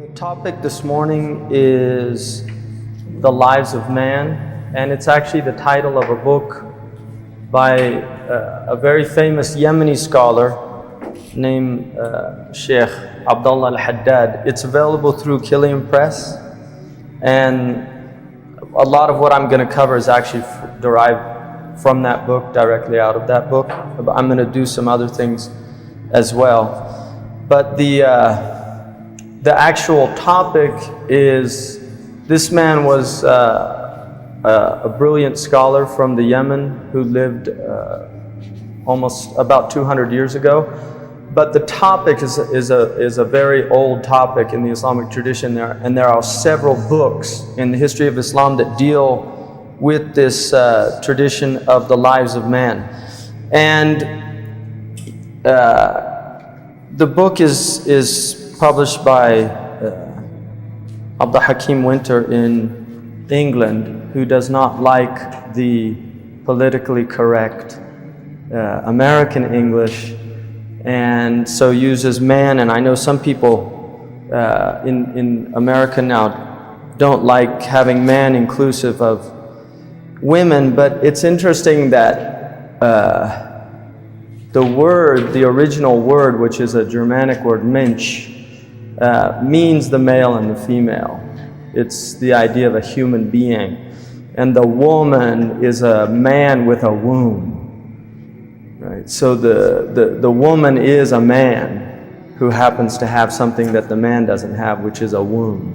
The topic this morning is the lives of man, and it's actually the title of a book by a very famous Yemeni scholar named Sheikh Abdullah al-Haddad. It's available through Killian Press, and a lot of what I'm going to cover is actually derived from that book, directly out of that book. I'm going to do some other things as well. But the actual topic is, this man was a brilliant scholar from the Yemen who lived almost about 200 years ago. But the topic is a very old topic in the Islamic tradition there, and there are several books in the history of Islam that deal with this tradition of the lives of man. And the book is published by Abdul Hakim Winter in England, who does not like the politically correct American English, and so uses man. And I know some people in America now don't like having man inclusive of women, but it's interesting that the original word, which is a Germanic word, Mensch, means the male and the female. It's the idea of a human being. And the woman is a man with a womb. Right? So the woman is a man who happens to have something that the man doesn't have, which is a womb.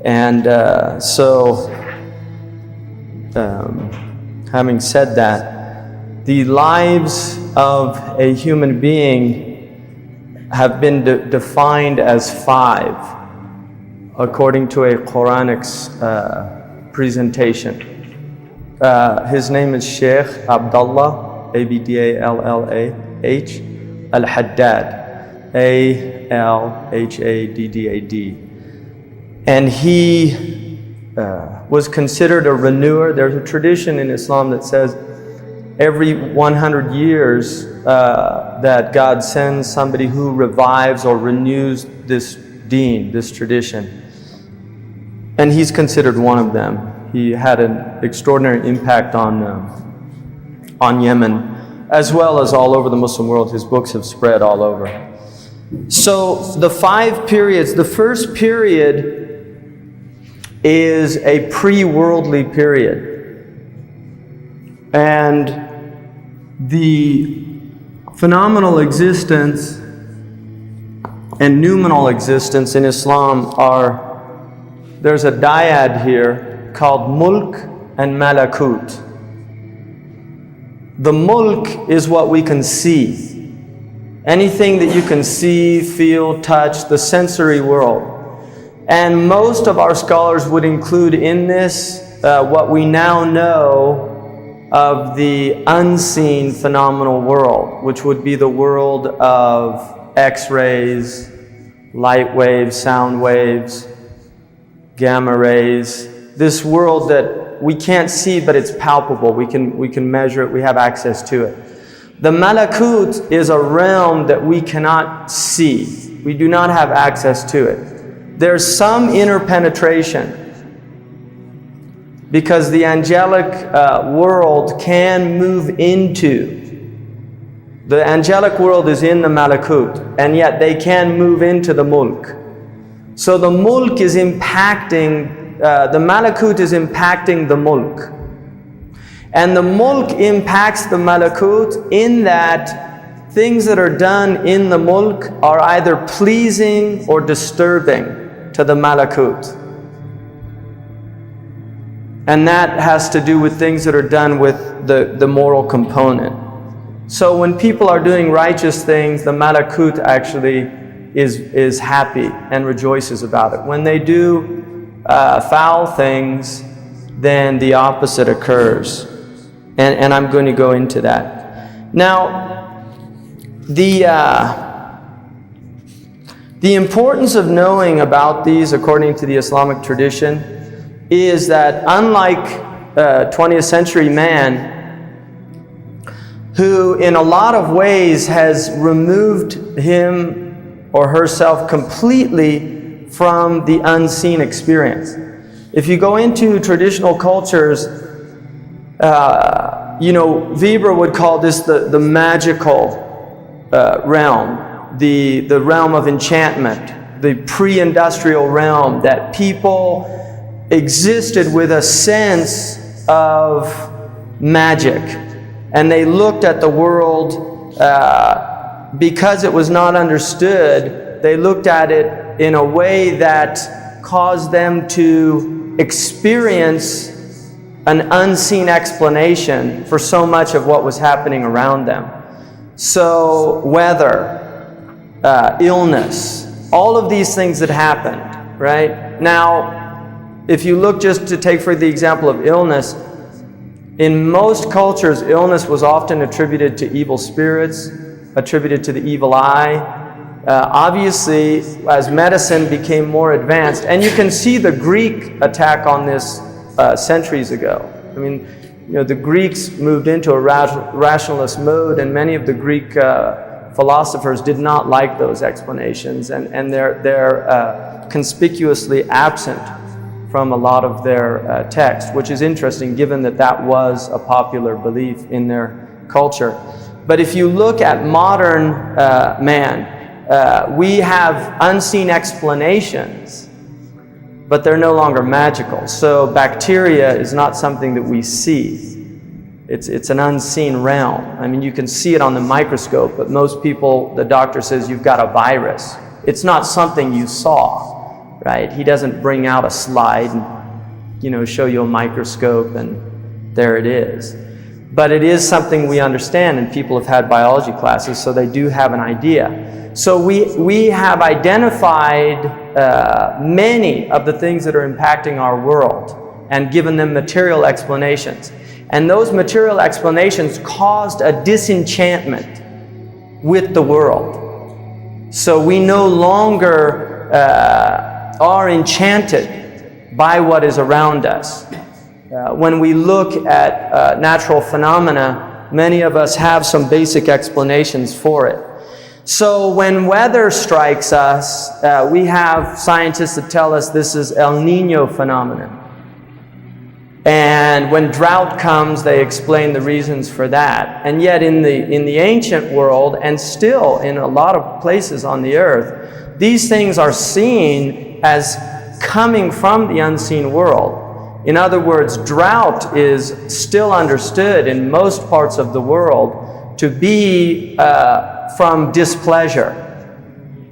And having said that, the lives of a human being have been defined as 5 according to a Quranic presentation. His name is Sheikh Abdullah, Abdallah, al-Haddad, Alhaddad. And he was considered a renewer. There's a tradition in Islam that says every 100 years that God sends somebody who revives or renews this deen, this tradition. And he's considered one of them. He had an extraordinary impact on Yemen, as well as all over the Muslim world. His books have spread all over. So the 5 periods, the first period is a pre-worldly period. And the phenomenal existence and noumenal existence in Islam there's a dyad here called mulk and malakut. The mulk is what we can see. Anything that you can see, feel, touch, the sensory world. And most of our scholars would include in this what we now know of the unseen phenomenal world, which would be the world of X-rays, light waves, sound waves, gamma rays. This world that we can't see, but it's palpable. We can measure it. We have access to it. The malakut is a realm that we cannot see. We do not have access to it. There's some interpenetration, because the angelic world can move into. The angelic world is in the malakut, and yet they can move into the mulk. So the mulk is impacting, the malakut is impacting the mulk. And the mulk impacts the malakut in that things that are done in the mulk are either pleasing or disturbing to the malakut. And that has to do with things that are done with the moral component. So when people are doing righteous things, the malakut actually is happy and rejoices about it. When they do foul things, then the opposite occurs. And I'm going to go into that. Now, the importance of knowing about these according to the Islamic tradition is that unlike 20th century man, who in a lot of ways has removed him or herself completely from the unseen experience. If you go into traditional cultures, Weber would call this the magical realm, the realm of enchantment, the pre-industrial realm, that people existed with a sense of magic, and they looked at the world because it was not understood. They looked at it in a way that caused them to experience an unseen explanation for so much of what was happening around them. So weather, illness, all of these things that happened, right? Now, if you look, just to take for the example of illness, in most cultures, illness was often attributed to evil spirits, attributed to the evil eye. Obviously, as medicine became more advanced, and you can see the Greek attack on this centuries ago. I mean, the Greeks moved into a rationalist mode, and many of the Greek philosophers did not like those explanations, and they're conspicuously absent from a lot of their text, which is interesting given that that was a popular belief in their culture. But if you look at modern man, we have unseen explanations, but they're no longer magical. So bacteria is not something that we see. It's an unseen realm. I mean, you can see it on the microscope, but most people, the doctor says you've got a virus. It's not something you saw, right? He doesn't bring out a slide and, show you a microscope and there it is. But it is something we understand, and people have had biology classes, so they do have an idea. So we have identified many of the things that are impacting our world and given them material explanations. And those material explanations caused a disenchantment with the world. So we no longer are enchanted by what is around us. When we look at natural phenomena, many of us have some basic explanations for it. So when weather strikes us, we have scientists that tell us this is El Nino phenomenon. And when drought comes, they explain the reasons for that. And yet in the ancient world, and still in a lot of places on the earth, these things are seen as coming from the unseen world. In other words, drought is still understood in most parts of the world to be from displeasure.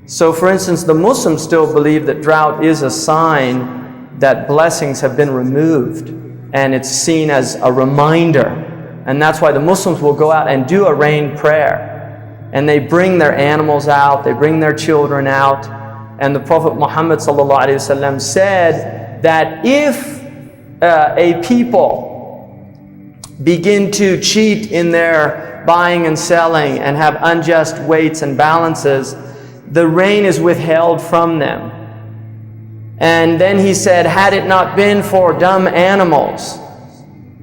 So for instance, the Muslims still believe that drought is a sign that blessings have been removed, and it's seen as a reminder. And that's why the Muslims will go out and do a rain prayer. And they bring their animals out, they bring their children out. And the Prophet Muhammad ﷺ said that if a people begin to cheat in their buying and selling and have unjust weights and balances, the rain is withheld from them. And then he said, had it not been for dumb animals,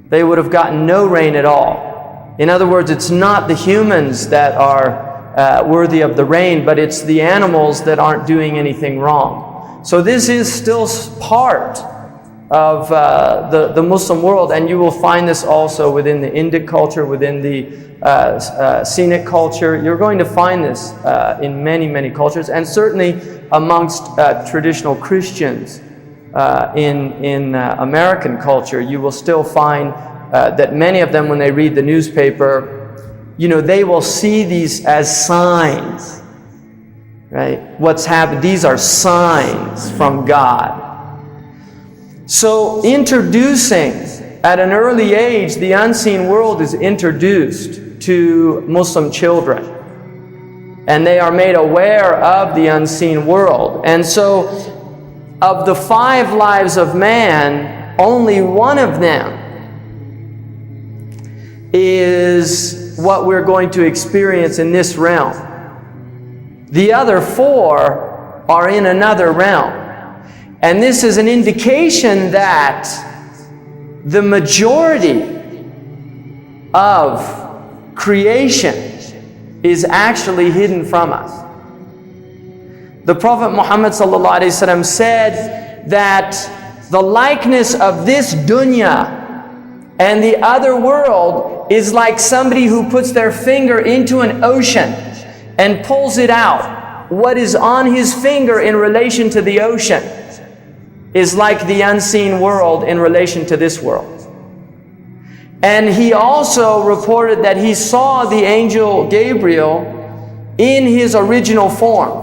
they would have gotten no rain at all. In other words, it's not the humans that are worthy of the rain, but it's the animals that aren't doing anything wrong. So this is still part of the Muslim world, and you will find this also within the Indic culture, within the scenic culture. You're going to find this in many, many cultures, and certainly amongst traditional Christians in American culture. You will still find that many of them, when they read the newspaper, they will see these as signs, right? What's happened, these are signs from God. So introducing, at an early age, the unseen world is introduced to Muslim children. And they are made aware of the unseen world. And so, of the 5 lives of man, only one of them is what we're going to experience in this realm. The other 4 are in another realm. And this is an indication that the majority of creation is actually hidden from us. The Prophet Muhammad ﷺ said that the likeness of this dunya and the other world is like somebody who puts their finger into an ocean and pulls it out. What is on his finger in relation to the ocean is like the unseen world in relation to this world. And he also reported that he saw the angel Gabriel in his original form,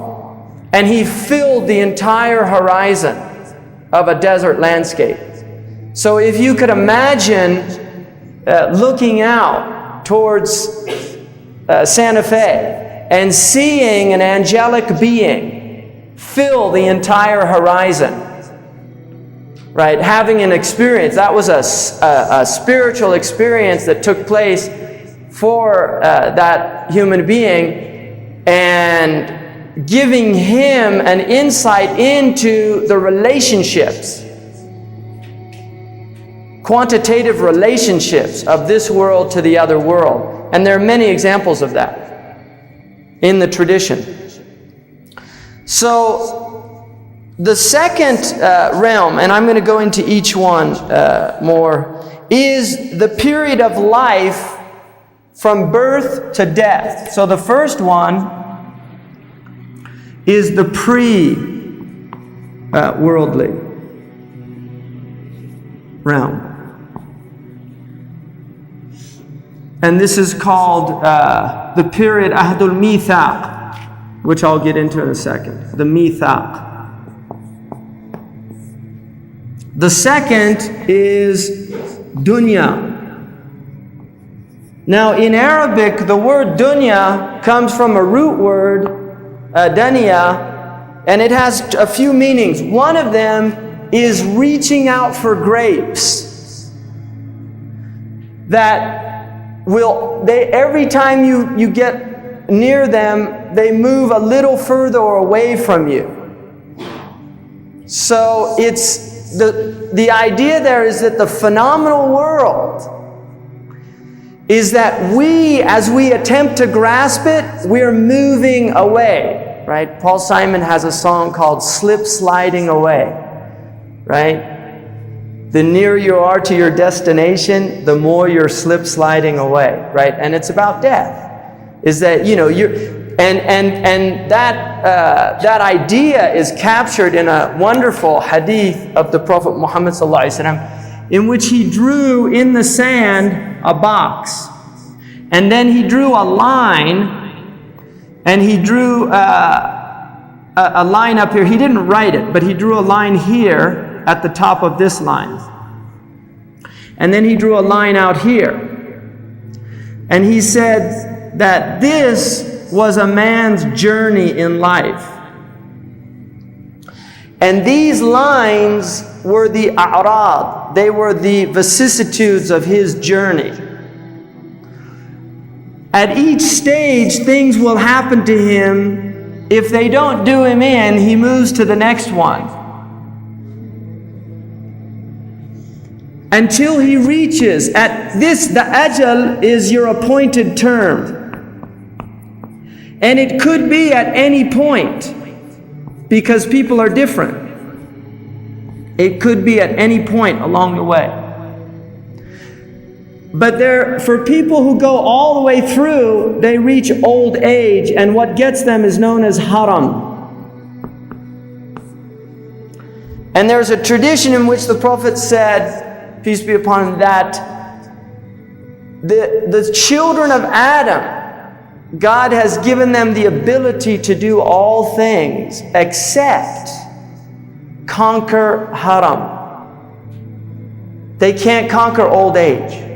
and he filled the entire horizon of a desert landscape. So if you could imagine looking out towards Santa Fe and seeing an angelic being fill the entire horizon, right? Having an experience, that was a spiritual experience that took place for that human being, and giving him an insight into the relationships, quantitative relationships of this world to the other world. And there are many examples of that in the tradition. So the second realm, and I'm going to go into each one more, is the period of life from birth to death. So the first one is the pre-worldly realm. And this is called the period Ahdul Mithaq, which I'll get into in a second. The Mithaq. The second is dunya. Now in Arabic, the word dunya comes from a root word, dania, and it has a few meanings. One of them is reaching out for grapes. That every time you get near them, they move a little further away from you. So it's the idea there is that the phenomenal world is that we, as we attempt to grasp it, we're moving away, right? Paul Simon has a song called Slip Sliding Away, right? The nearer you are to your destination, the more you're slip sliding away, right? And it's about death. Is that, you know, that idea is captured in a wonderful hadith of the Prophet Muhammad ﷺ, in which he drew in the sand a box, and then he drew a line, and he drew a line up here. He didn't write it, but he drew a line here at the top of this line. And then he drew a line out here. And he said that this was a man's journey in life. And these lines were the a'rad. They were the vicissitudes of his journey. At each stage, things will happen to him. If they don't do him in, he moves to the next one, until he reaches at this. The ajal is your appointed term, and it could be at any point, because people are different. It could be at any point along the way. But for people who go all the way through, they reach old age, and what gets them is known as haram. And there's a tradition in which the Prophet said, peace be upon him, that the children of Adam, God has given them the ability to do all things except conquer haram. They can't conquer old age.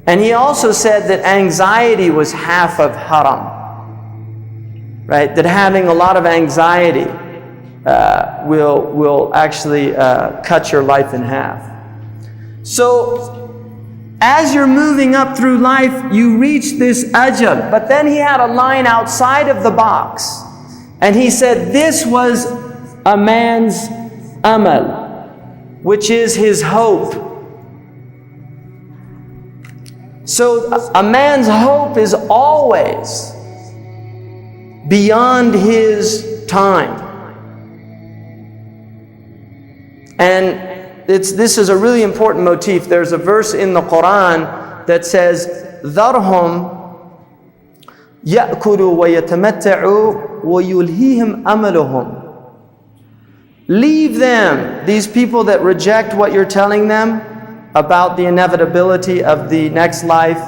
And he also said that anxiety was half of haram, right? That having a lot of anxiety will actually cut your life in half. So as you're moving up through life, you reach this ajal. But then he had a line outside of the box, and he said this was a man's amal, which is his hope. So a man's hope is always beyond his time. And this is a really important motif. There's a verse in the Quran that says, ذَرْهُمْ يَأْكُلُوا وَيَتَمَتَّعُوا وَيُلْهِيهِمْ أَمَلُهُمْ. Leave them, these people that reject what you're telling them about the inevitability of the next life.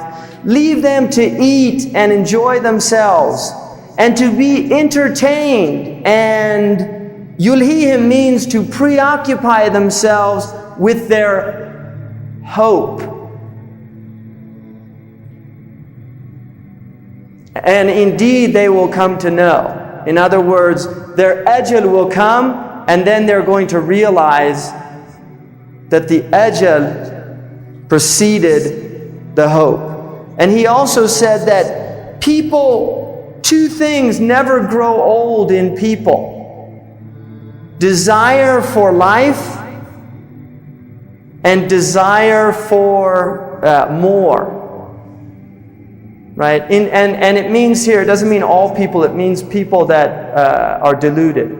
Leave them to eat and enjoy themselves and to be entertained. And yulhihim means to preoccupy themselves with their hope. And indeed they will come to know. In other words, their ajal will come, and then they're going to realize that the ajal preceded the hope. And he also said that people, two things never grow old in people: desire for life and desire for more. Right? And it means here, it doesn't mean all people, it means people that are deluded.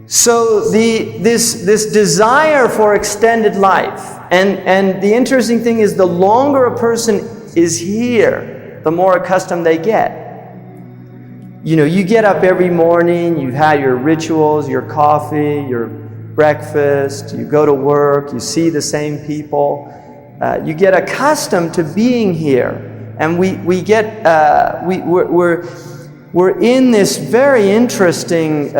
So this desire for extended life, and the interesting thing is, the longer a person is here, the more accustomed they get. You know, you get up every morning, you've had your rituals, your coffee, your breakfast, you go to work, you see the same people. You get accustomed to being here, and we're in this very interesting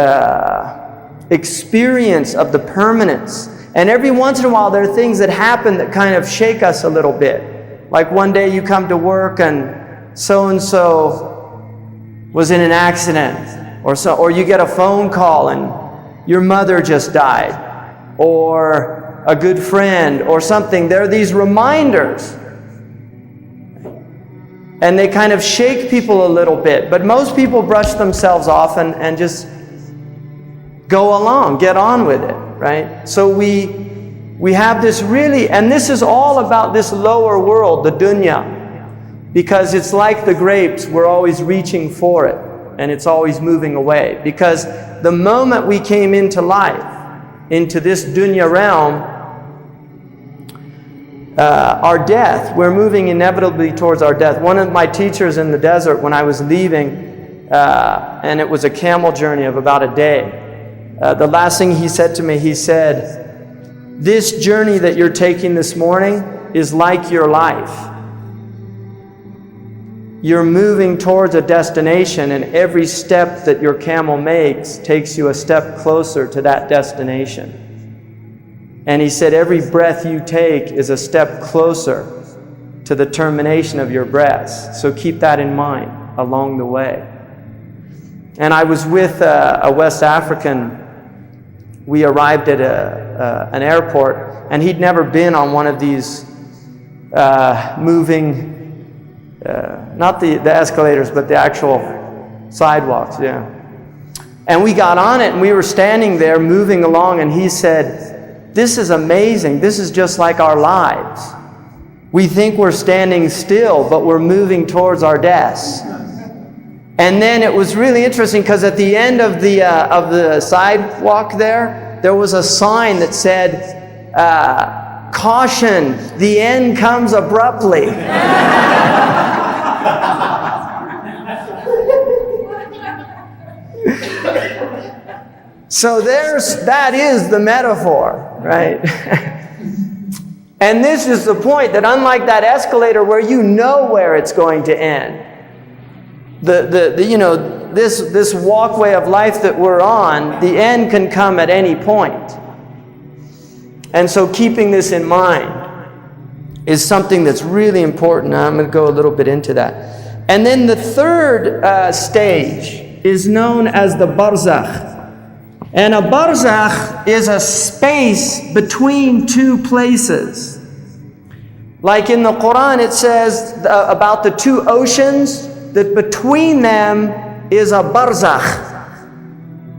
experience of the permanence. And every once in a while there are things that happen that kind of shake us a little bit. Like one day you come to work and so-and-so was in an accident, or you get a phone call and your mother just died, or a good friend or something. There are these reminders, and they kind of shake people a little bit, but most people brush themselves off and just go along, get on with it, right? So we have this really, and this is all about this lower world, the dunya, because it's like the grapes, we're always reaching for it, and it's always moving away. Because the moment we came into life, into this dunya realm, our death, we're moving inevitably towards our death. One of my teachers in the desert, when I was leaving, and it was a camel journey of about a day, the last thing he said to me, he said, "This journey that you're taking this morning is like your life. You're moving towards a destination, and every step that your camel makes takes you a step closer to that destination." And he said, every breath you take is a step closer to the termination of your breaths. So keep that in mind along the way. And I was with a West African. We arrived at an airport, and he'd never been on one of these moving, not the escalators, but the actual sidewalks, yeah. And we got on it, and we were standing there moving along, and he said, "This is amazing. This is just like our lives. We think we're standing still, but we're moving towards our deaths." And then it was really interesting, because at the end of the sidewalk there was a sign that said, "Caution, the end comes abruptly." So that is the metaphor, right? And this is the point, that unlike that escalator where you know where it's going to end, this walkway of life that we're on, the end can come at any point. And so keeping this in mind is something that's really important. Now I'm going to go a little bit into that. And then the third stage is known as the barzakh. And a barzakh is a space between two places. Like in the Quran, it says about the two oceans, that between them is a barzakh.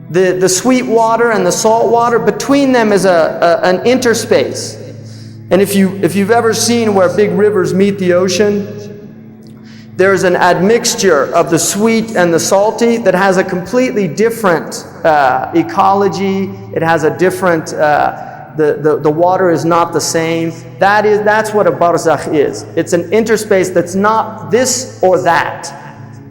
The sweet water and the salt water, between them is an interspace. And if you've ever seen where big rivers meet the ocean, there's an admixture of the sweet and the salty that has a completely different ecology. It has a different, the water is not the same. That's what a barzakh is. It's an interspace that's not this or that.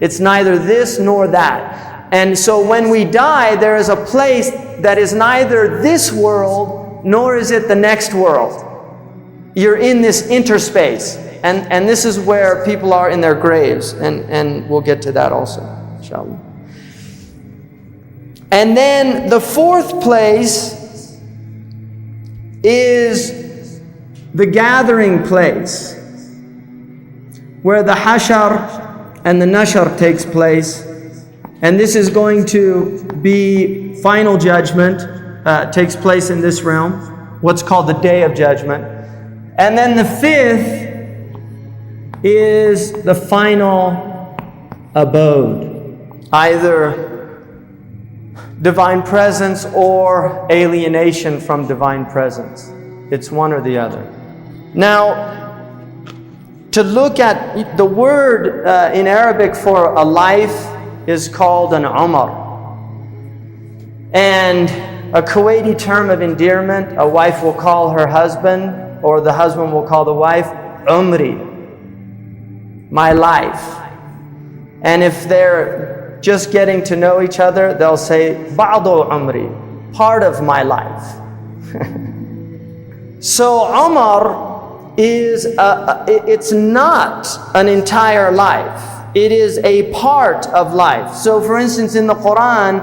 It's neither this nor that. And so when we die, there is a place that is neither this world nor is it the next world. You're in this interspace. And this is where people are in their graves, and we'll get to that also, inshallah. And then the fourth place is the gathering place, where the hashar and the nashar takes place. And this is going to be final judgment, takes place in this realm, what's called the Day of Judgment. And then the fifth is the final abode, either divine presence or alienation from divine presence. It's one or the other. Now, to look at the word in Arabic for a life is called an umar. And a Kuwaiti term of endearment, a wife will call her husband, or the husband will call the wife, umri, my life. And if they're just getting to know each other, they'll say, ba'du umri, part of my life. So umar is, it's not an entire life. It is a part of life. So for instance, in the Quran,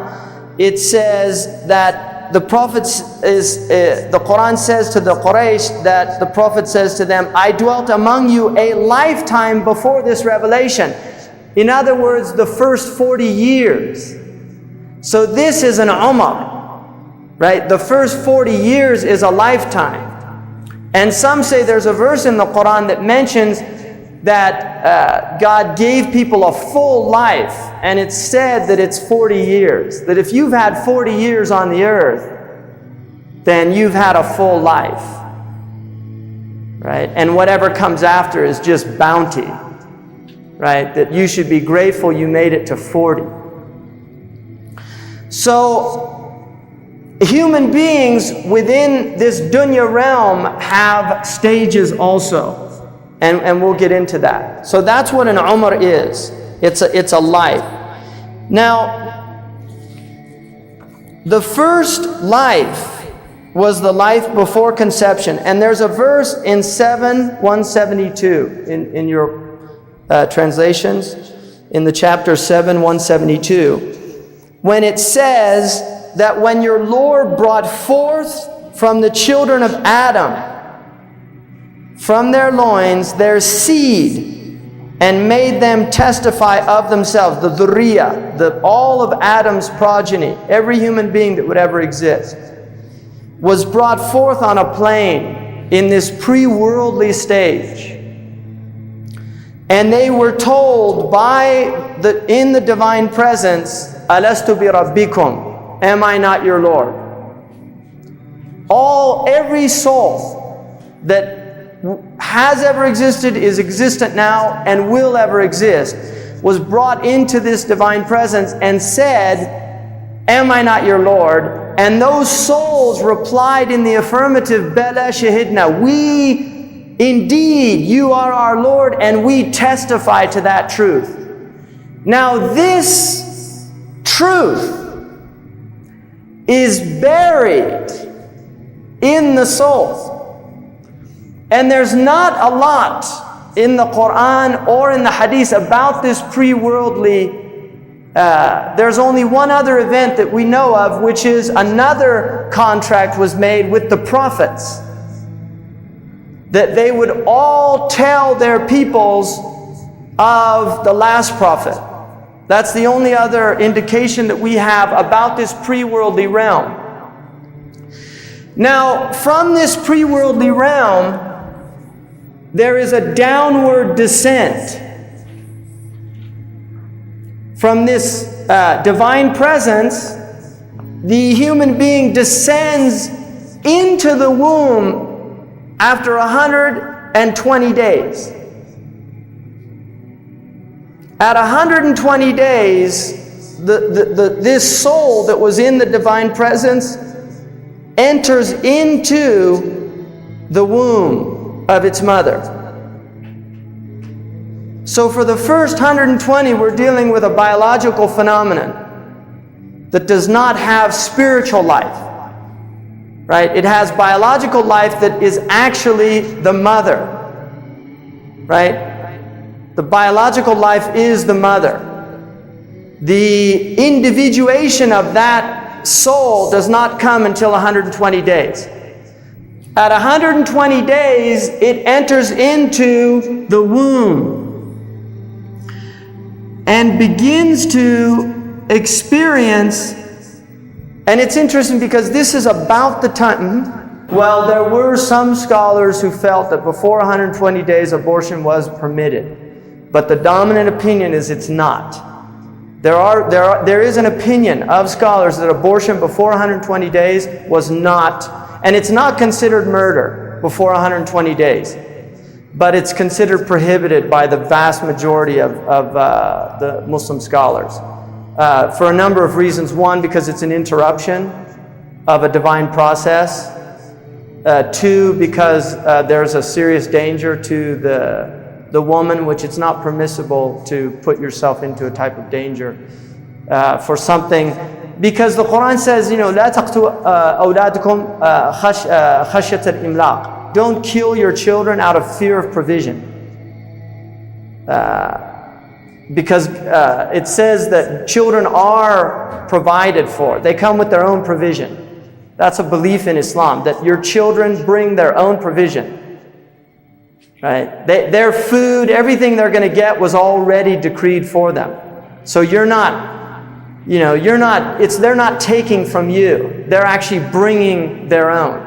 it says that the Prophet the Quran says to the Quraysh that the Prophet says to them, I dwelt among you a lifetime before this revelation. In other words, the first 40 years. So this is an umar, right? The first 40 years is a lifetime. And some say there's a verse in the Quran that mentions that God gave people a full life, and it's said that it's 40 years. That if you've had 40 years on the earth, then you've had a full life, right? And whatever comes after is just bounty, right? That you should be grateful you made it to 40. So, human beings within this dunya realm have stages also. And we'll get into that. So that's what an umar is. It's a life. Now, the first life was the life before conception. And there's a verse in 7:172 in your translations, in the chapter 7:172, when it says that when your Lord brought forth from the children of Adam, from their loins, their seed, and made them testify of themselves, the dhurriya, all of Adam's progeny, every human being that would ever exist, was brought forth on a plane in this pre-worldly stage. And they were told in the divine presence, Alastu bi rabbikum, am I not your Lord? Every soul that has ever existed, is existent now, and will ever exist, was brought into this divine presence and said, am I not your Lord? And those souls replied in the affirmative, Bala shahidna, we indeed, you are our Lord, and we testify to that truth. Now this truth is buried in the soul. And there's not a lot in the Quran or in the Hadith about this pre-worldly. There's only one other event that we know of, which is another contract was made with the prophets, that they would all tell their peoples of the last prophet. That's the only other indication that we have about this pre-worldly realm. Now, from this pre-worldly realm, there is a downward descent. From this divine presence, the human being descends into the womb after 120 days. At 120 days, this soul that was in the divine presence enters into the womb of its mother. So for the first 120, we're dealing with a biological phenomenon that does not have spiritual life. Right? It has biological life that is actually the mother. Right? The biological life is the mother. The individuation of that soul does not come until 120 days. At 120 days, it enters into the womb and begins to experience. And it's interesting because this is about the time. Well, there were some scholars who felt that before 120 days abortion was permitted. But the dominant opinion is it's not. There is an opinion of scholars that abortion before 120 days was not, and it's not considered murder before 120 days. But it's considered prohibited by the vast majority of the Muslim scholars. For a number of reasons. One, because it's an interruption of a divine process. Two, because there's a serious danger to the woman, which it's not permissible to put yourself into a type of danger for something. Because the Quran says, لا تقتلوا أولادكم خشية الإملاق. Don't kill your children out of fear of provision. Because it says that children are provided for. They come with their own provision. That's a belief in Islam, that your children bring their own provision. Right? Their food, everything they're going to get was already decreed for them. So they're not taking from you. They're actually bringing their own.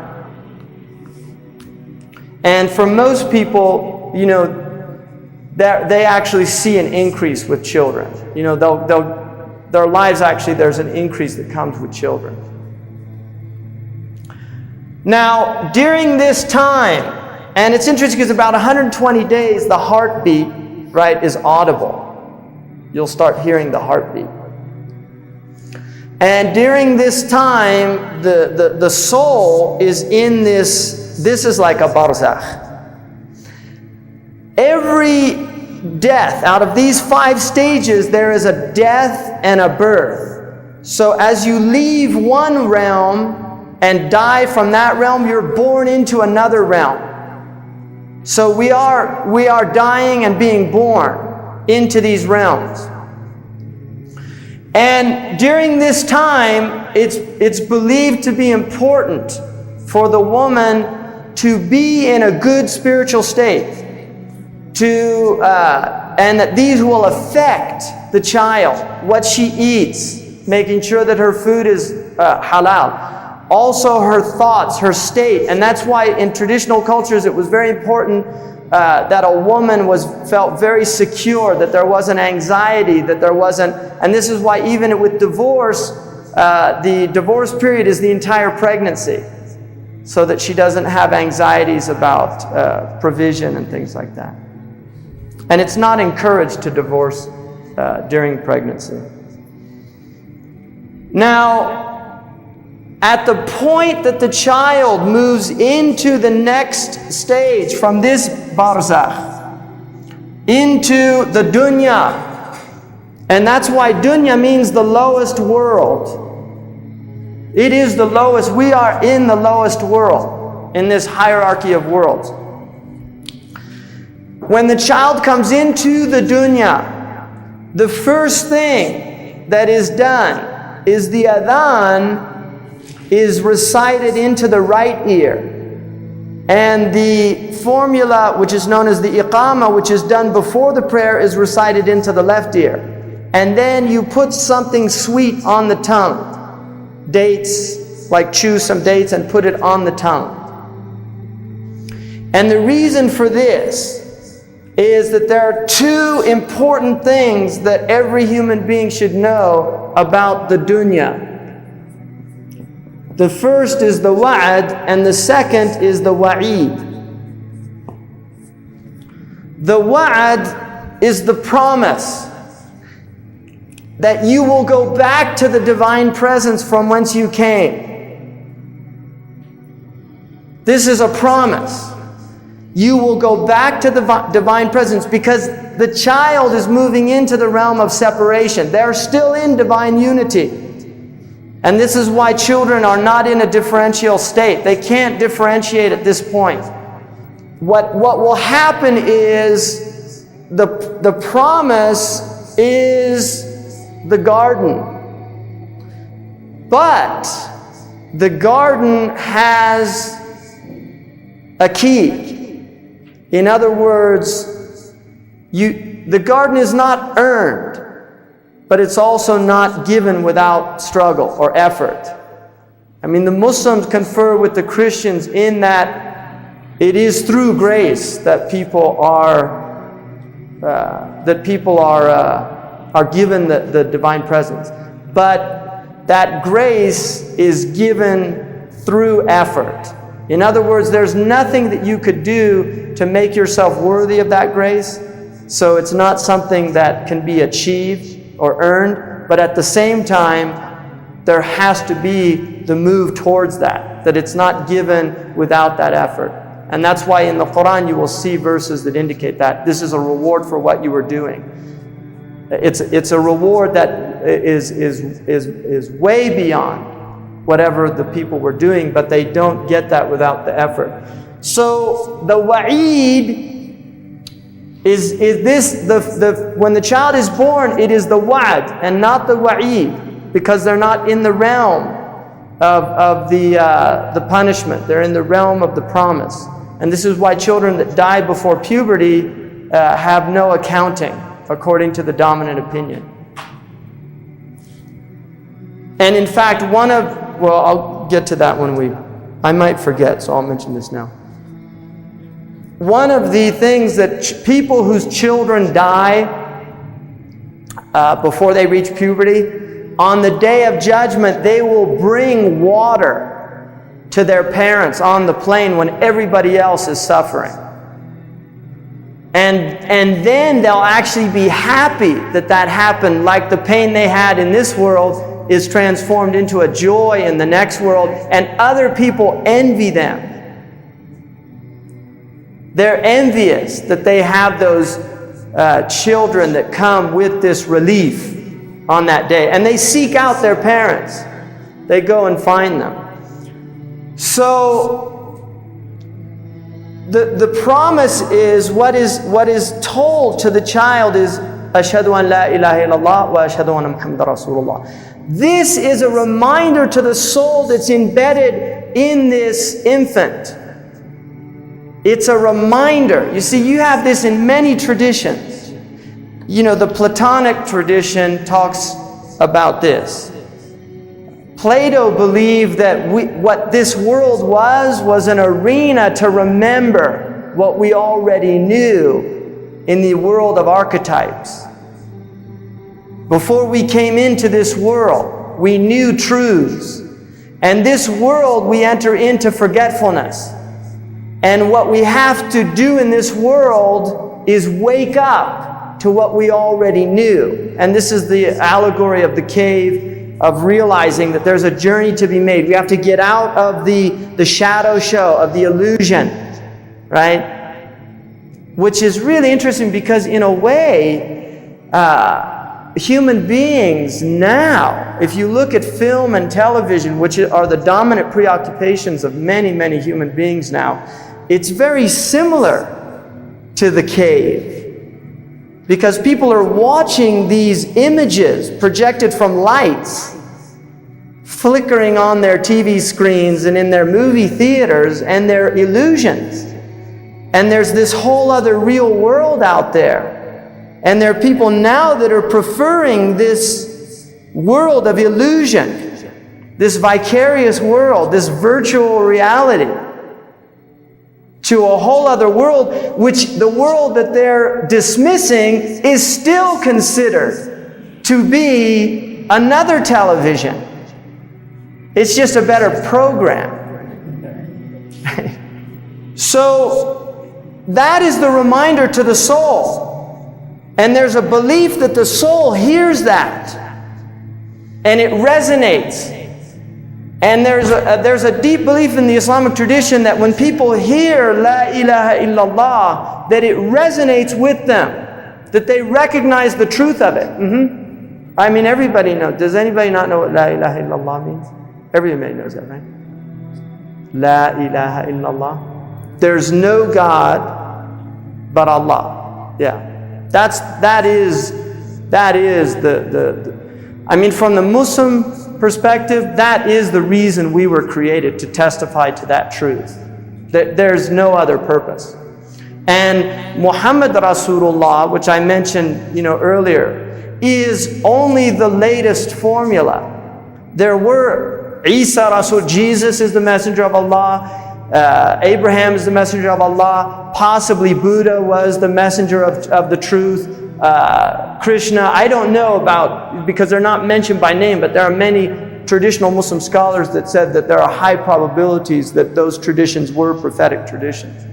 And for most people, they actually see an increase with children. Their lives actually, there's an increase that comes with children. Now, during this time, and it's interesting because about 120 days, the heartbeat, right, is audible. You'll start hearing the heartbeat. And during this time, the soul is in this is like a barzakh. Every death, out of these 5 stages, there is a death and a birth. So as you leave one realm and die from that realm, you're born into another realm. So we are dying and being born into these realms. And during this time, it's believed to be important for the woman to be in a good spiritual state. And that these will affect the child, what she eats, making sure that her food is halal. Also her thoughts, her state. And that's why in traditional cultures it was very important that a woman felt very secure, that there wasn't anxiety, that there wasn't, and this is why even with divorce, the divorce period is the entire pregnancy, so that she doesn't have anxieties about provision and things like that. And it's not encouraged to divorce during pregnancy. Now, at the point that the child moves into the next stage from this barzakh into the dunya, and that's why dunya means the lowest world. It is the lowest. We are in the lowest world in this hierarchy of worlds. When the child comes into the dunya, the first thing that is done is the adhan is recited into the right ear. And the formula, which is known as the iqama, which is done before the prayer, is recited into the left ear. And then you put something sweet on the tongue. Dates, like choose some dates and put it on the tongue. And the reason for this is that there are 2 important things that every human being should know about the dunya. The first is the wa'ad, and the second is the wa'id. The wa'ad is the promise that you will go back to the divine presence from whence you came. This is a promise. You will go back to the divine presence, because the child is moving into the realm of separation. They're still in divine unity. And this is why children are not in a differential state. They can't differentiate at this point. What will happen is the promise is the garden. But the garden has a key. In other words, the garden is not earned, but it's also not given without struggle or effort. I mean, the Muslims confer with the Christians in that it is through grace that people are given the divine presence. But that grace is given through effort. In other words, there's nothing that you could do to make yourself worthy of that grace. So it's not something that can be achieved or earned, but at the same time, there has to be the move towards that it's not given without that effort. And that's why in the Quran you will see verses that indicate that this is a reward for what you were doing. It's a reward that is way beyond whatever the people were doing, but they don't get that without the effort. So the wa'id is this, when the child is born, it is the wa'd and not the wa'id, because they're not in the realm of the punishment. They're in the realm of the promise. And this is why children that die before puberty have no accounting, according to the dominant opinion. And in fact, I'll get to that I might forget, so I'll mention this now. One of the things that people whose children die before they reach puberty, on the day of judgment, they will bring water to their parents on the plane when everybody else is suffering. And then they'll actually be happy that happened, like the pain they had in this world is transformed into a joy in the next world, and other people envy them. They're envious that they have those children that come with this relief on that day, and they seek out their parents. They go and find them. So the promise is what is told to the child is Ashhadu an la ilaha illallah wa ashhadu anna Muhammadan Rasulullah. This is a reminder to the soul that's embedded in this infant. It's a reminder. You see, you have this in many traditions. You know, the Platonic tradition talks about this. Plato believed that what this world was an arena to remember what we already knew in the world of archetypes. Before we came into this world, we knew truths. And this world, we enter into forgetfulness. And what we have to do in this world is wake up to what we already knew. And this is the allegory of the cave, of realizing that there's a journey to be made. We have to get out of the shadow show, of the illusion, right? Which is really interesting because in a way, human beings now, if you look at film and television, which are the dominant preoccupations of many, many human beings now, it's very similar to the cave. Because people are watching these images projected from lights, flickering on their TV screens and in their movie theaters, and they're illusions. And there's this whole other real world out there. And there are people now that are preferring this world of illusion, this vicarious world, this virtual reality, to a whole other world, which the world that they're dismissing is still considered to be another television. It's just a better program. So that is the reminder to the soul. And there's a belief that the soul hears that. And it resonates. And there's a deep belief in the Islamic tradition that when people hear La ilaha illallah, that it resonates with them, that they recognize the truth of it. I mean, everybody knows. Does anybody not know what La ilaha illallah means? Everybody knows that, right? La ilaha illallah. There's no God but Allah. Yeah. That is I mean, from the Muslim perspective, that is the reason we were created, to testify to that truth. That there's no other purpose. And Muhammad Rasulullah, which I mentioned, earlier, is only the latest formula. There were Isa Rasul, Jesus is the messenger of Allah. Abraham is the messenger of Allah. Possibly Buddha was the messenger of the truth. Krishna, I don't know about, because they're not mentioned by name, but there are many traditional Muslim scholars that said that there are high probabilities that those traditions were prophetic traditions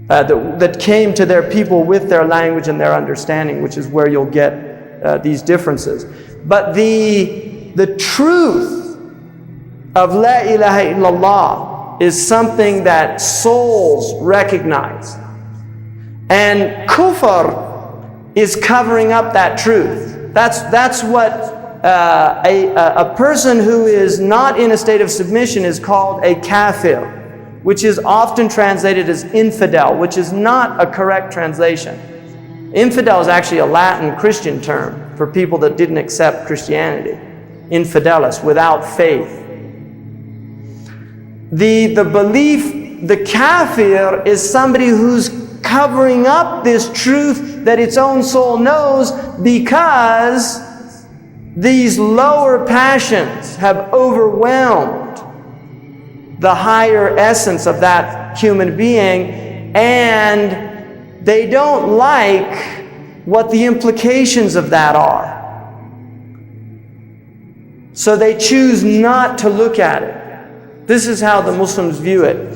that came to their people with their language and their understanding, which is where you'll get these differences. But the truth of La ilaha illallah is something that souls recognize. And kufr is covering up that truth. That's what a person who is not in a state of submission is called a kafir, which is often translated as infidel, which is not a correct translation. Infidel is actually a Latin Christian term for people that didn't accept Christianity. Infidelis, without faith. The belief, the kafir is somebody who's covering up this truth that its own soul knows, because these lower passions have overwhelmed the higher essence of that human being, and they don't like what the implications of that are. So they choose not to look at it. This is how the Muslims view it.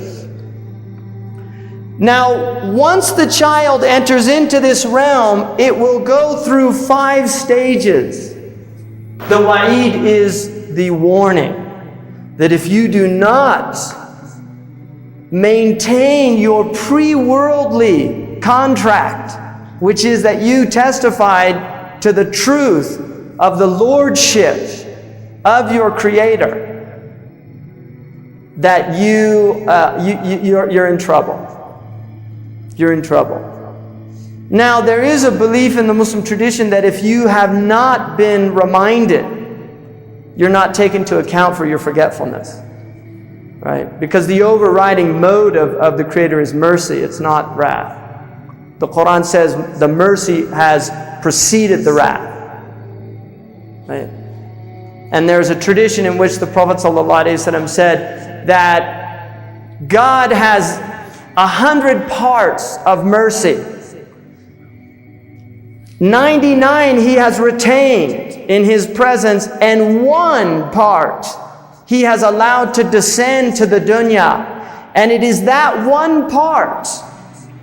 Now, once the child enters into this realm, it will go through 5 stages. The wa'id is the warning that if you do not maintain your pre-worldly contract, which is that you testified to the truth of the lordship of your Creator, that you're in trouble. You're in trouble. Now, there is a belief in the Muslim tradition that if you have not been reminded, you're not taken into account for your forgetfulness. Right? Because the overriding mode of the Creator is mercy, it's not wrath. The Quran says the mercy has preceded the wrath. Right? And there's a tradition in which the Prophet ﷺ said that God has 100 parts of mercy. 99 He has retained in His presence, and 1 part He has allowed to descend to the dunya. And it is that 1 part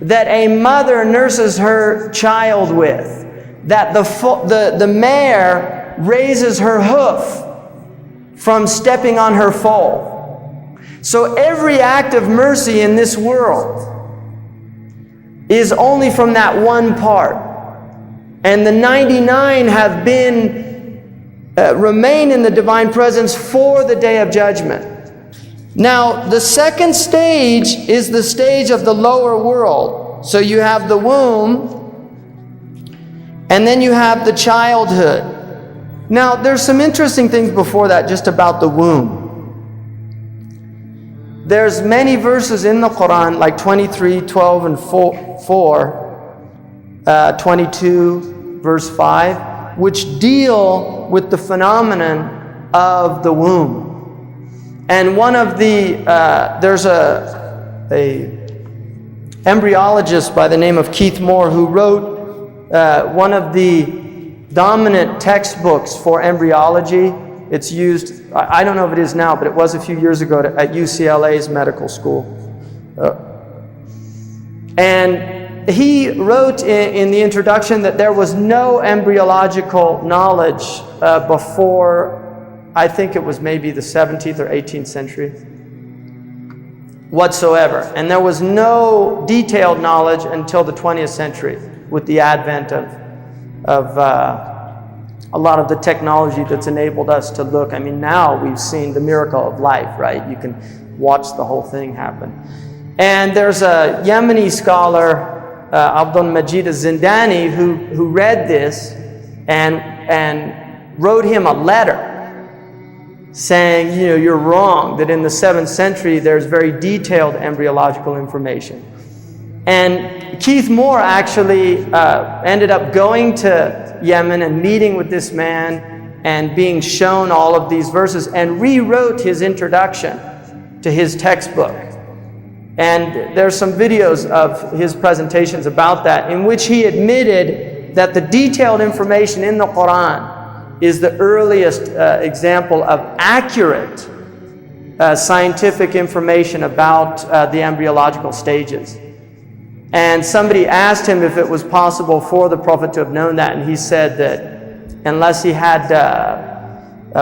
that a mother nurses her child with, that the mare raises her hoof from stepping on her foal. So every act of mercy in this world is only from that 1 part. And the 99 have been, remain in the divine presence for the day of judgment. Now, the second stage is the stage of the lower world. So you have the womb, and then you have the childhood. Now, there's some interesting things before that just about the womb. There's many verses in the Quran, like 23, 12, and 4, 22, verse 5, which deal with the phenomenon of the womb. And one of the, there's a embryologist by the name of Keith Moore who wrote one of the dominant textbooks for embryology. It's used, I don't know if it is now, but it was a few years ago at UCLA's medical school. And he wrote in the introduction that there was no embryological knowledge before I think it was maybe the 17th or 18th century whatsoever. And there was no detailed knowledge until the 20th century with the advent of a lot of the technology that's enabled us to look. I mean, now we've seen the miracle of life, right? You can watch the whole thing happen. And there's a Yemeni scholar, Abdul Majid al-Zindani, who read this and wrote him a letter saying, you know, you're wrong, that in the 7th century there's very detailed embryological information. And Keith Moore actually ended up going to Yemen and meeting with this man and being shown all of these verses and rewrote his introduction to his textbook. And there's some videos of his presentations about that, in which he admitted that the detailed information in the Quran is the earliest example of accurate scientific information about the embryological stages. And somebody asked him if it was possible for the Prophet to have known that, and he said that unless he had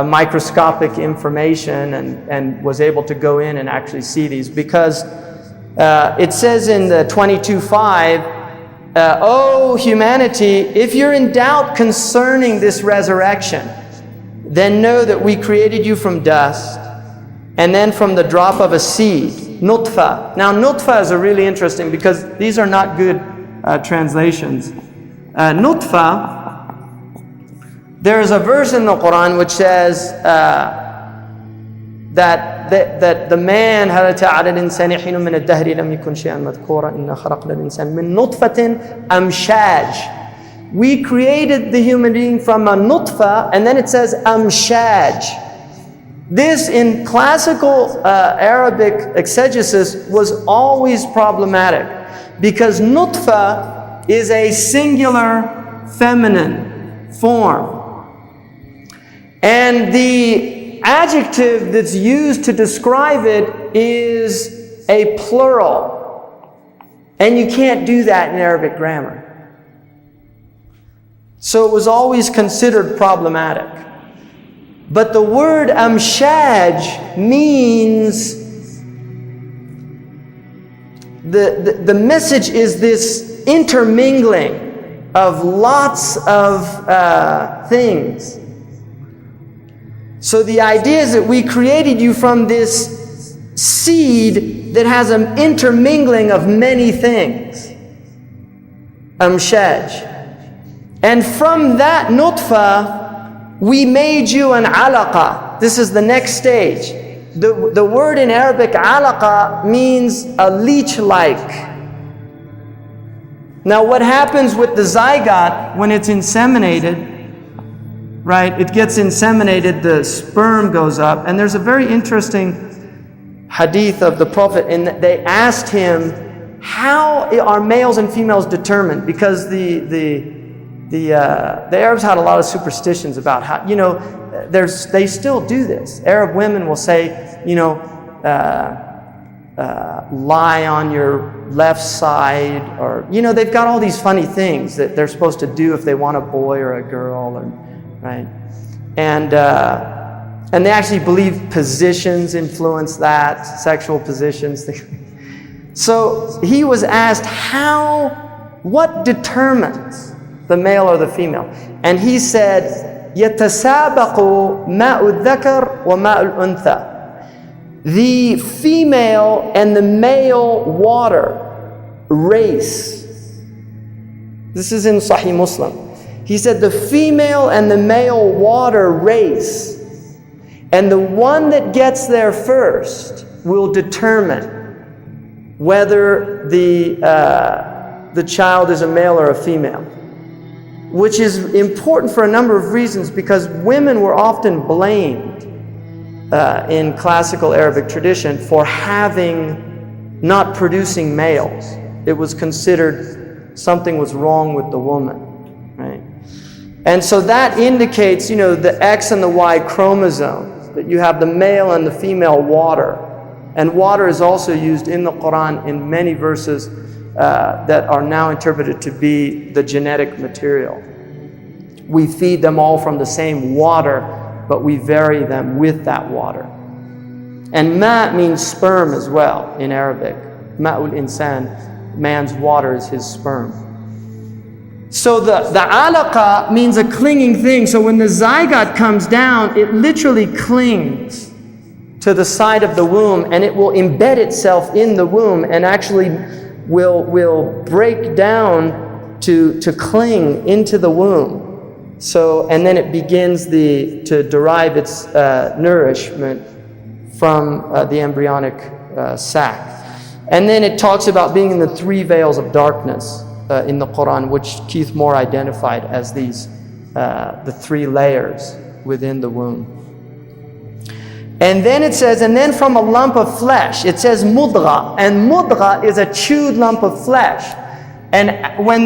microscopic information and was able to go in and actually see these, because it says in the 22:5, "O humanity, if you're in doubt concerning this resurrection, then know that we created you from dust, and then from the drop of a seed, nutfa." Now, nutfa is a really interesting, because these are not good translations. Nutfa, there is a verse in the Quran which says that the man we created the human being from a nutfa, and then it says amshaj. This in classical Arabic exegesis was always problematic, because nutfa is a singular feminine form, and the adjective that's used to describe it is a plural, and you can't do that in Arabic grammar. So it was always considered problematic. But the word amshaj means, the message is this intermingling of lots of things. So the idea is that we created you from this seed that has an intermingling of many things. Amshaj. And from that nutfa, we made you an alaqa. This is the next stage. The word in Arabic, alaqa, means a leech-like. Now what happens with the zygote when it's inseminated, right? It gets inseminated, the sperm goes up, and there's a very interesting hadith of the Prophet, and they asked him, how are males and females determined? Because the Arabs had a lot of superstitions about how, you know, they still do this. Arab women will say, you know, lie on your left side, or, you know, they've got all these funny things that they're supposed to do if they want a boy or a girl, or, right? And they actually believe positions influence that, sexual positions. So he was asked, what determines the male or the female? And he said, يَتَسَابَقُ مَاءُ الذَّكَرِ وَمَاءُ الْأُنْثَى. The female and the male water race. This is in Sahih Muslim. He said the female and the male water race, and the one that gets there first will determine whether the child is a male or a female, which is important for a number of reasons, because women were often blamed in classical Arabic tradition for not producing males. It was considered something was wrong with the woman, right? And so that indicates, you know, the X and the Y chromosomes, that you have the male and the female water. And water is also used in the Quran in many verses that are now interpreted to be the genetic material. We feed them all from the same water but we vary them with that water. And ma means sperm as well in Arabic. Ma'ul insan, man's water is his sperm. So the alaqa means a clinging thing. So when the zygote comes down, it literally clings to the side of the womb, and it will embed itself in the womb and actually will break down to cling into the womb. So, and then it begins to derive its nourishment from the embryonic sac. And then it talks about being in the 3 veils of darkness in the Quran, which Keith Moore identified as these, the 3 layers within the womb. And then it says, and then from a lump of flesh, it says mudgha, and mudgha is a chewed lump of flesh. And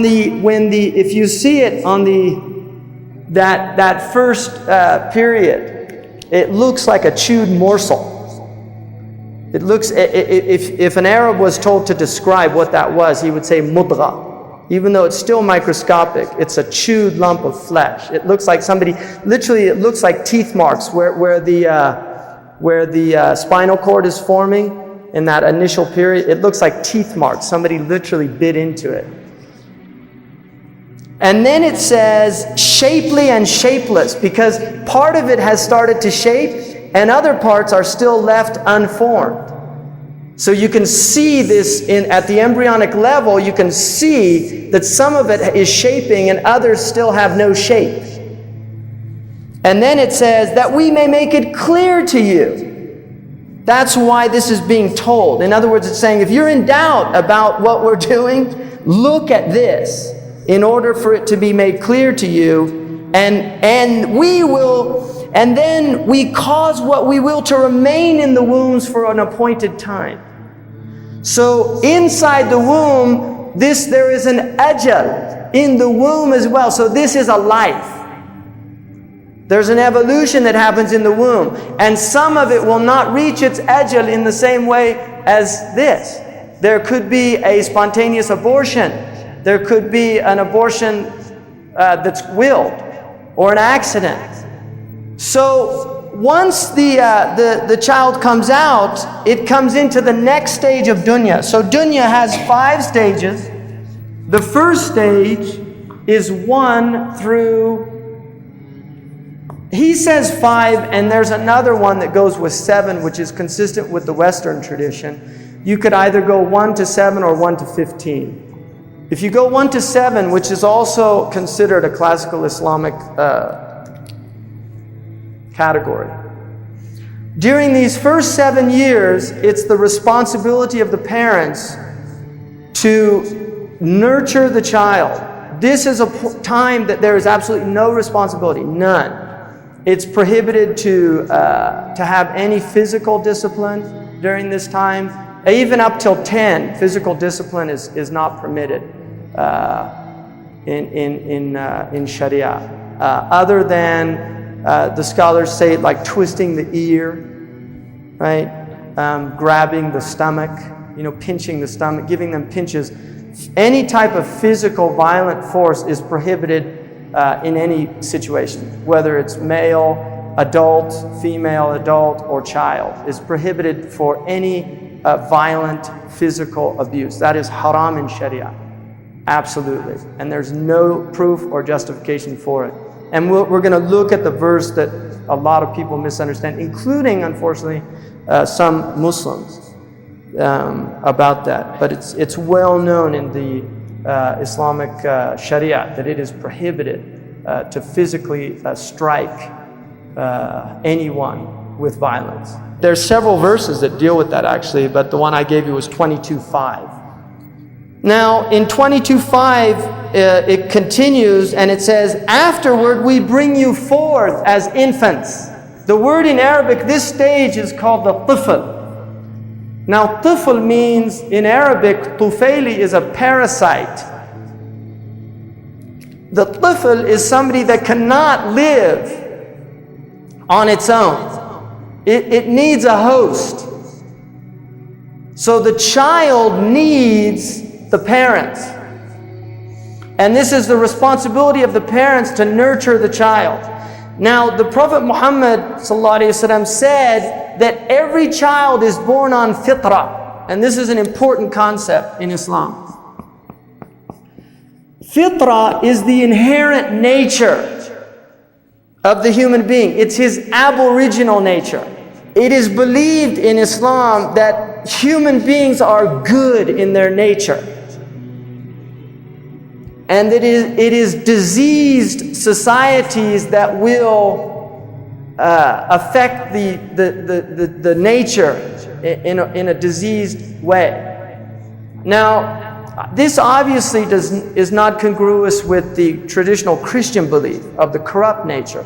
if you see it on that first period, it looks like a chewed morsel. It looks, if an Arab was told to describe what that was, he would say mudgha. Even though it's still microscopic, it's a chewed lump of flesh. It looks like somebody, literally it looks like teeth marks where the spinal cord is forming in that initial period. It looks like teeth marks. Somebody literally bit into it. And then it says shapely and shapeless, because part of it has started to shape and other parts are still left unformed. So you can see this at the embryonic level, you can see that some of it is shaping and others still have no shape. And then it says that we may make it clear to you. That's why this is being told. In other words, it's saying if you're in doubt about what we're doing, look at this in order for it to be made clear to you. And we will, and then we cause what we will to remain in the wombs for an appointed time. So inside the womb, there is an ajal in the womb as well. So this is a life. There's an evolution that happens in the womb. And some of it will not reach its ajal in the same way as this. There could be a spontaneous abortion. There could be an abortion that's willed or an accident. So once the child comes out, it comes into the next stage of dunya. So dunya has 5 stages. The first stage is 1 through, he says 5, and there's another one that goes with 7, which is consistent with the Western tradition. You could either go 1 to 7 or 1 to 15. If you go 1 to 7, which is also considered a classical Islamic category. During these first 7 years, it's the responsibility of the parents to nurture the child. This is a time that there is absolutely no responsibility, none. It's prohibited to have any physical discipline during this time. Even up till 10, physical discipline is not permitted in Sharia. Other than the scholars say, like twisting the ear, right? Grabbing the stomach, pinching the stomach, giving them pinches. Any type of physical violent force is prohibited in any situation, whether it's male, adult, female, adult, or child, is prohibited for any violent physical abuse. That is haram in Sharia, absolutely. And there's no proof or justification for it. And we're going to look at the verse that a lot of people misunderstand, including, unfortunately, some Muslims about that. But it's well known in the Islamic Sharia that it is prohibited to physically strike anyone with violence. There's several verses that deal with that actually, but the one I gave you was 22:5. Now in 22:5 it continues and it says, afterward we bring you forth as infants. The word in Arabic, this stage is called the tifl. Now tifl means in Arabic, tufayli is a parasite. The tifl is somebody that cannot live on its own. It needs a host. So the child needs the parents. And this is the responsibility of the parents to nurture the child. Now, the Prophet Muhammad ﷺ said that every child is born on Fitra. And this is an important concept in Islam. Fitra is the inherent nature of the human being. It's his aboriginal nature. It is believed in Islam that human beings are good in their nature. And it is diseased societies that will affect the nature in a diseased way. Now, this obviously is not congruous with the traditional Christian belief of the corrupt nature.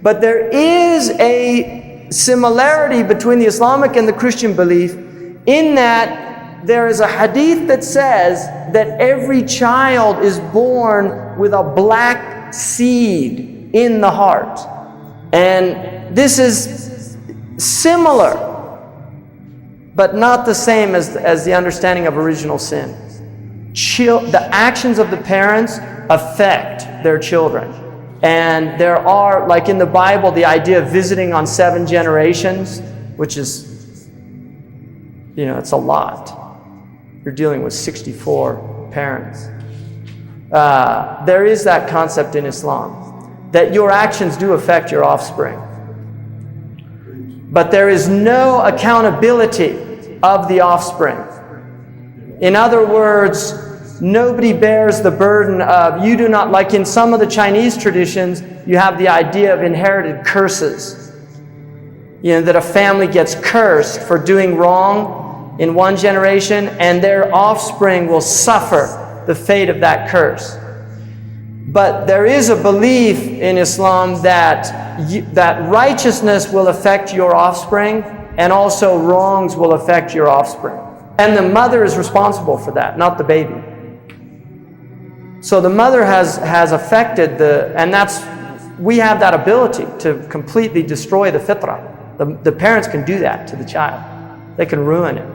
But there is a similarity between the Islamic and the Christian belief in that there is a hadith that says that every child is born with a black seed in the heart. And this is similar, but not the same as the understanding of original sin. The actions of the parents affect their children. And there are, like in the Bible, the idea of visiting on 7 generations, which is, it's a lot. You're dealing with 64 parents. There is that concept in Islam, that your actions do affect your offspring. But there is no accountability of the offspring. In other words, nobody bears the burden of, you do not, like in some of the Chinese traditions, you have the idea of inherited curses. That a family gets cursed for doing wrong in one generation, and their offspring will suffer the fate of that curse. But there is a belief in Islam that righteousness will affect your offspring, and also wrongs will affect your offspring. And the mother is responsible for that, not the baby. So the mother has affected we have that ability to completely destroy the fitrah. The parents can do that to the child. They can ruin it.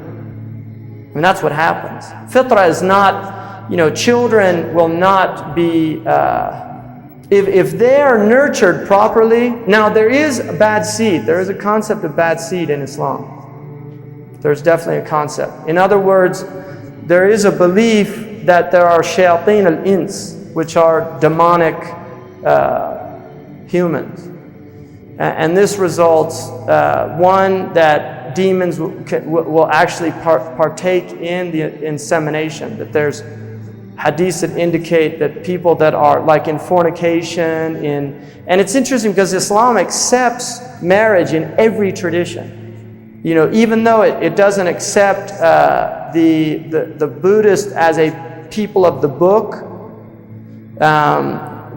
That's what happens. Fitra is not, children will not be, if they are nurtured properly. Now there is a bad seed. There is a concept of bad seed in Islam. There's definitely a concept. In other words, there is a belief that there are shayateen al-ins, which are demonic humans. And this results, one, that demons will actually partake in the insemination. That there's hadiths that indicate that people that are like in fornication, and it's interesting because Islam accepts marriage in every tradition. Even though it doesn't accept the Buddhist as a people of the book,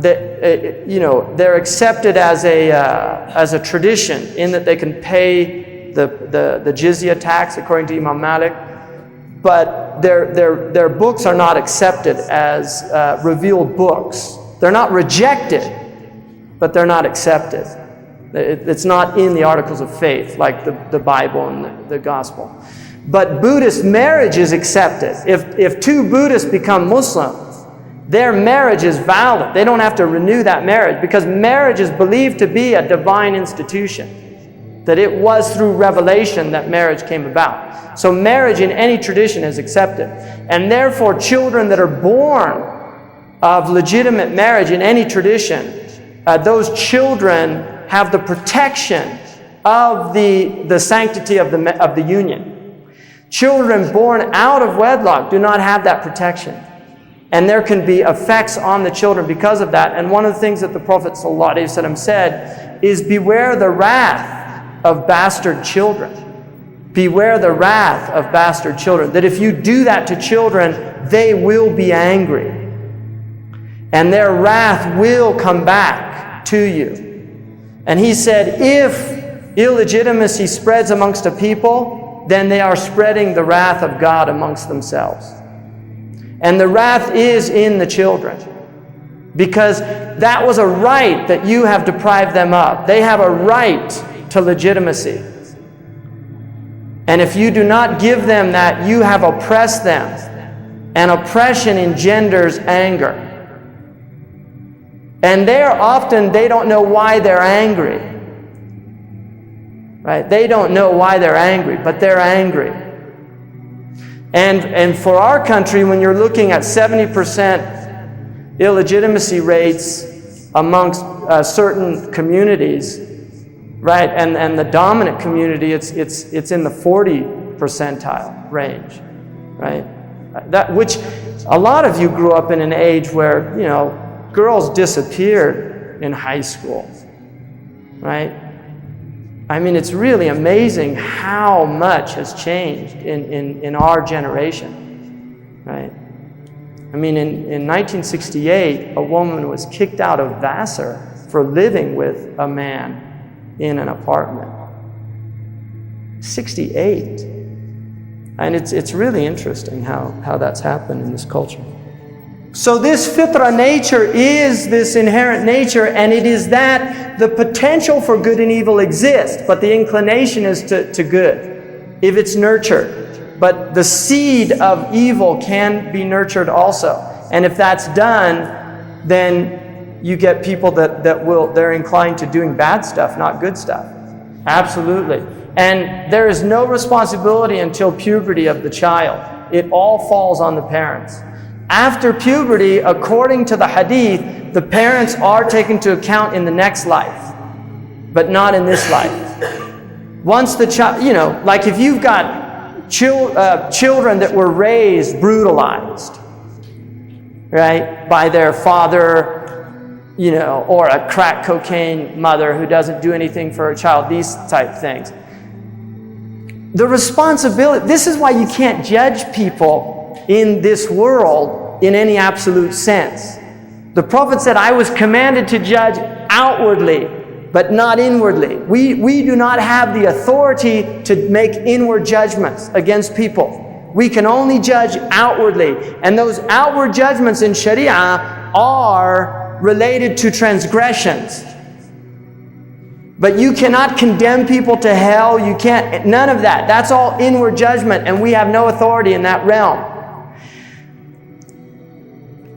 they're accepted as a tradition in that they can pay the jizya tax according to Imam Malik, but their books are not accepted as revealed books. They're not rejected, but they're not accepted. It's not in the articles of faith like the Bible and the Gospel. But Buddhist marriage is accepted. If two Buddhists become Muslim, their marriage is valid. They don't have to renew that marriage because marriage is believed to be a divine institution. That it was through revelation that marriage came about. So marriage in any tradition is accepted. And therefore children that are born of legitimate marriage in any tradition, those children have the protection of the sanctity of the union. Children born out of wedlock do not have that protection. And there can be effects on the children because of that. And one of the things that the Prophet ﷺ said is, beware the wrath of bastard children. Beware the wrath of bastard children. That if you do that to children, they will be angry. And their wrath will come back to you. And he said, if illegitimacy spreads amongst a people, then they are spreading the wrath of God amongst themselves. And the wrath is in the children. Because that was a right that you have deprived them of. They have a right to legitimacy. And if you do not give them that, you have oppressed them. And oppression engenders anger. And they don't know why they're angry. Right? They don't know why they're angry, but they're angry. And for our country, when you're looking at 70% illegitimacy rates amongst certain communities, right, and the dominant community, it's in the 40 percentile range, right? Which a lot of you grew up in an age where, you know, girls disappeared in high school, right? I mean, it's really amazing how much has changed in our generation, right? I mean, in 1968, a woman was kicked out of Vassar for living with a man in an apartment. 68. And it's really interesting how that's happened in this culture. So this fitra nature is this inherent nature, and it is that the potential for good and evil exists, but the inclination is to good, if it's nurtured. But the seed of evil can be nurtured also. And if that's done, then you get people they're inclined to doing bad stuff, not good stuff. Absolutely. And there is no responsibility until puberty of the child. It all falls on the parents. After puberty, according to the hadith, the parents are taken into account in the next life, but not in this life. Once the child, you know, like if you've got children that were raised brutalized, right, by their father, you know, or a crack cocaine mother who doesn't do anything for her child, these type things. The responsibility, this is why you can't judge people in this world in any absolute sense. The Prophet said, I was commanded to judge outwardly, but not inwardly. We do not have the authority to make inward judgments against people. We can only judge outwardly. And those outward judgments in Sharia are related to transgressions. But you cannot condemn people to hell. You can't, none of that. That's all inward judgment, and we have no authority in that realm.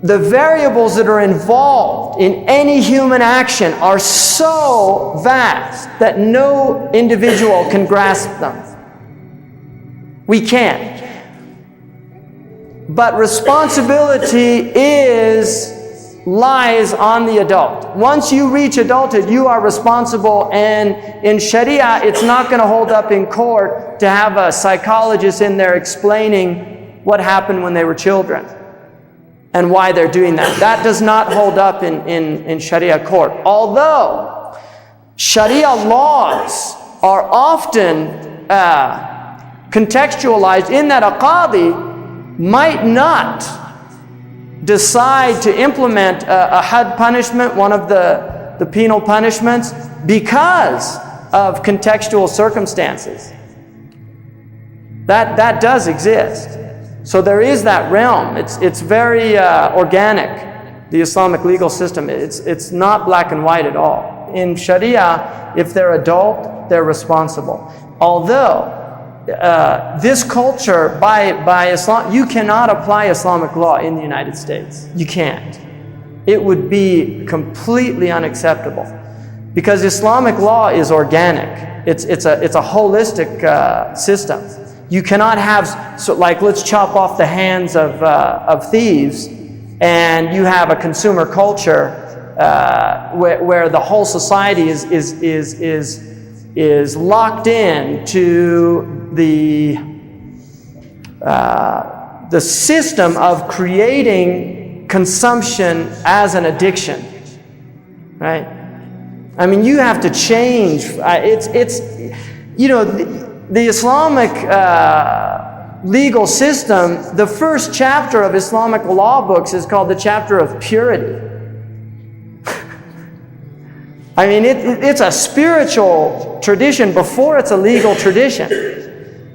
The variables that are involved in any human action are so vast that no individual can grasp them. We can't. But responsibility lies on the adult. Once you reach adulthood, you are responsible, and in Sharia, it's not going to hold up in court to have a psychologist in there explaining what happened when they were children and why they're doing that. That does not hold up in Sharia court. Although Sharia laws are often contextualized in that a qadi might not decide to implement a had punishment, one of the penal punishments, because of contextual circumstances. That does exist. So there is that realm. It's very organic, the Islamic legal system. It's not black and white at all. In Sharia, if they're adult, they're responsible. Although this culture, by Islam, you cannot apply Islamic law in the United States. You can't. It would be completely unacceptable, because Islamic law is organic. It's a holistic system. You cannot have, so like, let's chop off the hands of thieves, and you have a consumer culture where the whole society is locked in to the system of creating consumption as an addiction, right? I mean, you have to change. You know, the Islamic legal system, the first chapter of Islamic law books is called the chapter of purity. I mean, it's a spiritual tradition before it's a legal tradition.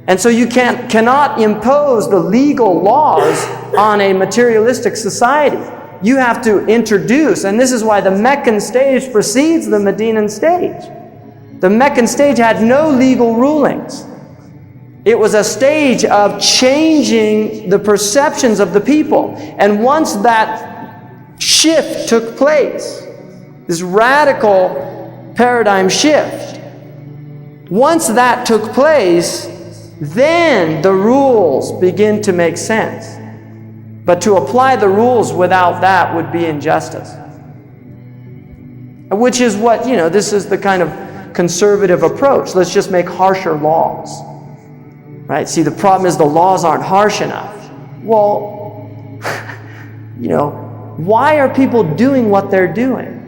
And so you cannot impose the legal laws on a materialistic society. You have to introduce, and this is why the Meccan stage precedes the Medinan stage. The Meccan stage had no legal rulings. It was a stage of changing the perceptions of the people. And once that shift took place, This radical paradigm shift. Once that took place, then the rules begin to make sense. But to apply the rules without that would be injustice. Which is what, this is the kind of conservative approach. Let's just make harsher laws. Right? See, the problem is the laws aren't harsh enough. Well, why are people doing what they're doing?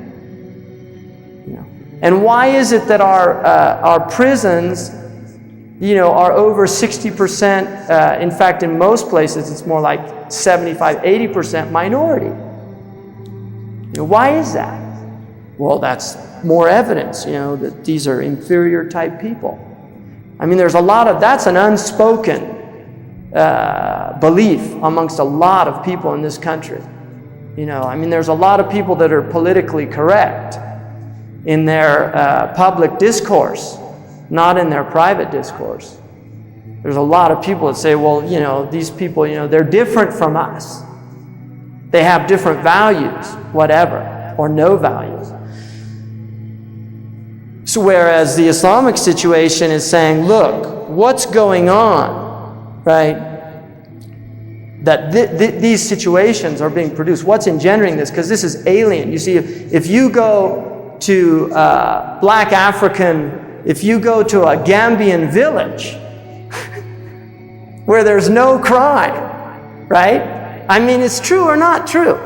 And why is it that our prisons, are over 60%, in fact, in most places, it's more like 75, 80% minority? Why is that? Well, that's more evidence, that these are inferior type people. I mean, that's an unspoken belief amongst a lot of people in this country. There's a lot of people that are politically correct in their public discourse, not in their private discourse. There's a lot of people that say, well, these people, they're different from us. They have different values, whatever, or no values. So whereas the Islamic situation is saying, look, what's going on, right? That these situations are being produced. What's engendering this? Because this is alien. You see, if you go to black African, if you go to a Gambian village where there's no crime, right? I mean, it's true or not true?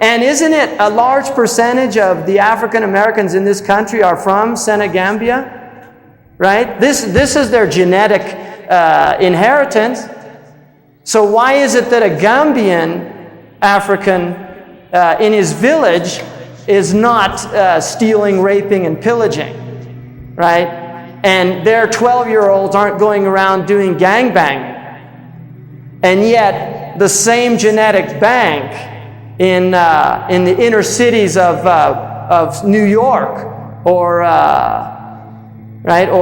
And isn't it a large percentage of the African Americans in this country are from Senegambia, right? This is their genetic inheritance. So why is it that a Gambian African in his village is not stealing, raping, and pillaging, right? And their 12-year-olds aren't going around doing gangbanging. And yet the same genetic bank in the inner cities of New York or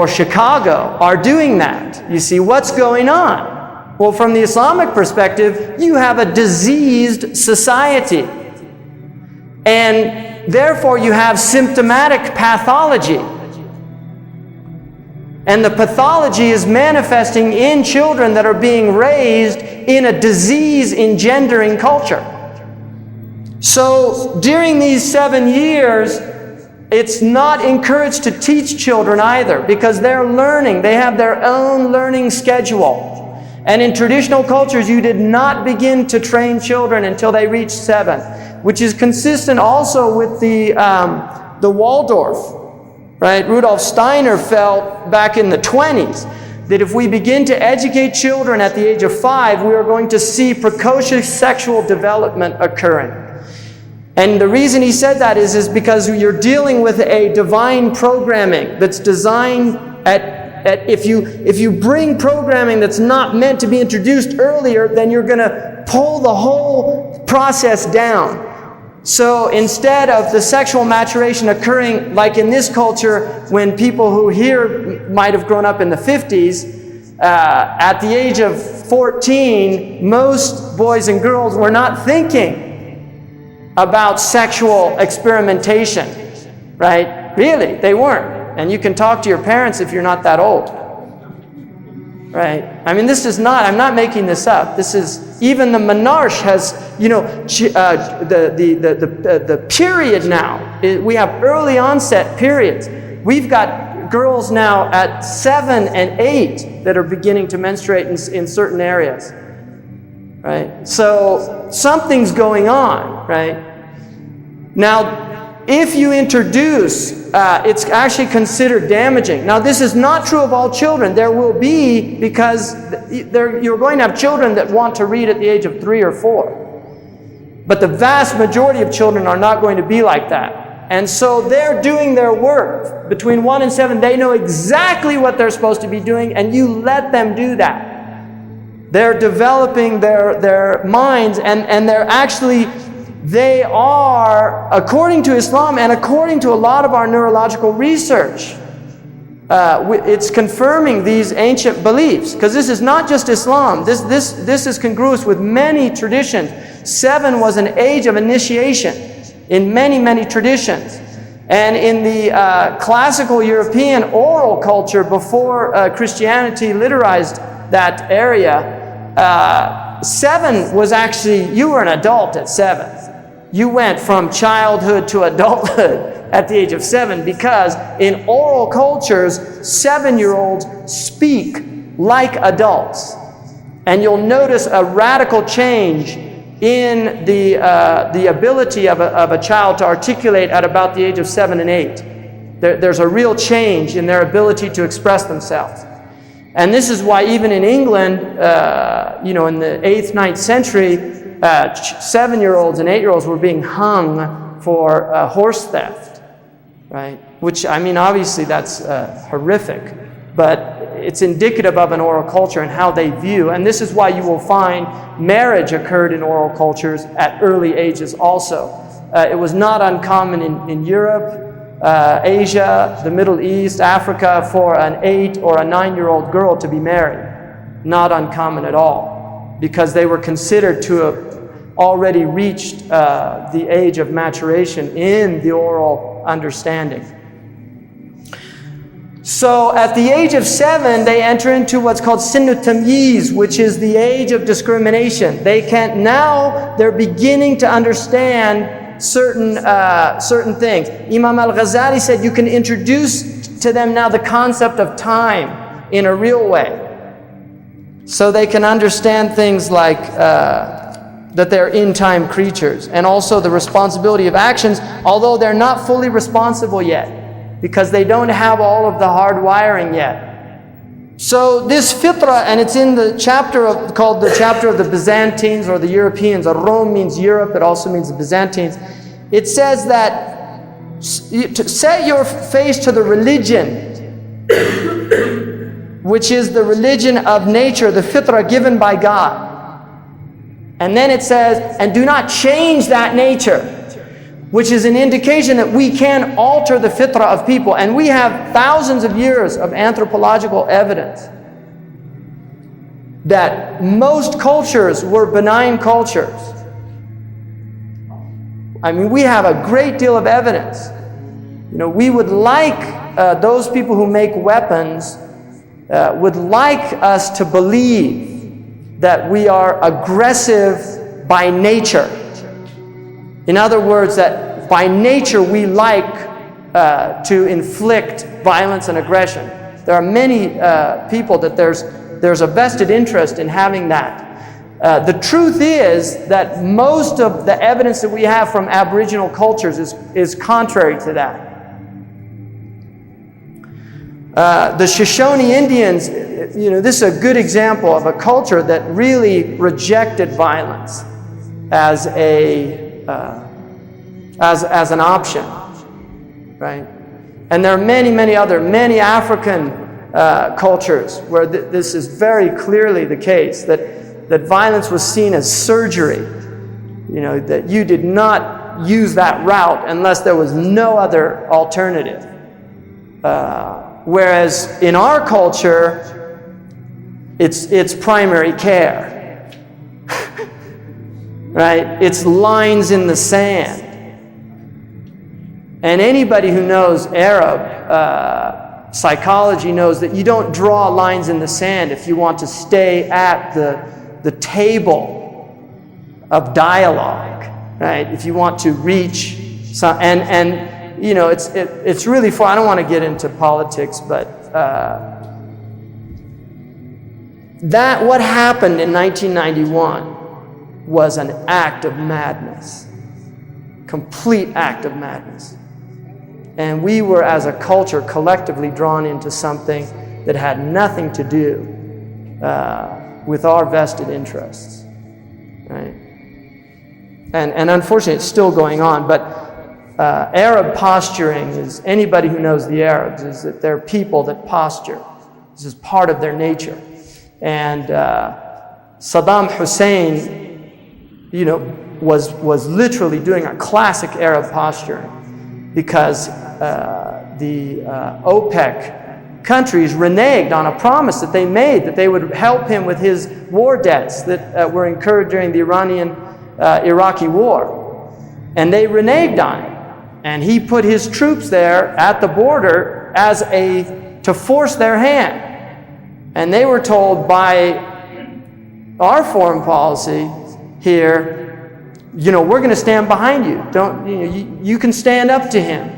Chicago are doing that. You see, what's going on? Well, from the Islamic perspective, you have a diseased society. And therefore you have symptomatic pathology. And the pathology is manifesting in children that are being raised in a disease-engendering culture. So during these 7 years, it's not encouraged to teach children either, because they're learning. They have their own learning schedule. And in traditional cultures, you did not begin to train children until they reached 7, which is consistent also with the Waldorf. Right? Rudolf Steiner felt back in the 20s that if we begin to educate children at the age of 5, we are going to see precocious sexual development occurring. And the reason he said that is because you're dealing with a divine programming that's designed if you bring programming that's not meant to be introduced earlier, then you're going to pull the whole process down. So instead of the sexual maturation occurring like in this culture, when people who here might have grown up in the 50s, at the age of 14, most boys and girls were not thinking about sexual experimentation, right? Really, they weren't. And you can talk to your parents if you're not that old. Right? I mean, I'm not making this up. This is, even the monarch has, the period now. We have early onset periods. We've got girls now at 7 and 8 that are beginning to menstruate in certain areas. Right? So something's going on, right? Now, if you introduce, it's actually considered damaging. Now, this is not true of all children. There will be, because you're going to have children that want to read at the age of 3 or 4. But the vast majority of children are not going to be like that. And so they're doing their work. Between 1 and 7, they know exactly what they're supposed to be doing, and you let them do that. They're developing their minds, and they're actually... They are, according to Islam and according to a lot of our neurological research, it's confirming these ancient beliefs. Because this is not just Islam. This is congruous with many traditions. 7 was an age of initiation in many, many traditions. And in the classical European oral culture, before Christianity literized that area, 7 was actually, you were an adult at 7. You went from childhood to adulthood at the age of 7, because in oral cultures, 7-year-olds speak like adults. And you'll notice a radical change in the ability of a child to articulate at about the age of 7 and 8. There's a real change in their ability to express themselves. And this is why even in England, in the 8th, 9th century, 7-year-olds and 8-year-olds were being hung for horse theft, right? Which, I mean, obviously that's horrific, but it's indicative of an oral culture and how they view. And this is why you will find marriage occurred in oral cultures at early ages also. It was not uncommon in Europe, Asia, the Middle East, Africa, for an 8 or a 9-year-old girl to be married. Not uncommon at all, because they were considered to have already reached the age of maturation in the oral understanding. So at the age of 7, they enter into what's called Sinnu Tamyiz, which is the age of discrimination. They're beginning to understand certain things. Imam al-Ghazali said you can introduce to them now the concept of time in a real way. So they can understand things like that they're in-time creatures, and also the responsibility of actions, although they're not fully responsible yet, because they don't have all of the hard wiring yet. So this fitra, and it's in the chapter called the chapter of the Byzantines or the Europeans. Rome means Europe, it also means the Byzantines. It says that to set your face to the religion, which is the religion of nature, the fitra given by God. And then it says, and do not change that nature, which is an indication that we can alter the fitra of people. And we have thousands of years of anthropological evidence that most cultures were benign cultures. I mean, we have a great deal of evidence. We would like those people who make weapons would like us to believe that we are aggressive by nature. In other words, that by nature we like to inflict violence and aggression. There are many people that there's a vested interest in having that. The truth is that most of the evidence that we have from Aboriginal cultures is contrary to that. The Shoshone Indians, this is a good example of a culture that really rejected violence as an option, right? And there are many African cultures where this is very clearly the case, that violence was seen as surgery, that you did not use that route unless there was no other alternative. Whereas in our culture, it's primary care. Right? It's lines in the sand. And anybody who knows Arab psychology knows that you don't draw lines in the sand if you want to stay at the table of dialogue, right? If you want to reach some, it's really far. I don't want to get into politics, but what happened in 1991 was an act of madness, complete act of madness. And we were, as a culture, collectively drawn into something that had nothing to do with our vested interests, right? And unfortunately, it's still going on. But Arab posturing is, anybody who knows the Arabs, is that they're people that posture. This is part of their nature. And Saddam Hussein, was literally doing a classic Arab posturing, because the OPEC countries reneged on a promise that they made that they would help him with his war debts that were incurred during the Iranian-Iraqi war. And they reneged on it. And he put his troops there at the border to force their hand. And they were told by our foreign policy here, we're going to stand behind you. You can stand up to him.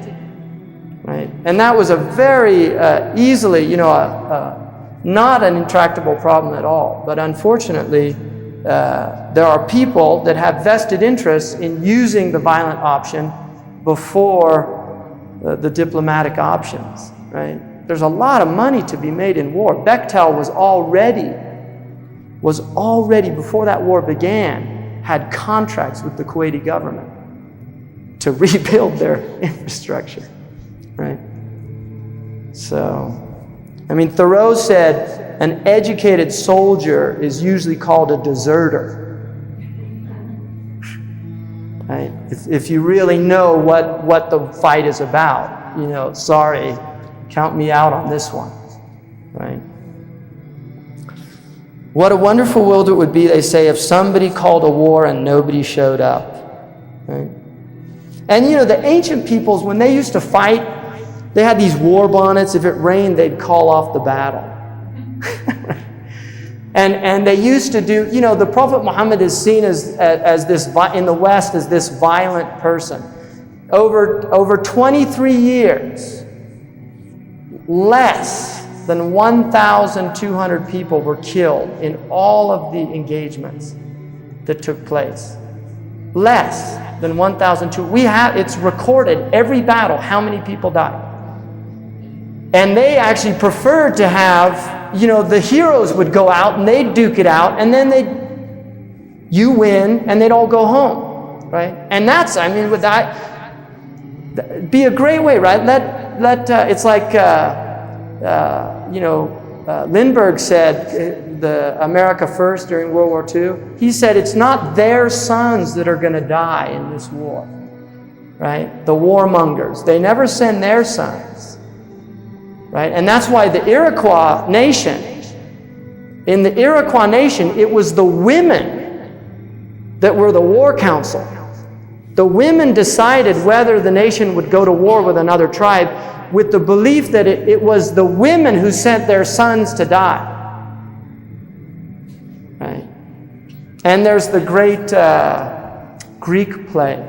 Right? And that was a very easily, not an intractable problem at all. But unfortunately, there are people that have vested interests in using the violent option before the diplomatic options. Right? There's a lot of money to be made in war. Bechtel was already before that war began, had contracts with the Kuwaiti government to rebuild their infrastructure. Right? So, Thoreau said, an educated soldier is usually called a deserter. Right? If you really know what the fight is about, sorry, count me out on this one. Right? What a wonderful world it would be, they say, if somebody called a war and nobody showed up. Right? And the ancient peoples, when they used to fight, they had these war bonnets. If it rained, they'd call off the battle. and they used to do, the Prophet Muhammad is seen as this, in the West, as this violent person. Over 23 years, less than 1,200 people were killed in all of the engagements that took place. Less than 1,200. It's recorded, every battle, how many people died. And they actually preferred to have, the heroes would go out and they'd duke it out, and then you win, and they'd all go home, right? And that's, with that, be a great way, right? It's like, Lindbergh said, the America First during World War II, he said it's not their sons that are going to die in this war, right? The warmongers. They never send their sons. Right? And that's why the Iroquois nation, it was the women that were the war council. The women decided whether the nation would go to war with another tribe, with the belief that it was the women who sent their sons to die. Right? And there's the great Greek play.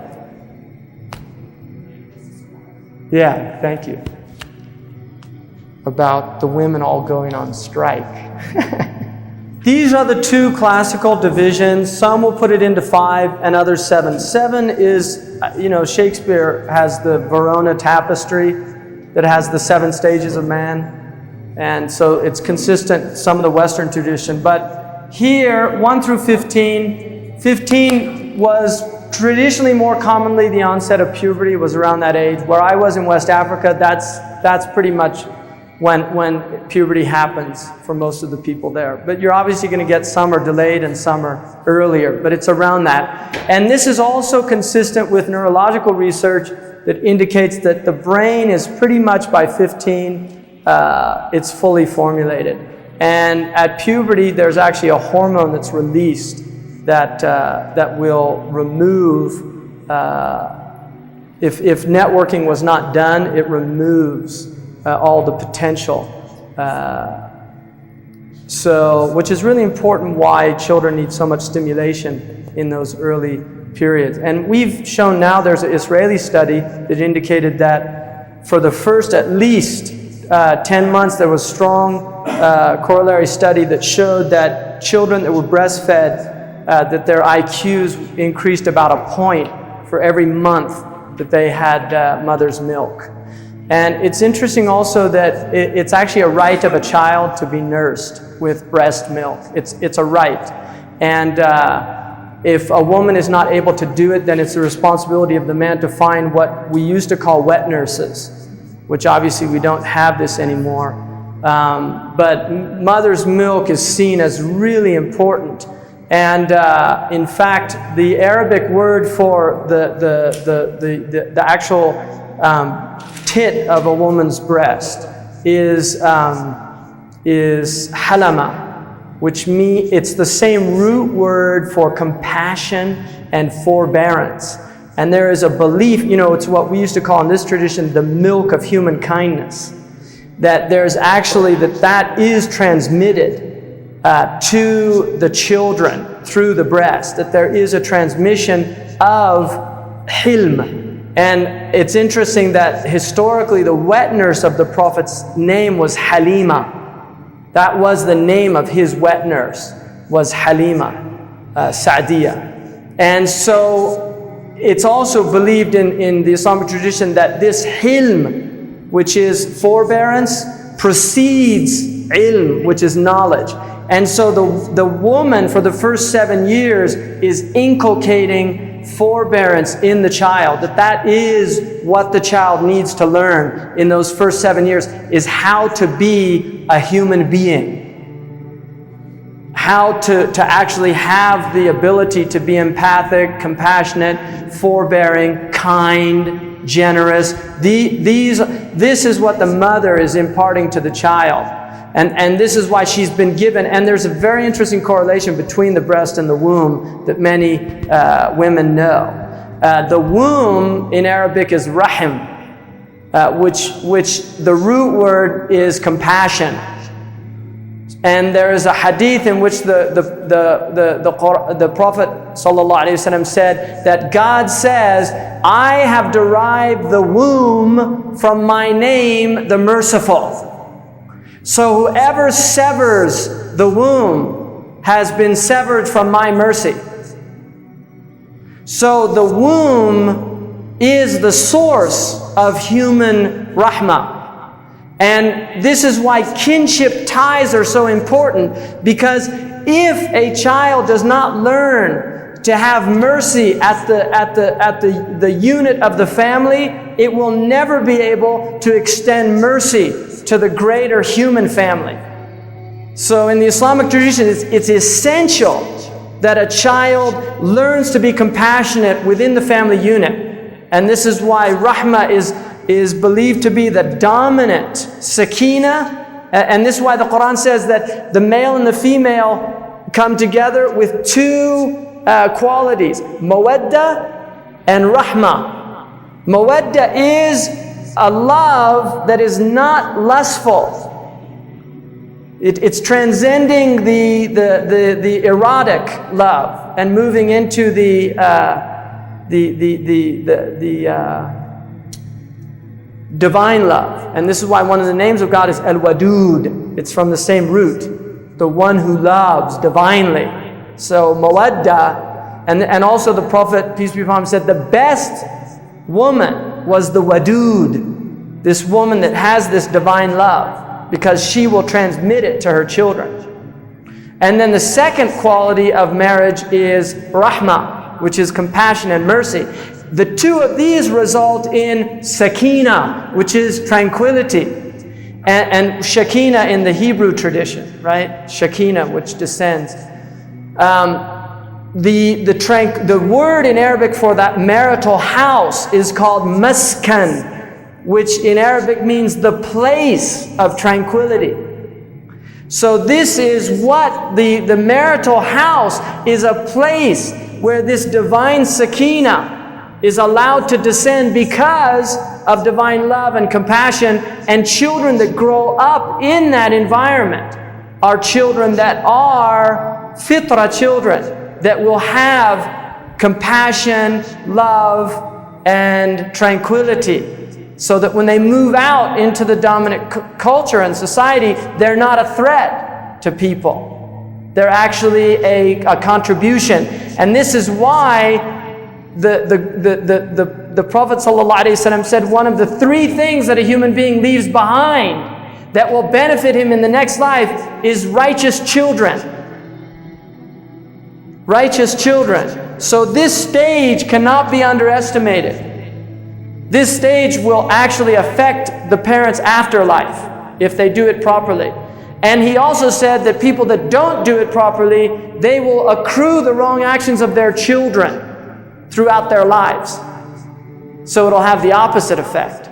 Yeah, thank you. About the women all going on strike. These are the two classical divisions. Some will put it into 5 and others 7. 7 is, Shakespeare has the Verona tapestry that has the 7 stages of man. And so it's consistent, some of the Western tradition. But here, 1 through 15, 15 was traditionally more commonly the onset of puberty, was around that age. Where I was in West Africa, that's pretty much when puberty happens for most of the people there. But you're obviously going to get some are delayed and some are earlier, but it's around that. And this is also consistent with neurological research that indicates that the brain is pretty much by 15, it's fully formulated. And at puberty, there's actually a hormone that's released that will remove, if networking was not done, it removes all the potential. Which is really important why children need so much stimulation in those early periods. And we've shown now, there's an Israeli study that indicated that for the first at least 10 months, there was strong corollary study that showed that children that were breastfed, that their IQs increased about a point for every month that they had mother's milk. And it's interesting also that it's actually a right of a child to be nursed with breast milk. It's a right. And if a woman is not able to do it, then it's the responsibility of the man to find what we used to call wet nurses, which obviously we don't have this anymore. But mother's milk is seen as really important. And in fact, the Arabic word for the actual tit of a woman's breast is halama, which means it's the same root word for compassion and forbearance. And there is a belief, it's what we used to call in this tradition the milk of human kindness. That there's actually, that is transmitted to the children through the breast. That there is a transmission of hilm. And it's interesting that historically the wet nurse of the Prophet's name was Halima. That was the name of his wet nurse, was Halima Sa'diyah. And so it's also believed in the Islamic tradition that this hilm, which is forbearance, precedes ilm, which is knowledge. And so the woman for the first 7 years is inculcating forbearance in the child, that is what the child needs to learn in those first 7 years, is how to be a human being, how to actually have the ability to be empathic, compassionate, forbearing, kind, generous. This is what the mother is imparting to the child. And this is why she's been given, and there's a very interesting correlation between the breast and the womb that many women know. The womb in Arabic is rahim, which the root word is compassion. And there is a hadith in which the Prophet ﷺ said that God says, I have derived the womb from my name, the merciful. So whoever severs the womb has been severed from my mercy. So the womb is the source of human rahmah. And this is why kinship ties are so important, because if a child does not learn to have mercy at the unit of the family, it will never be able to extend mercy to the greater human family. So in the Islamic tradition, it's essential that a child learns to be compassionate within the family unit. And this is why rahmah is believed to be the dominant sakina. And this is why the Quran says that the male and the female come together with two qualities, mawadda and rahmah. Mawadda is a love that is not lustful. It's transcending the erotic love and moving into the divine love. And this is why one of the names of God is Al-Wadud. It's from the same root, the one who loves divinely. So mawadda, and also the Prophet, peace be upon him, said the best woman was the wadud, this woman that has this divine love, because she will transmit it to her children. And then the second quality of marriage is rahmah, which is compassion and mercy. The two of these result in sakina, which is tranquility, and shakina in the Hebrew tradition, right? Shakina, which descends. The word in Arabic for that marital house is called maskan, which in Arabic means the place of tranquility. So this is what the marital house is, a place where this divine sakina is allowed to descend because of divine love and compassion, and children that grow up in that environment are children that are Fitra children, that will have compassion, love, and tranquility, so that when they move out into the dominant culture and society, they're not a threat to people. They're actually a contribution. And this is why the Prophet ﷺ said one of the three things that a human being leaves behind that will benefit him in the next life is righteous children. Righteous children. So this stage cannot be underestimated. This stage will actually affect the parents' afterlife if they do it properly. And he also said that people that don't do it properly, they will accrue the wrong actions of their children throughout their lives. So it'll have the opposite effect.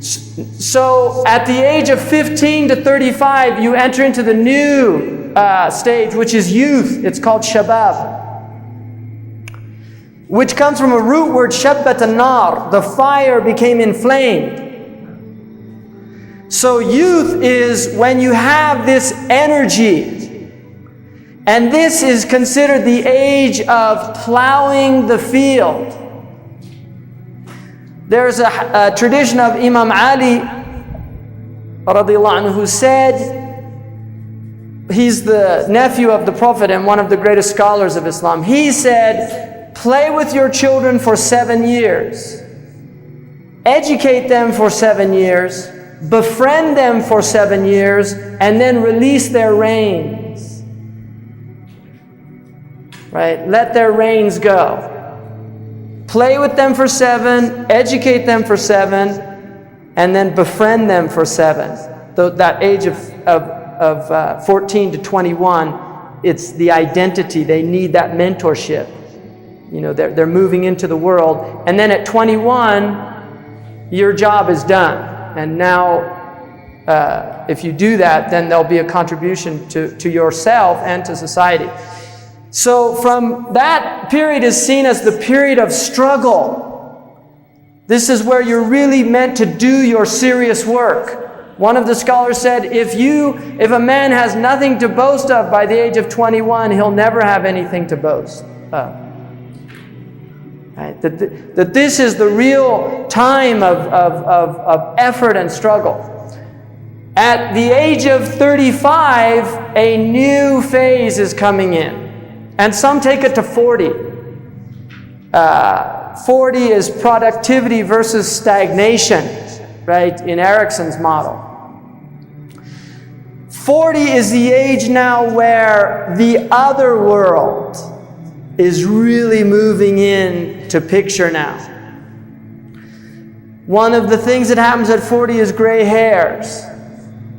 So at the age of 15 to 35, you enter into the new stage, which is youth. It's called shabab. which comes from a root word, shabbat an-nar. The fire became inflamed. So youth is when you have this energy. And this is considered the age of plowing the field. There's a tradition of Imam Ali radiallahu anhu, who said, he's the nephew of the Prophet and one of the greatest scholars of Islam. He said, play with your children for 7 years. Educate them for 7 years. Befriend them for 7 years. And then release their reins. Right? Let their reins go. Play with them for 7. Educate them for 7. And then befriend them for 7. That age of 14 to 21, it's the identity. They need that mentorship. You know, they're moving into the world. And then at 21, your job is done. And now, if you do that, then there'll be a contribution to yourself and to society. So from that period is seen as the period of struggle. This is where you're really meant to do your serious work. One of the scholars said, if a man has nothing to boast of by the age of 21, he'll never have anything to boast of. Right? That this is the real time of effort and struggle. At the age of 35, a new phase is coming in. And some take it to 40. 40 is productivity versus stagnation, right, in Erickson's model. 40 is the age now where the other world is really moving into picture now. One of the things that happens at 40 is gray hairs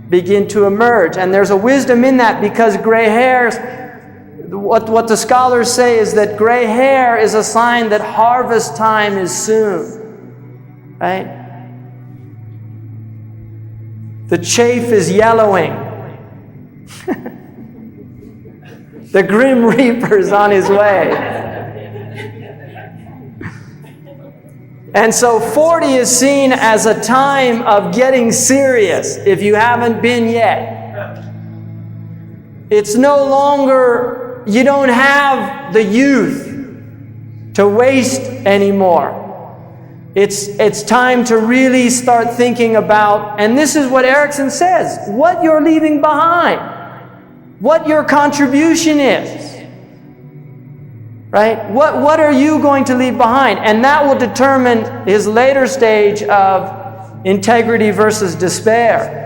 begin to emerge. And there's a wisdom in that, because gray hairs, what the scholars say is that gray hair is a sign that harvest time is soon. Right? The chaff is yellowing. The grim reaper is on his way. And so 40 is seen as a time of getting serious if you haven't been yet. It's no longer, you don't have the youth to waste anymore. It's time to really start thinking about, and this is what Erickson says, what you're leaving behind, what your contribution is. Right? What are you going to leave behind? And that will determine his later stage of integrity versus despair.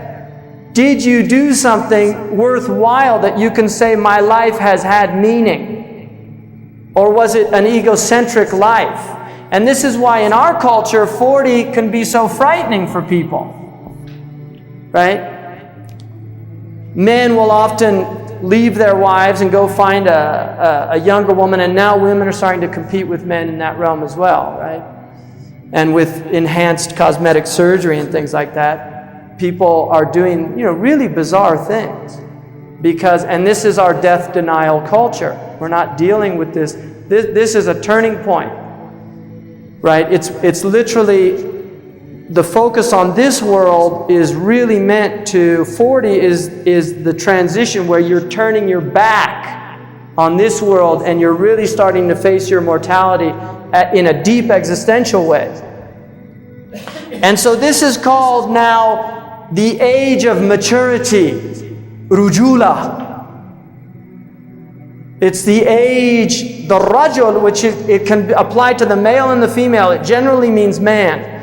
Did you do something worthwhile that you can say, my life has had meaning? Or was it an egocentric life? And this is why in our culture, 40 can be so frightening for people. Right? Men will often leave their wives and go find a younger woman, and now women are starting to compete with men in that realm as well, right? And with enhanced cosmetic surgery and things like that, people are doing, really bizarre things. And this is our death denial culture. We're not dealing with this. This is a turning point, right? It's literally, the focus on this world is really meant to, 40 is the transition where you're turning your back on this world and you're really starting to face your mortality in a deep existential way. And so this is called now the age of maturity, rujula. It's the age, the rajul, which it can apply to the male and the female. It generally means man.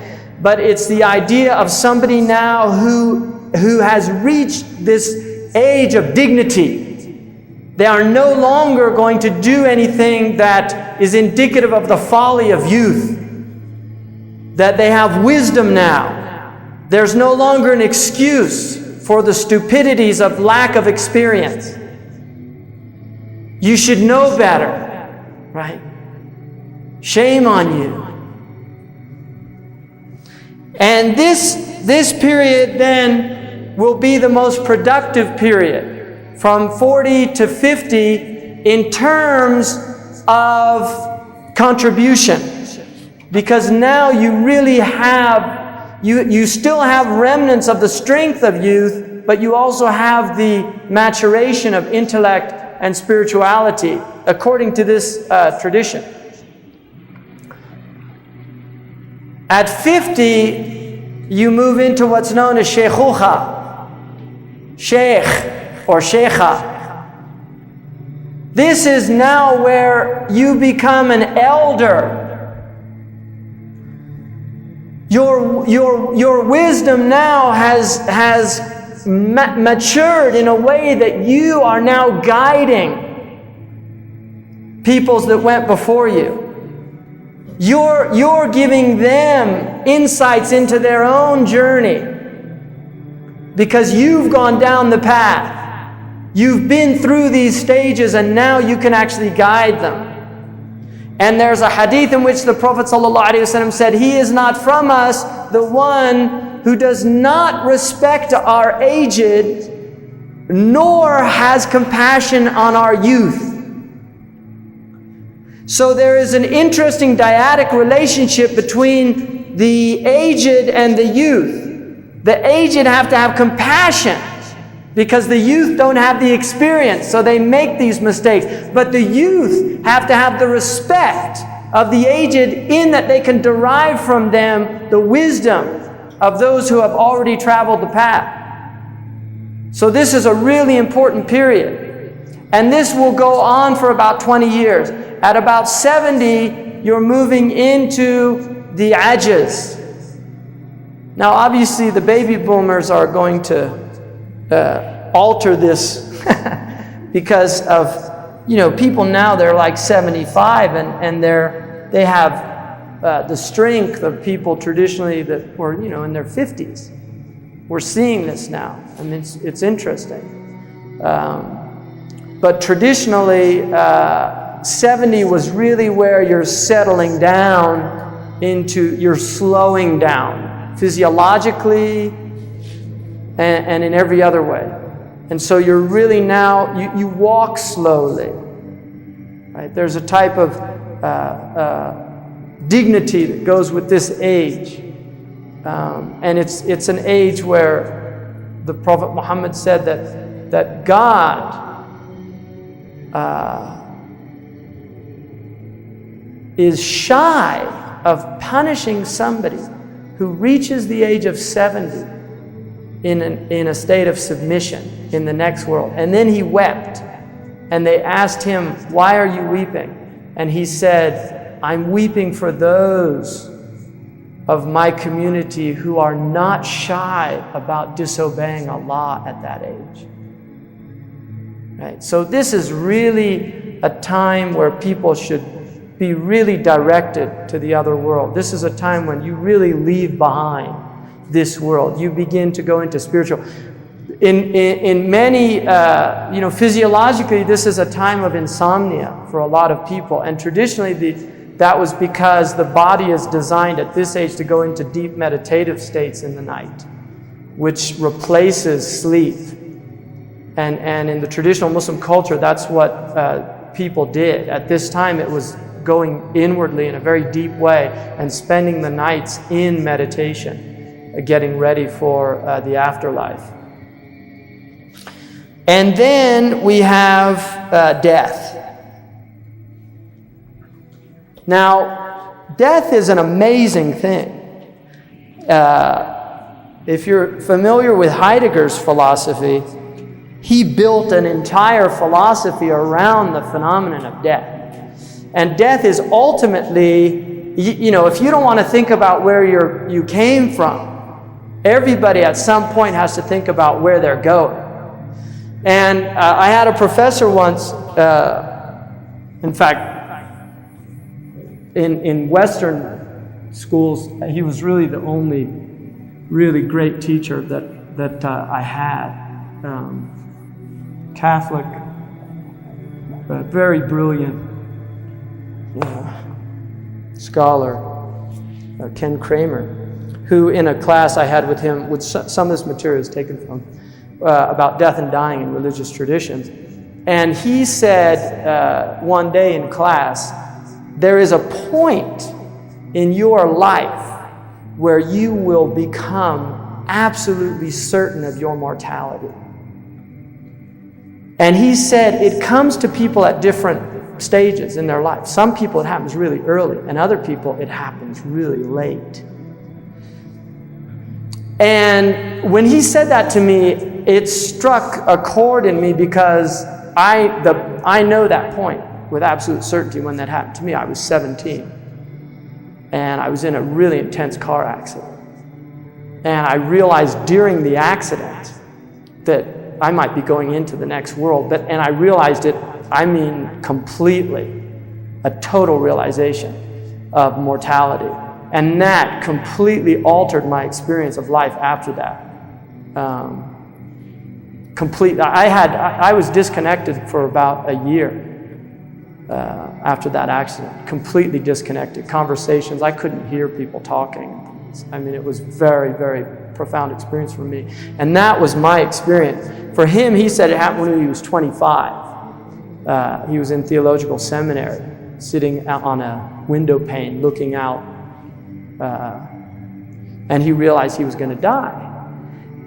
But it's the idea of somebody now who has reached this age of dignity. They are no longer going to do anything that is indicative of the folly of youth. That they have wisdom now. There's no longer an excuse for the stupidities of lack of experience. You should know better, right? Shame on you. And this period then will be the most productive period, from 40 to 50, in terms of contribution. Because now you really have, you still have remnants of the strength of youth, but you also have the maturation of intellect and spirituality, according to this tradition. At 50, you move into what's known as sheikhucha, sheikh or sheikha. This is now where you become an elder. Your wisdom now has matured in a way that you are now guiding peoples that went before you. You're giving them insights into their own journey because you've gone down the path. You've been through these stages and now you can actually guide them. And there's a hadith in which the Prophet ﷺ said, "He is not from us the one who does not respect our aged, nor has compassion on our youth." So there is an interesting dyadic relationship between the aged and the youth. The aged have to have compassion because the youth don't have the experience, so they make these mistakes. But the youth have to have the respect of the aged in that they can derive from them the wisdom of those who have already traveled the path. So this is a really important period. And this will go on for about 20 years. At about 70, you're moving into the ajaz. Now obviously the baby boomers are going to alter this because of, people now, they're like 75 and they have the strength of people traditionally that were, in their 50s. We're seeing this now. I mean, it's interesting. But traditionally, 70 was really where you're settling down you're slowing down physiologically and in every other way. And so you're really now, you walk slowly. Right? There's a type of dignity that goes with this age. And it's an age where the Prophet Muhammad said that God is shy of punishing somebody who reaches the age of 70 in a state of submission in the next world. And then he wept. And they asked him, "Why are you weeping?" And he said, "I'm weeping for those of my community who are not shy about disobeying Allah at that age." Right? So this is really a time where people should be really directed to the other world. This is a time when you really leave behind this world. You begin to go into spiritual. In many, physiologically, this is a time of insomnia for a lot of people. And traditionally, that was because the body is designed at this age to go into deep meditative states in the night, which replaces sleep. And in the traditional Muslim culture, that's what people did. At this time, it was going inwardly in a very deep way and spending the nights in meditation, getting ready for the afterlife. And then we have death. Now, death is an amazing thing. If you're familiar with Heidegger's philosophy, he built an entire philosophy around the phenomenon of death. And death is ultimately, if you don't want to think about where you came from, everybody at some point has to think about where they're going. And I had a professor once, in fact, in Western schools, he was really the only really great teacher that I had. Catholic, very brilliant scholar, Ken Kramer, who in a class I had with him, with some of this material is taken from, about death and dying in religious traditions. And he said one day in class there is a point in your life where you will become absolutely certain of your mortality. And he said it comes to people at different stages in their life. Some people it happens really early, and other people it happens really late. And when he said that to me, it struck a chord in me, because I know that point with absolute certainty when that happened to me. I was 17, and I was in a really intense car accident. And I realized during the accident that I might be going into the next world, and I realized it, I mean completely, a total realization of mortality. And that completely altered my experience of life after that. I was disconnected for about a year after that accident, completely disconnected. Conversations, I couldn't hear people talking. I mean, it was very, very profound experience for me. And that was my experience. For him, he said it happened when he was 25. He was in theological seminary, sitting out on a window pane, looking out, and he realized he was going to die.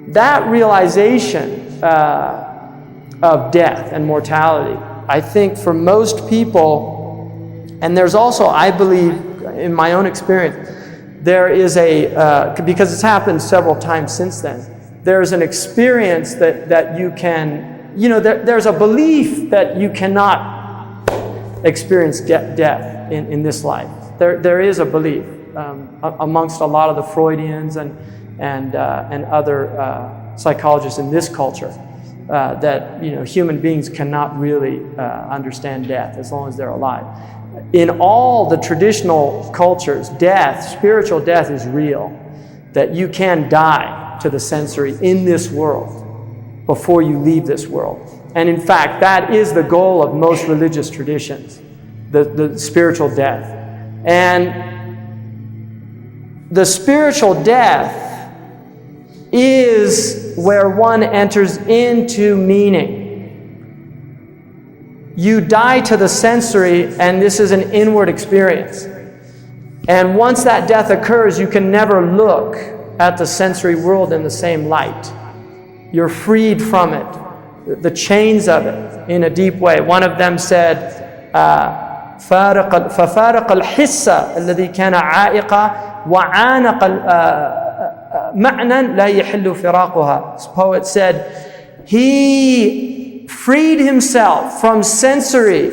That realization of death and mortality, I think for most people, and there's also, I believe, in my own experience, there is because it's happened several times since then, there's an experience that you can, there's a belief that you cannot experience death in this life. There is a belief amongst a lot of the Freudians and other psychologists in this culture that human beings cannot really understand death as long as they're alive. In all the traditional cultures, spiritual death is real, that you can die to the sensory in this world before you leave this world. And in fact, that is the goal of most religious traditions, the spiritual death. And the spiritual death is where one enters into meaning. You die to the sensory, and this is an inward experience. And once that death occurs, you can never look at the sensory world in the same light. You're freed from it, the chains of it, in a deep way. One of them said, فَفَارَقَ الْحِسَّ الَّذِي كَانَ عَائِقًا وَعَانَقَ مَعْنًا لَا يَحِلُّ فِرَاقُهَا. This poet said, he freed himself from sensoria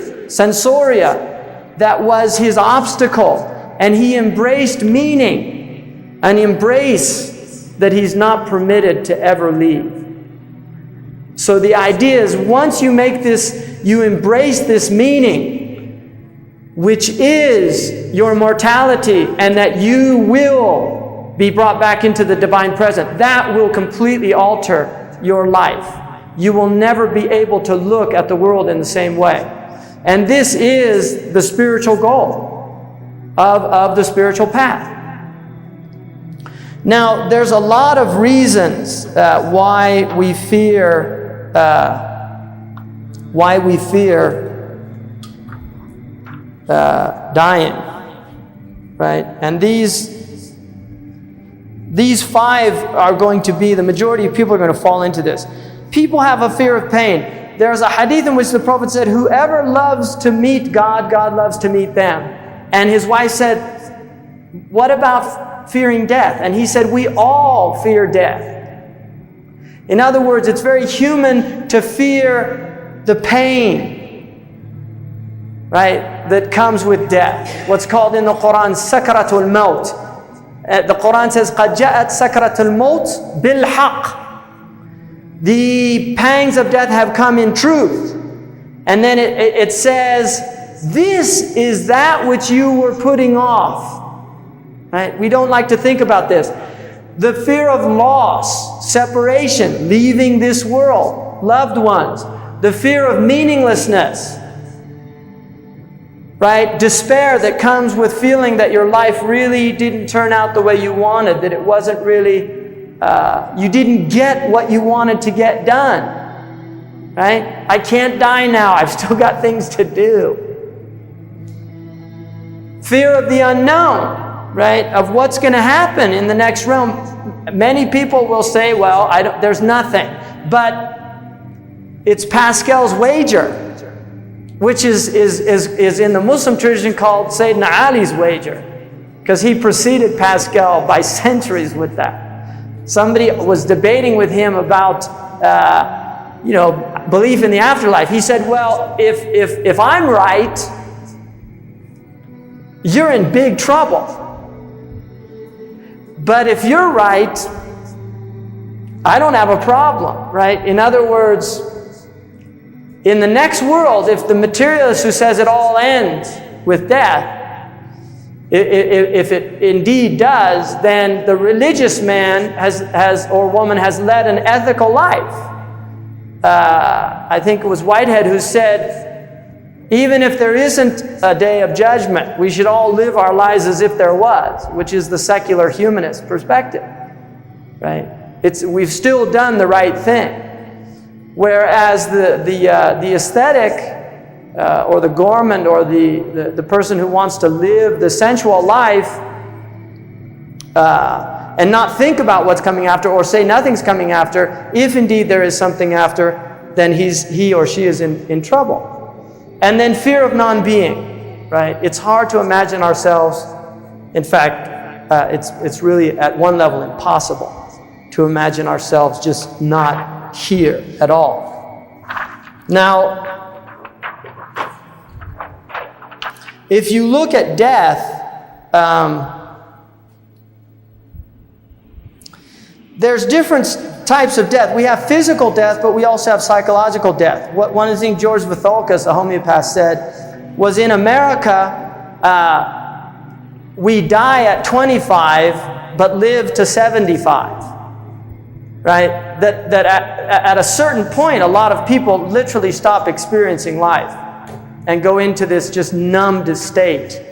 that was his obstacle, and he embraced meaning, an embrace that he's not permitted to ever leave. So the idea is, once you make this, you embrace this meaning, which is your mortality, and that you will be brought back into the divine present, that will completely alter your life. You will never be able to look at the world in the same way. And this is the spiritual goal of the spiritual path. Now, there's a lot of reasons why we fear dying, right? And these five are going to be, the majority of people are going to fall into this. People have a fear of pain. There's a hadith in which the Prophet said, whoever loves to meet God, God loves to meet them. And his wife said, what about fearing death? And he said, we all fear death. In other words, it's very human to fear the pain, right, that comes with death. What's called in the Quran, sakratul maut. The Quran says, قَدْ جَاءَتْ سَكْرَةُ الْمَوْتِ بِالْحَقِّ. The pangs of death have come in truth. And then it says, this is that which you were putting off. Right? We don't like to think about this. The fear of loss, separation, leaving this world, loved ones. The fear of meaninglessness. Right? Despair that comes with feeling that your life really didn't turn out the way you wanted, that it wasn't really, you didn't get what you wanted to get done. Right? I can't die now. I've still got things to do. Fear of the unknown, right? Of what's going to happen in the next realm. Many people will say, well, there's nothing. But it's Pascal's wager, which is in the Muslim tradition called Sayyidina Ali's wager, because he preceded Pascal by centuries with that. Somebody was debating with him about, belief in the afterlife. He said, well, if I'm right, you're in big trouble. But if you're right, I don't have a problem, right? In other words, in the next world, if the materialist who says it all ends with death, if it indeed does, then the religious man has or woman has led an ethical life. I think it was Whitehead who said, even if there isn't a day of judgment, we should all live our lives as if there was, which is the secular humanist perspective, right? We've still done the right thing. Whereas the aesthetic or the gourmand or the person who wants to live the sensual life and not think about what's coming after or say nothing's coming after, if indeed there is something after, then he or she is in trouble. And then fear of non-being, right? It's hard to imagine ourselves. In fact, it's really at one level impossible to imagine ourselves just not here at all. Now, if you look at death, there's different types of death. We have physical death, but we also have psychological death. One of the things George Vitholkas, a homeopath, said was in America, we die at 25, but live to 75. Right? That at a certain point, a lot of people literally stop experiencing life and go into this just numbed state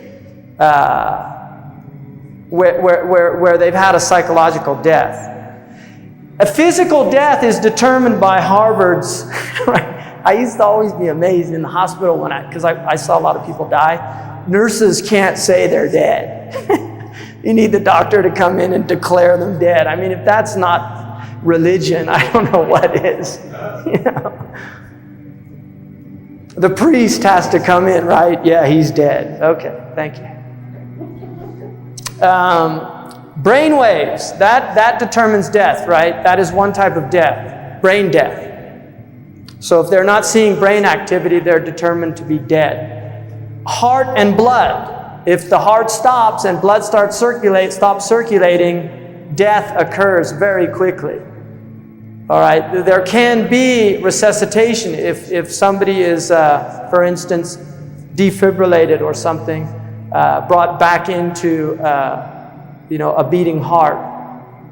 where they've had a psychological death. A physical death is determined by Harvard's. I used to always be amazed in the hospital because I saw a lot of people die. Nurses can't say they're dead. You need the doctor to come in and declare them dead. I mean, if that's not religion, I don't know what is. The priest has to come in, right? Yeah, he's dead. Okay, thank you. Brain waves, that determines death, right? That is one type of death, brain death. So if they're not seeing brain activity, they're determined to be dead. Heart and blood. If the heart stops and blood stops circulating, death occurs very quickly. All right, there can be resuscitation if somebody is, for instance, defibrillated or something, brought back into, a beating heart.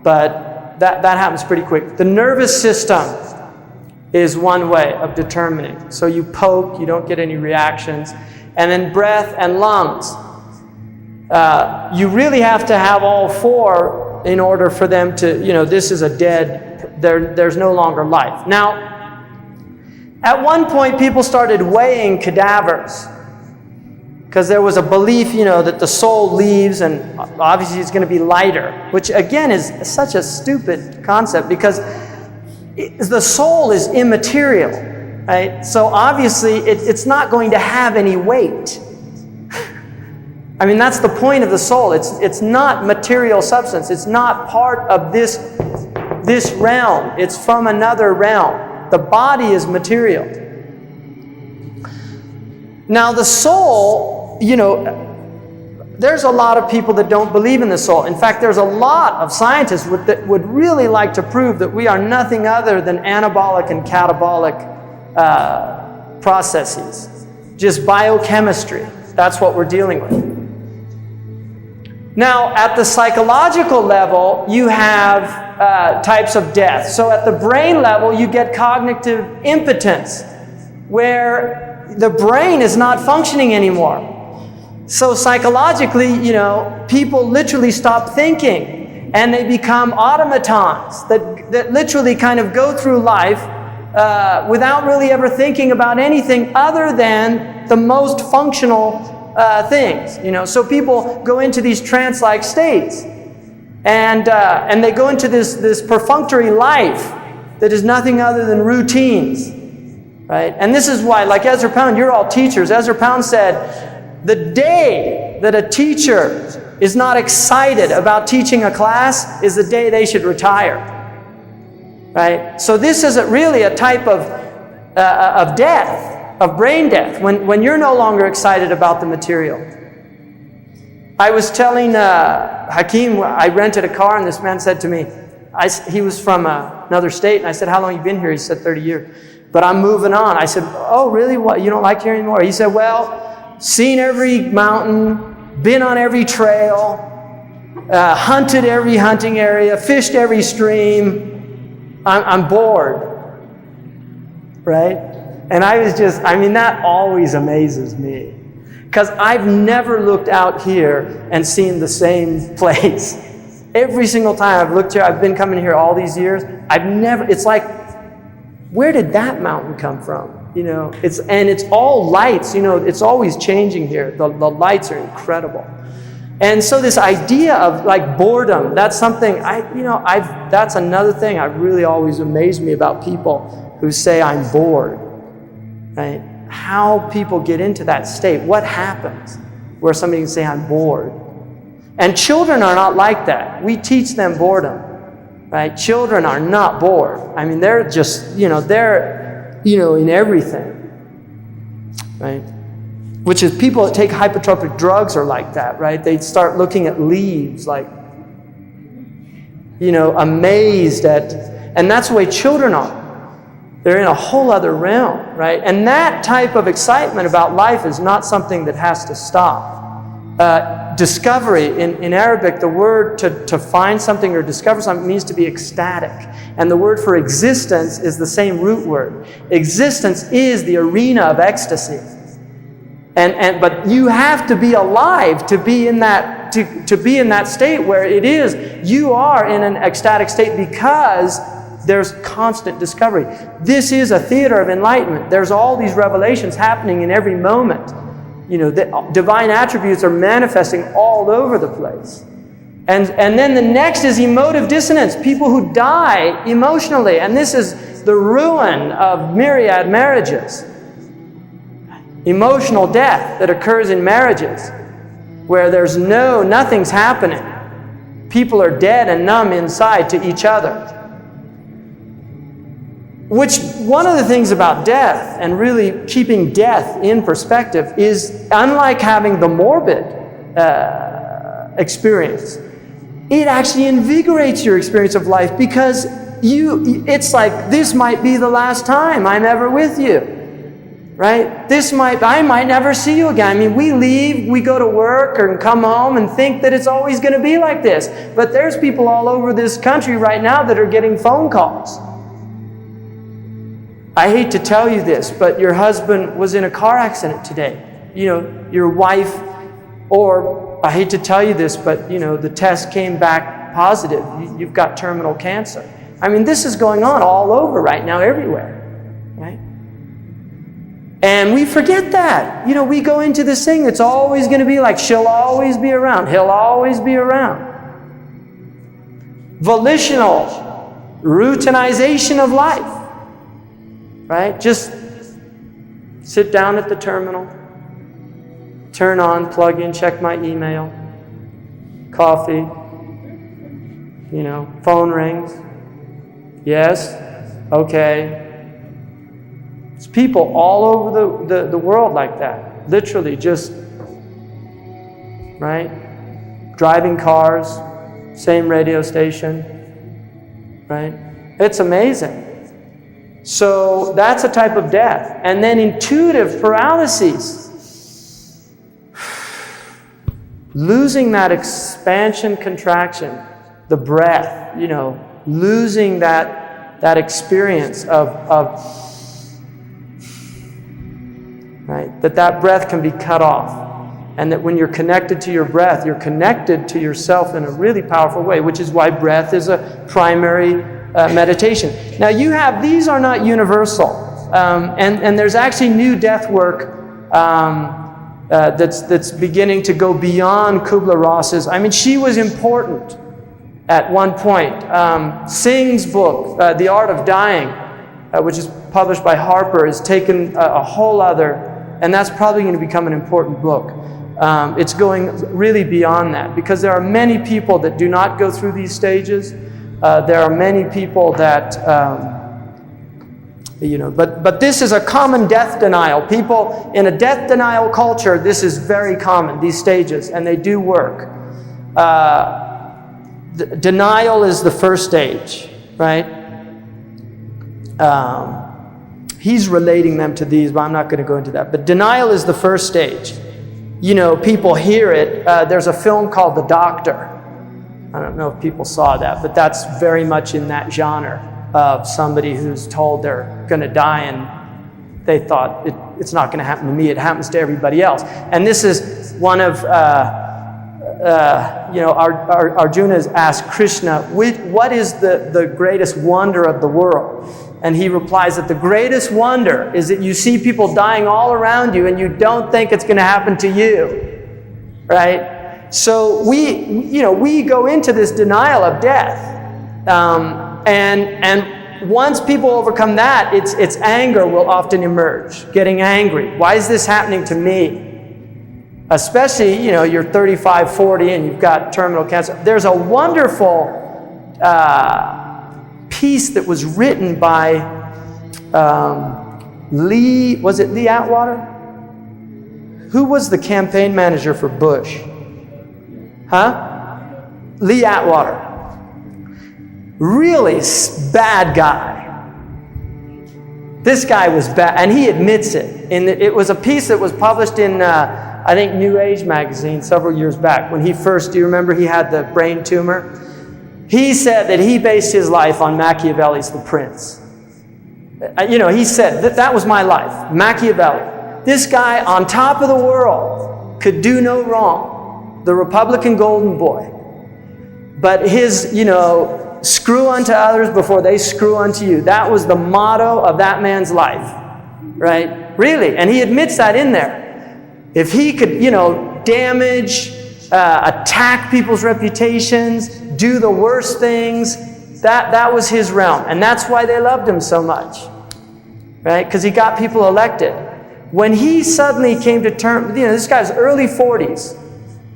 But that happens pretty quick. The nervous system is one way of determining. So you poke, you don't get any reactions. And then breath and lungs. You really have to have all four in order for them to, this is a dead, there's no longer life. Now, at one point people started weighing cadavers because there was a belief, that the soul leaves and obviously it's going to be lighter, which again is such a stupid concept because the soul is immaterial, right? So obviously it's not going to have any weight. I mean, that's the point of the soul. It's not material substance. It's not part of this realm. It's from another realm. The body is material. Now the soul, there's a lot of people that don't believe in the soul. In fact, there's a lot of scientists that would really like to prove that we are nothing other than anabolic and catabolic processes. Just biochemistry. That's what we're dealing with. Now, at the psychological level, you have types of death. So at the brain level, you get cognitive impotence, where the brain is not functioning anymore. So psychologically, people literally stop thinking, and they become automatons that literally kind of go through life without really ever thinking about anything other than the most functional things. So people go into these trance-like states, and they go into this perfunctory life that is nothing other than routines, right? And this is why, like Ezra Pound, you're all teachers. Ezra Pound said, the day that a teacher is not excited about teaching a class is the day they should retire, right? So this is really a type of death, of brain death, when you're no longer excited about the material. I was telling Hakeem, I rented a car, and this man said to me, he was from another state, and I said, how long have you been here? He said, 30 years. But I'm moving on. I said, oh, really? What? You don't like here anymore? He said, well, seen every mountain, been on every trail, hunted every hunting area, fished every stream. I'm bored, right? And that always amazes me. Because I've never looked out here and seen the same place. Every single time I've looked here, I've been coming here all these years, it's like, where did that mountain come from? It's all lights, it's always changing here. The lights are incredible. And so this idea of like boredom, that's something, that's another thing that really always amazed me about people who say I'm bored, right? How people get into that state, what happens where somebody can say I'm bored. And children are not like that. We teach them boredom, right? Children are not bored. They're just, they're, in everything, right? Which is people that take hypertrophic drugs are like that, right? They start looking at leaves like, amazed at, and that's the way children are. They're in a whole other realm, right? And that type of excitement about life is not something that has to stop. Discovery, in Arabic, the word to find something or discover something means to be ecstatic. And the word for existence is the same root word. Existence is the arena of ecstasy. But you have to be alive to be in that, to be in that state where it is, you are in an ecstatic state because there's constant discovery. This is a theater of enlightenment. There's all these revelations happening in every moment. The divine attributes are manifesting all over the place. And then the next is emotive dissonance, people who die emotionally. And this is the ruin of myriad marriages. Emotional death that occurs in marriages where nothing's happening. People are dead and numb inside to each other. Which, one of the things about death, and really keeping death in perspective, is unlike having the morbid experience, it actually invigorates your experience of life because it's like, this might be the last time I'm ever with you, right? I might never see you again. We leave, we go to work and come home and think that it's always going to be like this. But there's people all over this country right now that are getting phone calls. I hate to tell you this, but your husband was in a car accident today. Your wife, or I hate to tell you this, but the test came back positive. You've got terminal cancer. This is going on all over right now, everywhere, right? And we forget that. We go into this thing that's always going to be like, she'll always be around. He'll always be around. Volitional routinization of life. Right? Just sit down at the terminal, turn on, plug in, check my email, coffee, phone rings. Yes? Okay. It's people all over the world like that. Literally just, right? Driving cars, same radio station, right? It's amazing. So that's a type of death. And then intuitive paralyses. Losing that expansion, contraction, the breath, losing that experience of right? That breath can be cut off. And that when you're connected to your breath, you're connected to yourself in a really powerful way, which is why breath is a primary meditation. Now these are not universal. And there's actually new death work that's beginning to go beyond Kubler-Ross's. I mean, she was important at one point. Singh's book, The Art of Dying, which is published by Harper, has taken a whole other, and that's probably going to become an important book. It's going really beyond that, because there are many people that do not go through these stages. There are many people that, but this is a common death denial. People in a death denial culture, this is very common, these stages, and they do work. Denial is the first stage, right? He's relating them to these, but I'm not going to go into that. But denial is the first stage. You know, people hear it. There's a film called The Doctor. I don't know if people saw that, but that's very much in that genre of somebody who's told they're going to die and they thought it's not going to happen to me, it happens to everybody else. And this is one of, Arjuna has asked Krishna, what is the greatest wonder of the world? And he replies that the greatest wonder is that you see people dying all around you and you don't think it's going to happen to you, right? So we go into this denial of death, and once people overcome that, it's anger will often emerge, getting angry. Why is this happening to me? Especially, you're 35, 40 and you've got terminal cancer. There's a wonderful piece that was written by was it Lee Atwater? Who was the campaign manager for Bush? Lee Atwater. Really bad guy. This guy was bad, and he admits it. It was a piece that was published in, I think, New Age magazine several years back. When he first, do you remember he had the brain tumor? He said that he based his life on Machiavelli's The Prince. He said that was my life, Machiavelli. This guy on top of the world could do no wrong, the Republican golden boy. But his, screw unto others before they screw unto you. That was the motto of that man's life, right? Really, and he admits that in there. If he could, damage, attack people's reputations, do the worst things, that was his realm. And that's why they loved him so much, right? Because he got people elected. When he suddenly came to terms, this guy's early 40s,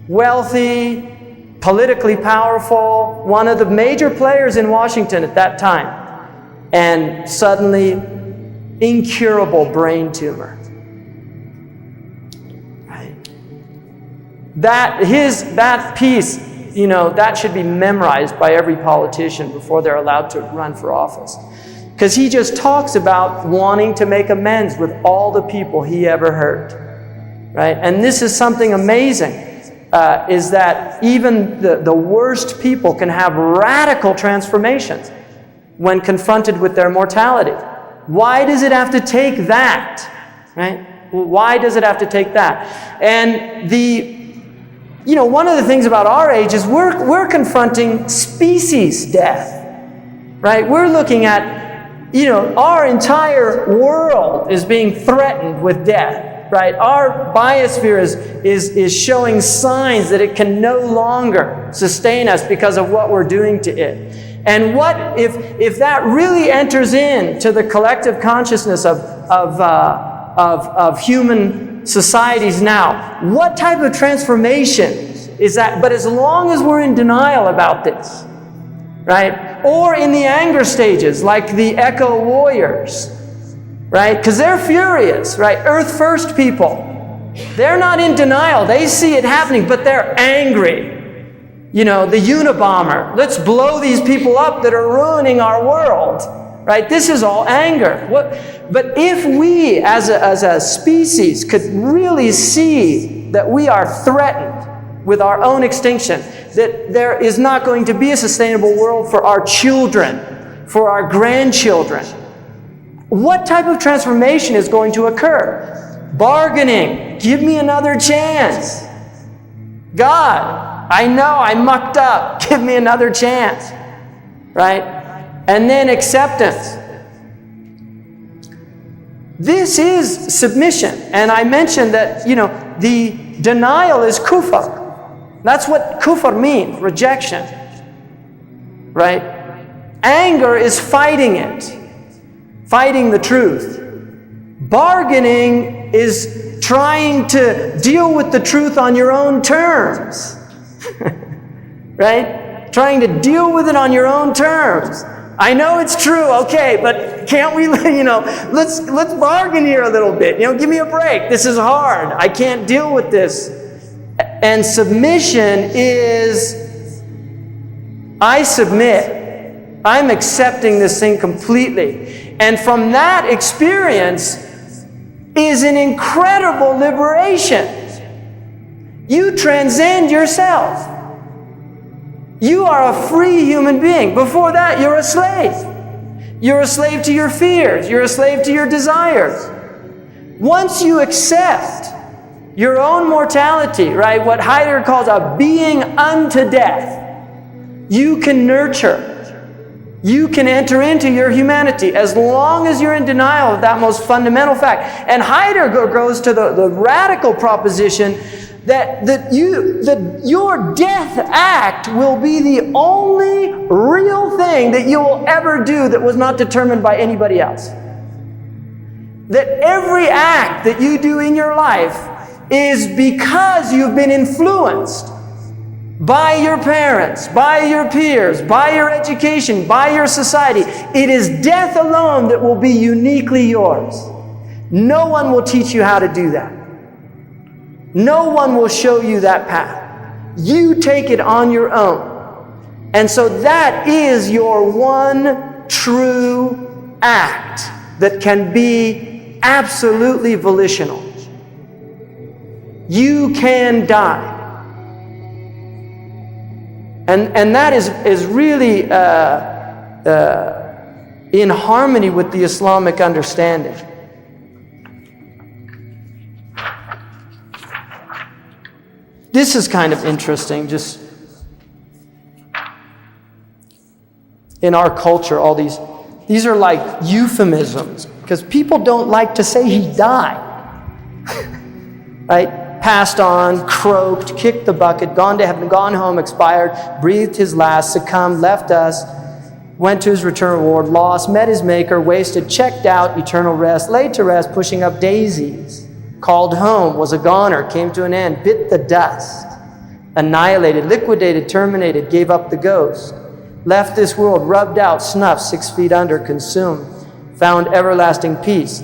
wealthy, politically powerful, one of the major players in Washington at that time, and suddenly incurable brain tumor. Right? That piece, that should be memorized by every politician before they're allowed to run for office. Because he just talks about wanting to make amends with all the people he ever hurt. Right? And this is something amazing. Is that even the worst people can have radical transformations when confronted with their mortality. Why does it have to take that? Right? Why does it have to take that? And one of the things about our age is we're confronting species death. Right? We're looking at, our entire world is being threatened with death. Right? Our biosphere is showing signs that it can no longer sustain us because of what we're doing to it. And what if that really enters into the collective consciousness of human societies now? What type of transformation is that? But as long as we're in denial about this, right? Or in the anger stages, like the echo warriors. Right? Because they're furious, right? Earth first people. They're not in denial. They see it happening, but they're angry. The Unabomber. Let's blow these people up that are ruining our world. Right? This is all anger. But if we, as a species, could really see that we are threatened with our own extinction, that there is not going to be a sustainable world for our children, for our grandchildren, what type of transformation is going to occur? Bargaining. Give me another chance. God, I know I mucked up. Give me another chance. Right? And then acceptance. This is submission. And I mentioned that, the denial is kufr. That's what kufr means, rejection. Right? Anger is fighting it, fighting the truth. Bargaining is trying to deal with the truth on your own terms. Right? Trying to deal with it on your own terms. I know it's true, okay, but can't we, let's bargain here a little bit. Give me a break. This is hard. I can't deal with this. And submission is, I submit. I'm accepting this thing completely. And from that experience is an incredible liberation. You transcend yourself. You are a free human being. Before that, you're a slave. You're a slave to your fears. You're a slave to your desires. Once you accept your own mortality, right, what Heidegger calls a being unto death, you can nurture. You can enter into your humanity as long as you're in denial of that most fundamental fact. And Heidegger goes to the radical proposition that your death act will be the only real thing that you will ever do that was not determined by anybody else. That every act that you do in your life is because you've been influenced by your parents, by your peers, by your education, by your society. It is death alone that will be uniquely yours. No one will teach you how to do that. No one will show you that path. You take it on your own. And so that is your one true act that can be absolutely volitional. You can die. And that is really in harmony with the Islamic understanding. This is kind of interesting, just in our culture, all these are like euphemisms, because people don't like to say he died. Right? Passed on, croaked, kicked the bucket, gone to heaven, gone home, expired, breathed his last, succumbed, left us, went to his return reward, lost, met his maker, wasted, checked out, eternal rest, laid to rest, pushing up daisies, called home, was a goner, came to an end, bit the dust, annihilated, liquidated, terminated, gave up the ghost, left this world, rubbed out, snuffed, 6 feet under, consumed, found everlasting peace,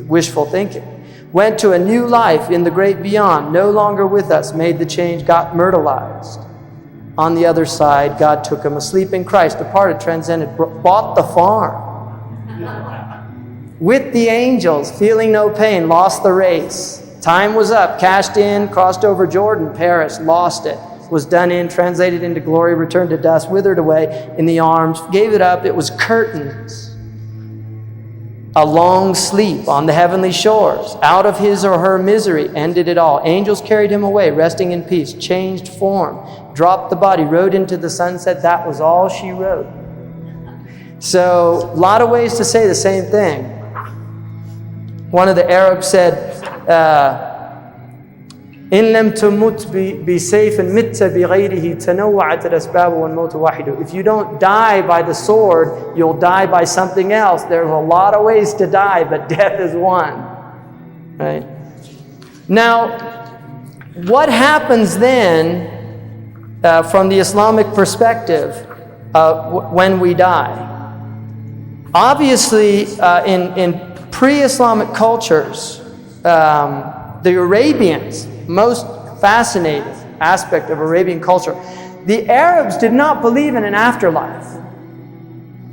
wishful thinking. Went to a new life in the great beyond, no longer with us, made the change, got myrtleized. On the other side, God took him asleep in Christ, departed, transcended, bought the farm. With the angels, feeling no pain, lost the race. Time was up, cashed in, crossed over Jordan, Paris, lost it. Was done in, translated into glory, returned to dust, withered away in the arms, gave it up, it was curtains. A long sleep on the heavenly shores, out of his or her misery, ended it all. Angels carried him away, resting in peace, changed form, dropped the body, rode into the sunset. That was all she wrote. So, a lot of ways to say the same thing. One of the Arabs said, إن لم تمت بسيف مت بغيره تنوعت الأسباب والموت واحد. If you don't die by the sword, you'll die by something else. There's a lot of ways to die, but death is one. Right? Now, what happens then from the Islamic perspective when we die? Obviously, in pre-Islamic cultures, the Arabians, most fascinating aspect of Arabian culture, the Arabs did not believe in an afterlife.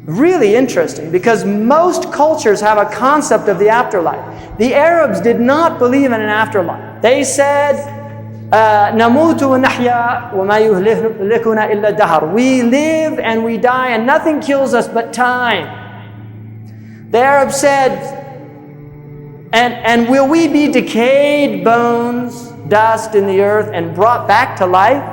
Really interesting, because most cultures have a concept of the afterlife. The Arabs did not believe in an afterlife. They said, نَمُوتُ وَنَحْيَا وَمَا يُهْلِكُنَا إِلَّا الدَّهْرُ. We live and we die and nothing kills us but time. The Arabs said, and will we be decayed bones, dust in the earth, and brought back to life?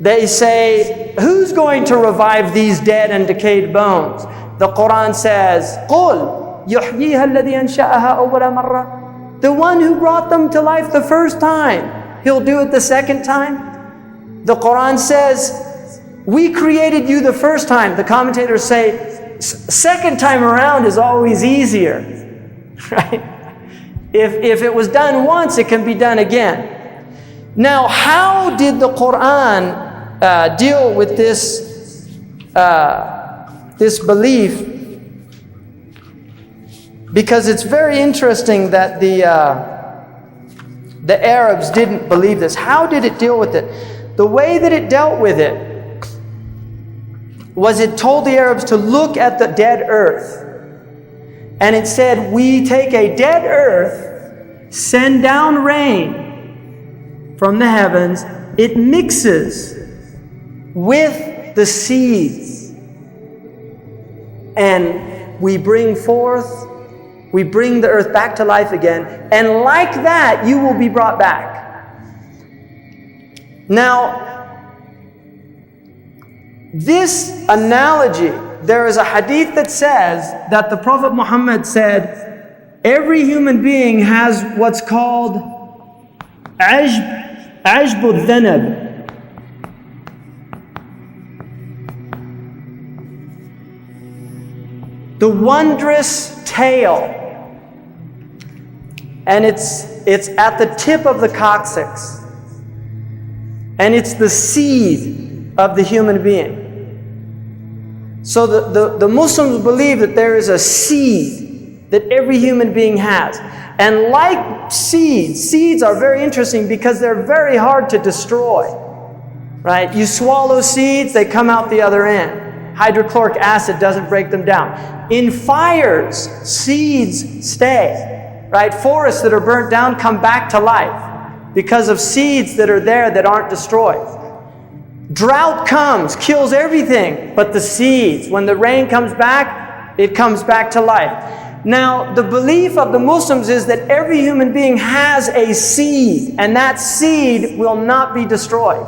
They say, who's going to revive these dead and decayed bones? The Quran says, قُلْ يُحْيِيهَا الَّذِي أَنْشَأَهَا أَوَّلَ مَرَّةٍ. The one who brought them to life the first time, He'll do it the second time. The Quran says, we created you the first time. The commentators say, second time around is always easier. Right? If it was done once, it can be done again. Now, how did the Quran deal with this belief? Because it's very interesting that the Arabs didn't believe this. How did it deal with it? The way that it dealt with it was it told the Arabs to look at the dead earth. And it said, we take a dead earth, send down rain from the heavens, it mixes with the seeds, and we bring the earth back to life again, and like that you will be brought back. Now, this analogy, there is a hadith that says that the Prophet Muhammad said, every human being has what's called ajb al-dhanab. The wondrous tail. And it's at the tip of the coccyx. And it's the seed of the human being. So the Muslims believe that there is a seed that every human being has. And like seeds are very interesting because they're very hard to destroy. Right? You swallow seeds, they come out the other end. Hydrochloric acid doesn't break them down. In fires, seeds stay. Right? Forests that are burnt down come back to life because of seeds that are there that aren't destroyed. Drought comes, kills everything but the seeds. When the rain comes back, it comes back to life. Now, the belief of the Muslims is that every human being has a seed, and that seed will not be destroyed.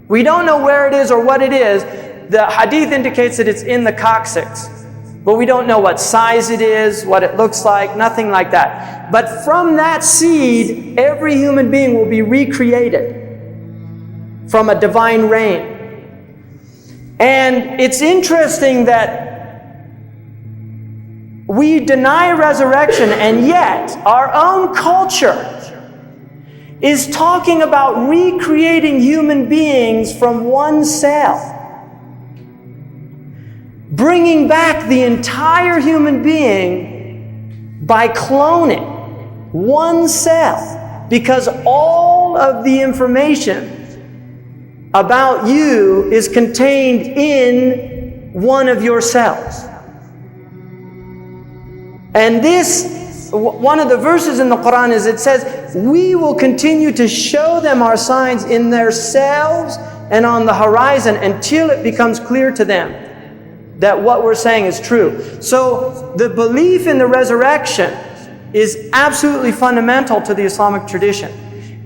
We don't know where it is or what it is. The hadith indicates that it's in the coccyx, but we don't know what size it is, what it looks like, nothing like that. But from that seed, every human being will be recreated from a divine reign. And it's interesting that we deny resurrection, and yet our own culture is talking about recreating human beings from one cell. Bringing back the entire human being by cloning one cell. Because all of the information about you is contained in one of your cells. And this, one of the verses in the Quran is, it says, we will continue to show them our signs in their cells and on the horizon until it becomes clear to them that what we're saying is true. So the belief in the resurrection is absolutely fundamental to the Islamic tradition.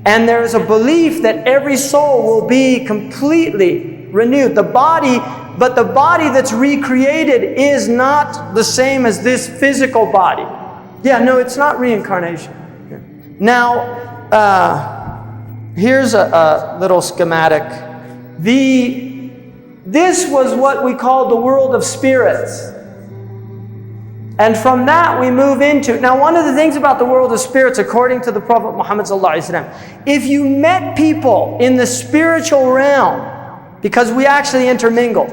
And there is a belief that every soul will be completely renewed. But the body that's recreated is not the same as this physical body. Yeah, no, it's not reincarnation. Now, here's a little schematic. This was what we call the world of spirits. And from that we move into, now one of the things about the world of spirits, according to the Prophet Muhammad ﷺ, if you met people in the spiritual realm, because we actually intermingle,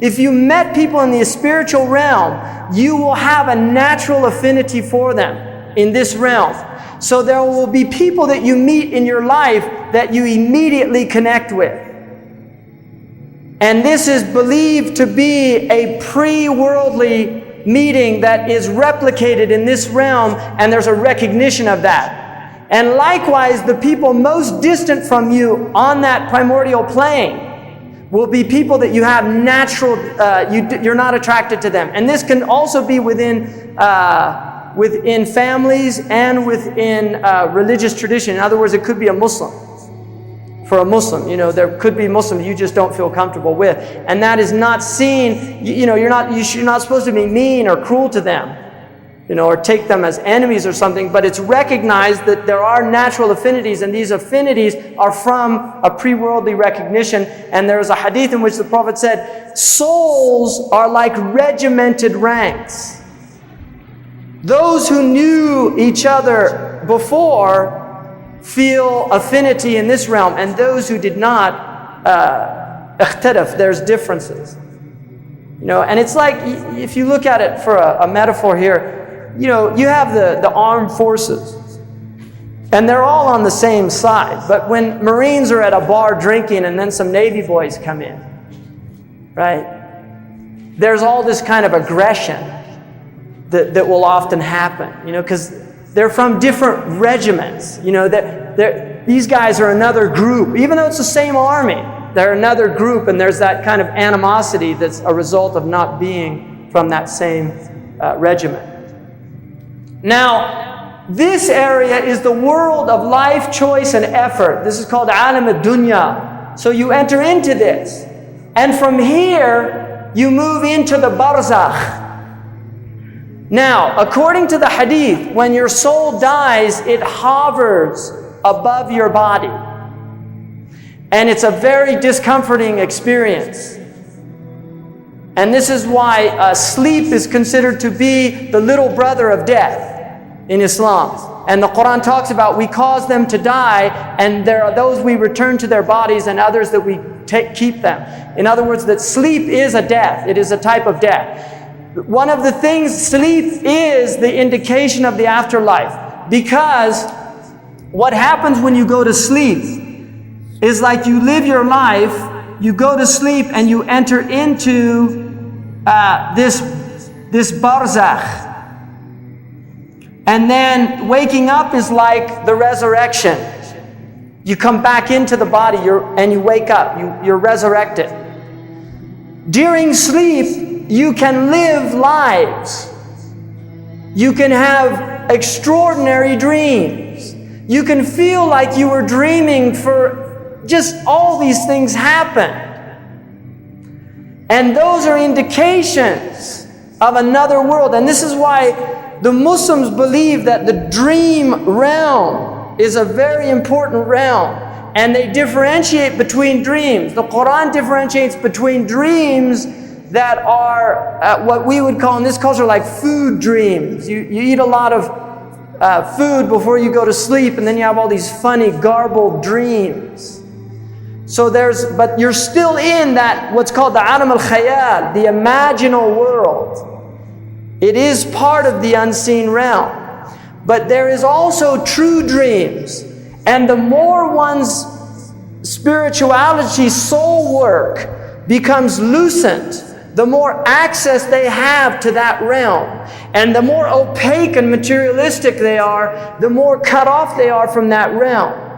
if you met people in the spiritual realm, you will have a natural affinity for them in this realm. So there will be people that you meet in your life that you immediately connect with. And this is believed to be a pre-worldly meeting that is replicated in this realm, and there's a recognition of that. And likewise, the people most distant from you on that primordial plane will be people that you have natural, you're not attracted to them. And this can also be within families and within religious tradition. In other words, it could be a Muslim. For a Muslim, there could be Muslims you just don't feel comfortable with, and that is not seen. You're not supposed to be mean or cruel to them. or take them as enemies or something, but it's recognized that there are natural affinities, and these affinities are from a pre-worldly recognition. And there is a hadith in which the Prophet said, souls are like regimented ranks. Those who knew each other before feel affinity in this realm, and those who did not, اختلف, there's differences. And it's like, if you look at it for a metaphor here, you have the armed forces, and they're all on the same side. But when Marines are at a bar drinking and then some Navy boys come in, right? There's all this kind of aggression that will often happen, because they're from different regiments. These guys are another group. Even though it's the same army, they're another group, and there's that kind of animosity that's a result of not being from that same regiment. Now, this area is the world of life, choice, and effort. This is called alam ad-dunya. So you enter into this, and from here you move into the barzakh. Now, according to the hadith, when your soul dies, it hovers above your body. And it's a very discomforting experience. And this is why sleep is considered to be the little brother of death in Islam. And the Quran talks about we cause them to die, and there are those we return to their bodies and others that we keep them. In other words, that sleep is a death. It is a type of death. One of the things, sleep is the indication of the afterlife, because what happens when you go to sleep is like you live your life, you go to sleep and you enter into this barzakh. And then waking up is like the resurrection. You come back into the body and you wake up, you're resurrected. During sleep, you can live lives. You can have extraordinary dreams. You can feel like you were dreaming for just all these things happened. And those are indications of another world. And this is why the Muslims believe that the dream realm is a very important realm. And they differentiate between dreams. The Quran differentiates between dreams that are what we would call in this culture like food dreams. You eat a lot of food before you go to sleep, and then you have all these funny garbled dreams. So but you're still in that, what's called the alam al-khayal, the imaginal world. It is part of the unseen realm. But there is also true dreams. And the more one's spirituality, soul work becomes lucent, the more access they have to that realm. And the more opaque and materialistic they are, the more cut off they are from that realm.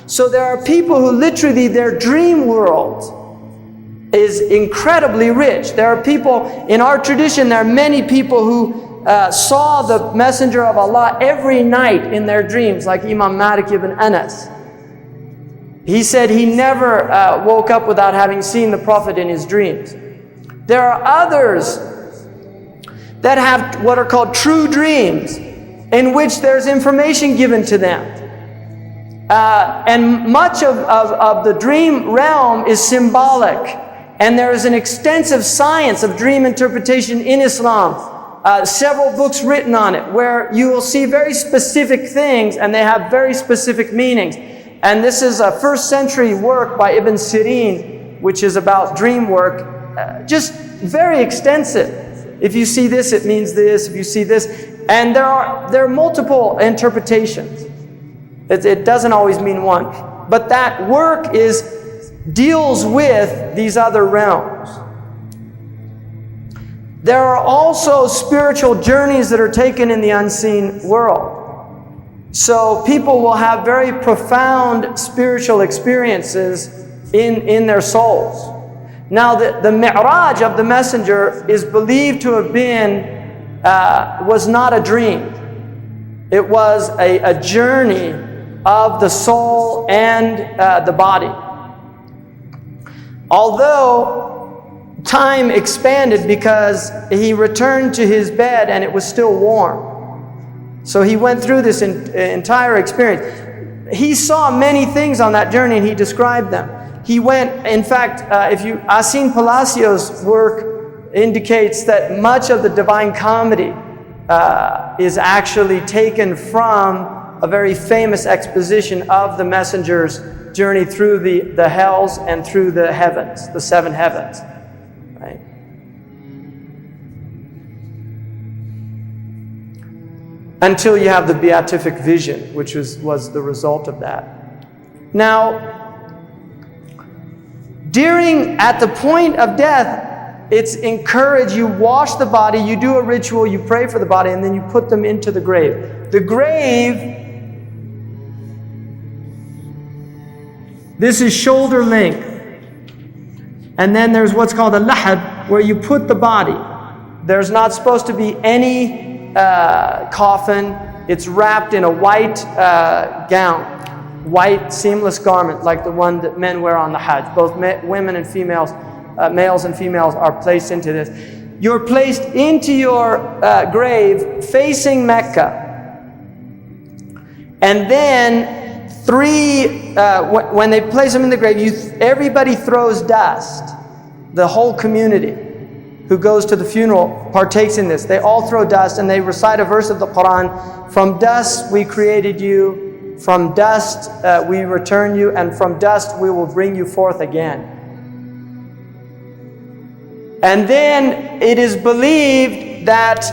So there are people who literally, their dream world is incredibly rich. There are people, in our tradition, there are many people who saw the Messenger of Allah every night in their dreams, like Imam Malik ibn Anas. He said he never woke up without having seen the Prophet in his dreams. There are others that have what are called true dreams, in which there's information given to them. And much of the dream realm is symbolic. And there is an extensive science of dream interpretation in Islam. Several books written on it, where you will see very specific things and they have very specific meanings. And this is a 1st century work by Ibn Sirin, which is about dream work, just very extensive. If you see this, it means this. If you see this, and there are multiple interpretations. It doesn't always mean one, but that work deals with these other realms. There are also spiritual journeys that are taken in the unseen world. So people will have very profound spiritual experiences in their souls. Now the Mi'raj of the Messenger is believed to have been, was not a dream. It was a journey of the soul and the body. Although time expanded because he returned to his bed and it was still warm. So he went through this entire experience. He saw many things on that journey and he described them. He went, in fact, Asin Palacios' work indicates that much of the Divine Comedy is actually taken from a very famous exposition of the messenger's journey through the hells and through the heavens, the seven heavens. Right? Until you have the beatific vision, which was the result of that. Now, at the point of death, it's encouraged, you wash the body, you do a ritual, you pray for the body, and then you put them into the grave. The grave, this is shoulder length. And then there's what's called a lahad, where you put the body. There's not supposed to be any coffin. It's wrapped in a white gown. White seamless garment like the one that men wear on the Hajj. Both women and females, males and females are placed into this. You're placed into your grave facing Mecca. And then when they place them in the grave, everybody throws dust. The whole community who goes to the funeral partakes in this. They all throw dust and they recite a verse of the Quran. From dust we created you. From dust we return you, and from dust we will bring you forth again. And then it is believed that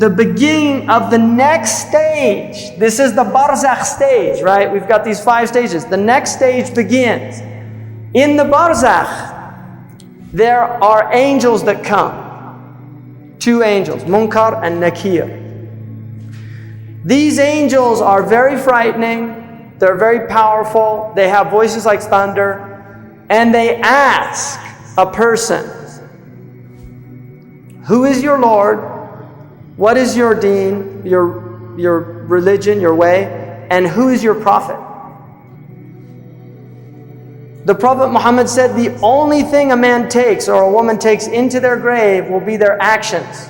the beginning of the next stage, this is the barzakh stage, right? We've got these 5 stages. The next stage begins. In the barzakh, there are angels that come. 2 angels, Munkar and Nakir. These angels are very frightening, they're very powerful, they have voices like thunder, and they ask a person, who is your Lord? What is your deen, your religion, your way? And who is your prophet? The Prophet Muhammad said the only thing a man takes or a woman takes into their grave will be their actions.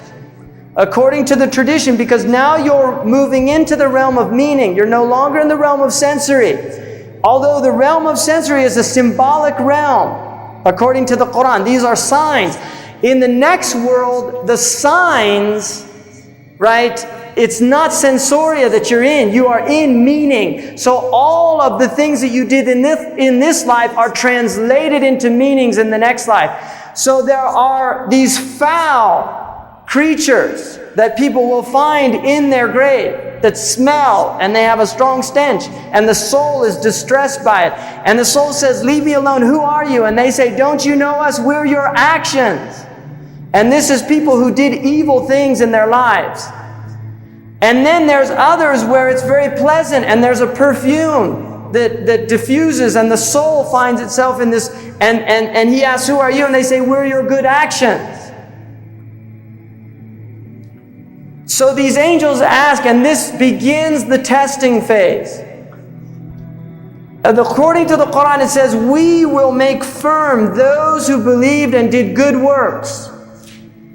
According to the tradition, because now you're moving into the realm of meaning. You're no longer in the realm of sensory. Although the realm of sensory is a symbolic realm, according to the Quran. These are signs. In the next world, the signs, right, it's not sensoria that you're in. You are in meaning. So all of the things that you did in this life are translated into meanings in the next life. So there are these foul creatures that people will find in their grave that smell and they have a strong stench and the soul is distressed by it. And the soul says, leave me alone, who are you? And they say, don't you know us? We're your actions. And this is people who did evil things in their lives. And then there's others where it's very pleasant and there's a perfume that diffuses and the soul finds itself in this. And he asks, who are you? And they say, we're your good actions. So these angels ask, and this begins the testing phase. According to the Quran, it says, we will make firm those who believed and did good works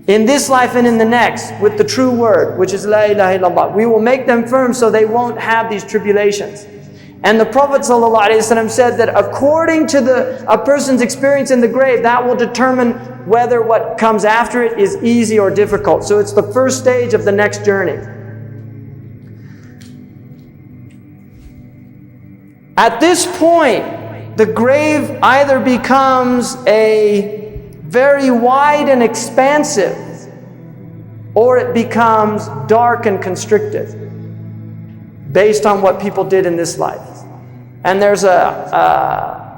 in this life and in the next with the true word, which is La ilaha illallah. We will make them firm so they won't have these tribulations. And the Prophet ﷺ said that according to a person's experience in the grave, that will determine whether what comes after it is easy or difficult. So it's the first stage of the next journey. At this point, the grave either becomes a very wide and expansive, or it becomes dark and constricted, based on what people did in this life. And there's a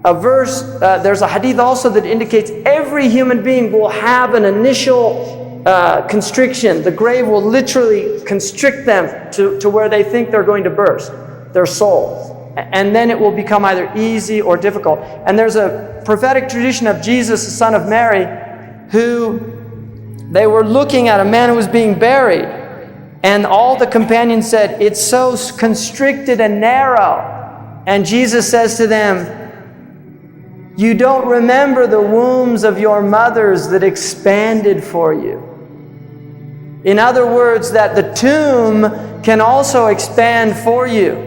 verse, there's a hadith also that indicates every human being will have an initial constriction. The grave will literally constrict them to where they think they're going to burst, their souls. And then it will become either easy or difficult. And there's a prophetic tradition of Jesus, the son of Mary, who they were looking at a man who was being buried. And all the companions said, it's so constricted and narrow. And Jesus says to them, you don't remember the wombs of your mothers that expanded for you. In other words, that the tomb can also expand for you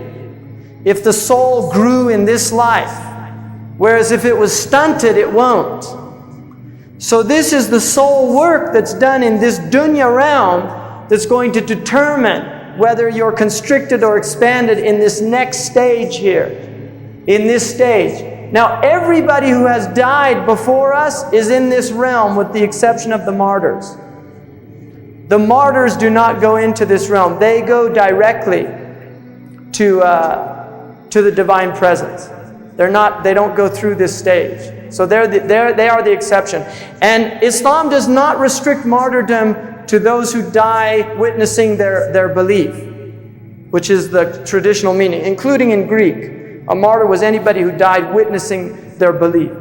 if the soul grew in this life, whereas if it was stunted, it won't. So this is the soul work that's done in this dunya realm that's going to determine whether you're constricted or expanded in this next stage here, in this stage. Now, everybody who has died before us is in this realm with the exception of the martyrs. The martyrs do not go into this realm. They go directly to the divine presence. They don't go through this stage. So they are the exception. And Islam does not restrict martyrdom to those who die witnessing their belief, which is the traditional meaning, including in Greek. A martyr was anybody who died witnessing their belief.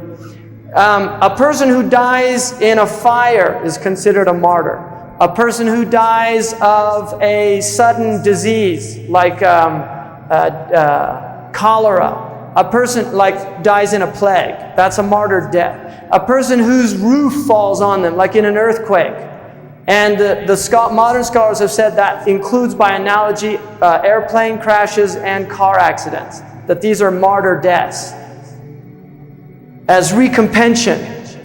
A person who dies in a fire is considered a martyr. A person who dies of a sudden disease like cholera, a person like dies in a plague, that's a martyr death. A person whose roof falls on them, like in an earthquake. And modern scholars have said that includes, by analogy, airplane crashes and car accidents, that these are martyr deaths as recompense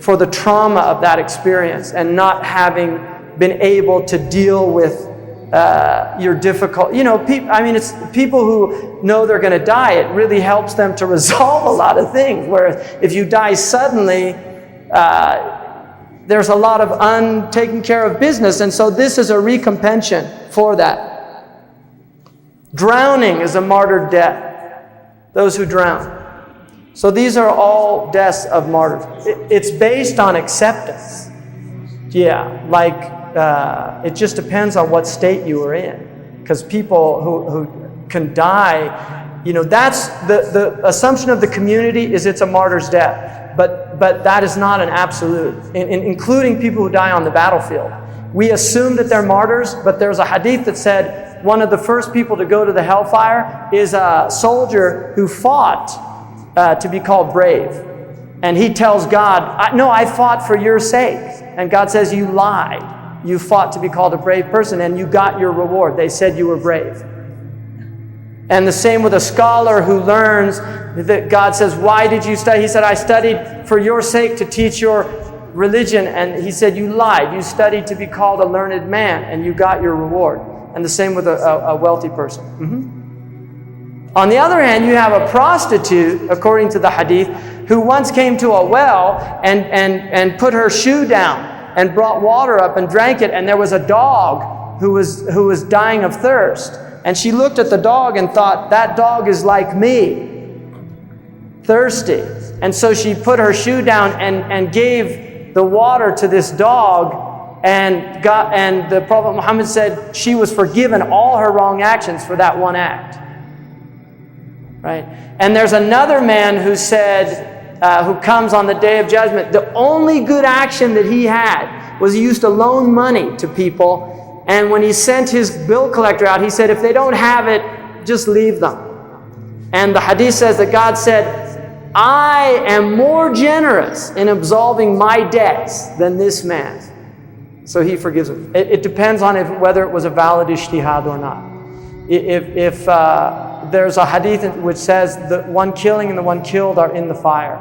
for the trauma of that experience and not having been able to deal with your difficult, it's people who know they're going to die. It really helps them to resolve a lot of things. Whereas if you die suddenly, there's a lot of untaken care of business. And so this is a recompense for that. Drowning is a martyr death. Those who drown. So these are all deaths of martyrs. It's based on acceptance. Yeah, like it just depends on what state you are in. Because people who can die, that's the assumption of the community is it's a martyr's death. But that is not an absolute, including people who die on the battlefield. We assume that they're martyrs, but there's a hadith that said one of the first people to go to the hellfire is a soldier who fought to be called brave. And he tells God, I fought for your sake. And God says, you lied. You fought to be called a brave person and you got your reward. They said you were brave. And the same with a scholar who learns that God says, why did you study? He said, I studied for your sake to teach your religion. And he said, you lied. You studied to be called a learned man and you got your reward. And the same with a wealthy person. Mm-hmm. On the other hand, you have a prostitute, according to the hadith, who once came to a well and put her shoe down and brought water up and drank it. And there was a dog who was dying of thirst. And she looked at the dog and thought, that dog is like me, thirsty. And so she put her shoe down and gave the water to this dog. And the Prophet Muhammad said she was forgiven all her wrong actions for that one act. Right? And there's another man who said, who comes on the Day of Judgment, the only good action that he had was he used to loan money to people. And when he sent his bill collector out, he said, if they don't have it, just leave them. And the hadith says that God said, I am more generous in absolving my debts than this man. So he forgives him. It depends on whether it was a valid ijtihad or not. If there's a hadith which says the one killing and the one killed are in the fire.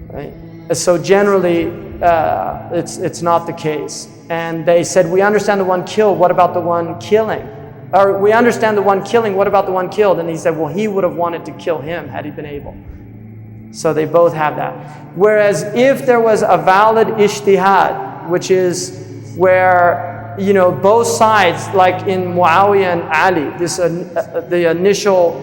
Right? So generally, it's not the case. And they said, we understand the one killed, what about the one killing? Or we understand the one killing, what about the one killed? And he said, well, he would have wanted to kill him had he been able. So they both have that. Whereas if there was a valid ijtihad, which is where, both sides, like in Muawiyah and Ali, the initial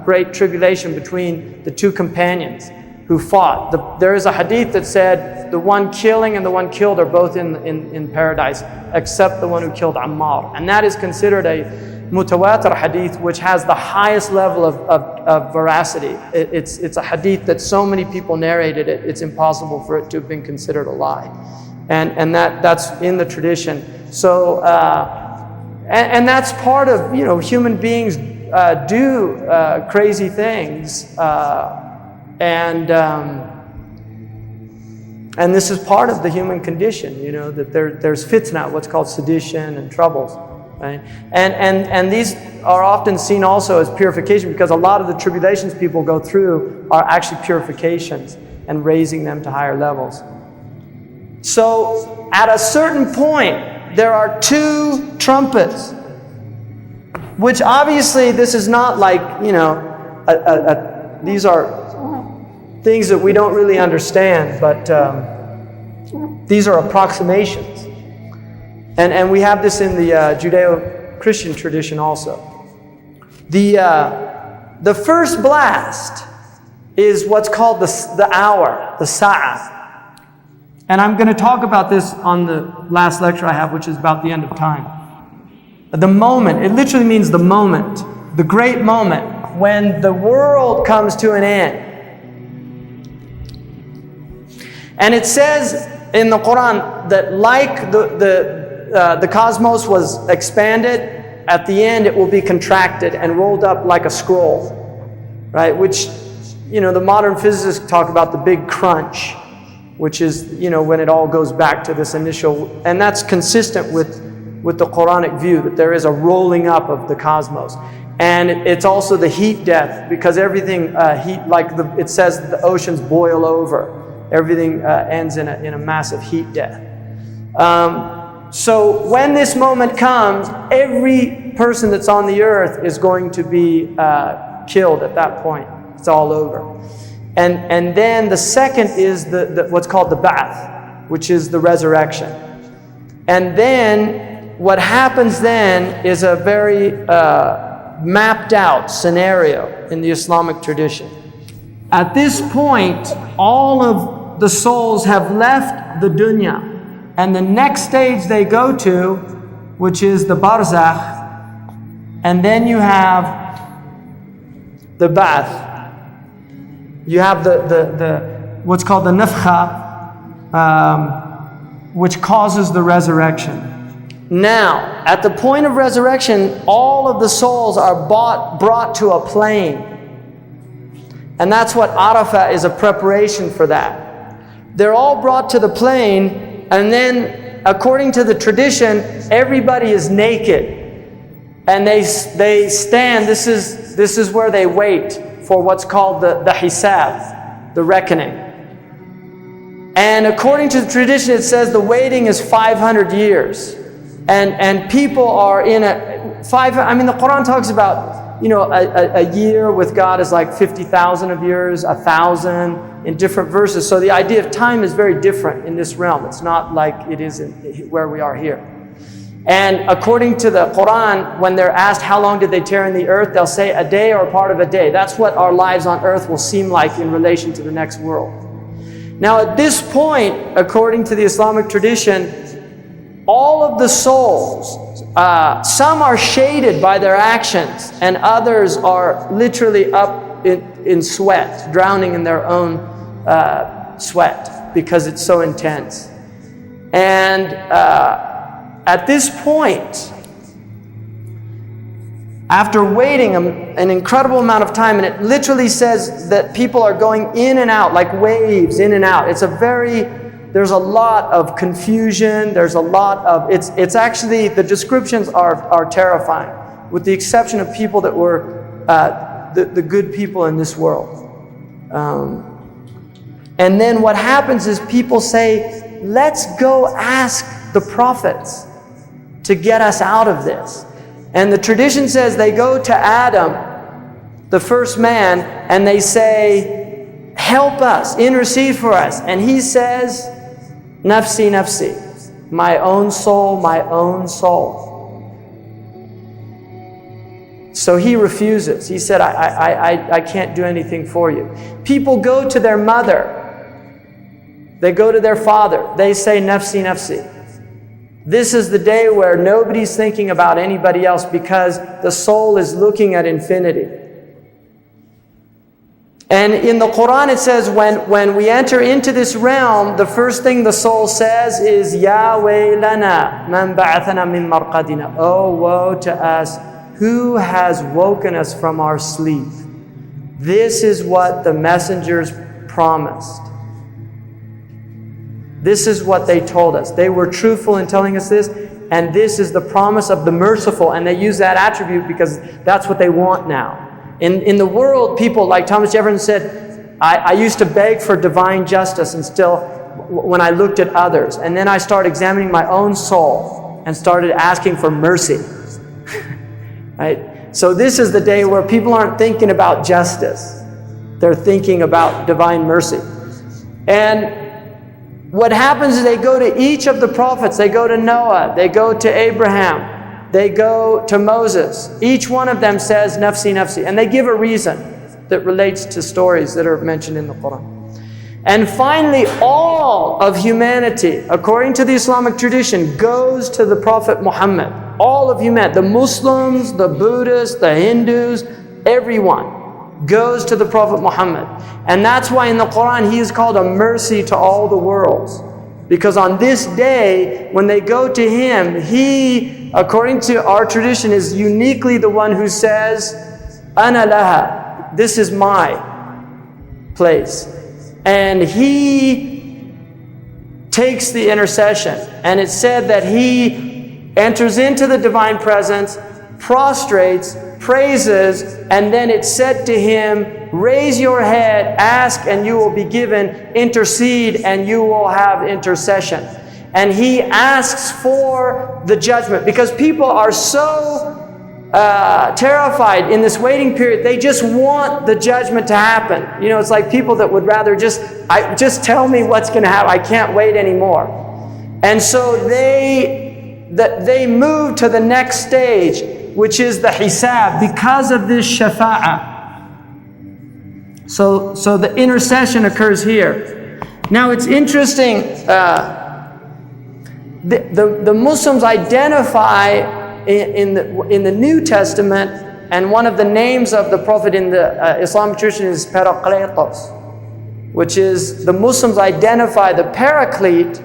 great tribulation between the two companions who fought. There is a hadith that said the one killing and the one killed are both in paradise, except the one who killed Ammar. And that is considered a mutawatir hadith, which has the highest level of veracity. It's a hadith that so many people narrated it, it's impossible for it to have been considered a lie. And that's in the tradition. So, and that's part of, human beings do crazy things. And this is part of the human condition, that there's fitna, what's called sedition and troubles. right? And these are often seen also as purification, because a lot of the tribulations people go through are actually purifications and raising them to higher levels. So at a certain point, there are 2 trumpets, which obviously this is not like, you know, these are things that we don't really understand, but these are approximations. And we have this in the Judeo-Christian tradition also. The first blast is what's called the hour, the sa'ah. And I'm going to talk about this on the last lecture I have, which is about the end of time. The moment, it literally means the moment, the great moment when the world comes to an end. And it says in the Quran that like the cosmos was expanded, at the end it will be contracted and rolled up like a scroll, right? Which, you know, the modern physicists talk about the big crunch, which is, you know, when it all goes back to this initial, and that's consistent with the Quranic view that there is a rolling up of the cosmos. And it's also the heat death, because everything it says the oceans boil over. Everything ends in a massive heat death. So when this moment comes, every person that's on the earth is going to be killed at that point. It's all over. And then the second is the what's called the ba'ath, which is the resurrection. And then what happens then is a very mapped out scenario in the Islamic tradition. At this point, all of the souls have left the dunya, and the next stage they go to, which is the barzakh, and then you have the ba'ath. You have the what's called the nafkha, which causes the resurrection. Now, at the point of resurrection, all of the souls are brought to a plane. And that's what Arafah is, a preparation for that. They're all brought to the plane, and then, according to the tradition, everybody is naked. And they stand, this is where they wait for what's called the hisab, the reckoning. And according to the tradition, it says the waiting is 500 years. And people are in the Quran talks about, you know, a year with God is like 50,000 of years, 1,000 in different verses. So the idea of time is very different in this realm. It's not like it is where we are here. And according to the Quran, when they're asked how long did they tear in the earth, they'll say a day or a part of a day. That's what our lives on earth will seem like in relation to the next world. Now at this point, according to the Islamic tradition, all of the souls, some are shaded by their actions, and others are literally up in sweat, drowning in their own sweat because it's so intense. And at this point, after waiting an incredible amount of time, and it literally says that people are going in and out like waves, in and out. There's a lot of confusion. There's a lot of, it's actually, the descriptions are terrifying, with the exception of people that were the good people in this world. And then what happens is people say, let's go ask the prophets to get us out of this. And the tradition says they go to Adam, the first man, and they say, help us, intercede for us. And he says, nafsi, nafsi, my own soul, my own soul. So he refuses. He said, I can't do anything for you. People go to their mother. They go to their father. They say, nafsi, nafsi. This is the day where nobody's thinking about anybody else, because the soul is looking at infinity. And in the Quran it says when we enter into this realm, the first thing the soul says is, Ya waylana man ba'athana min marqadina. Oh, woe to us, who has woken us from our sleep. This is what the messengers promised. This is what they told us. They were truthful in telling us this. and this is the promise of the merciful. And they use that attribute because that's what they want now. In the world, people, like Thomas Jefferson said, I used to beg for divine justice and still, when I looked at others. And then I started examining my own soul and started asking for mercy. Right? So this is the day where people aren't thinking about justice. They're thinking about divine mercy. And what happens is they go to each of the prophets. They go to Noah. They go to Abraham. They go to Moses. Each one of them says, nafsi, nafsi. And they give a reason that relates to stories that are mentioned in the Quran. And finally, all of humanity, according to the Islamic tradition, goes to the Prophet Muhammad. All of humanity, the Muslims, the Buddhists, the Hindus, everyone goes to the Prophet Muhammad. And that's why in the Quran he is called a mercy to all the worlds. Because on this day, when they go to him, he, according to our tradition, is uniquely the one who says, Ana laha, this is my place. And he takes the intercession. And it's said that he enters into the divine presence, prostrates, praises, and then it's said to him, raise your head, ask and you will be given, intercede and you will have intercession. And he asks for the judgment because people are so terrified in this waiting period. They just want the judgment to happen. You know, it's like people that would rather just tell me what's going to happen. I can't wait anymore. And so they move to the next stage, which is the hisab, because of this shafa'ah. So the intercession occurs here. Now it's interesting, the Muslims identify in the New Testament, and one of the names of the Prophet in the Islamic tradition is Parakletos, which is the Muslims identify the Paraclete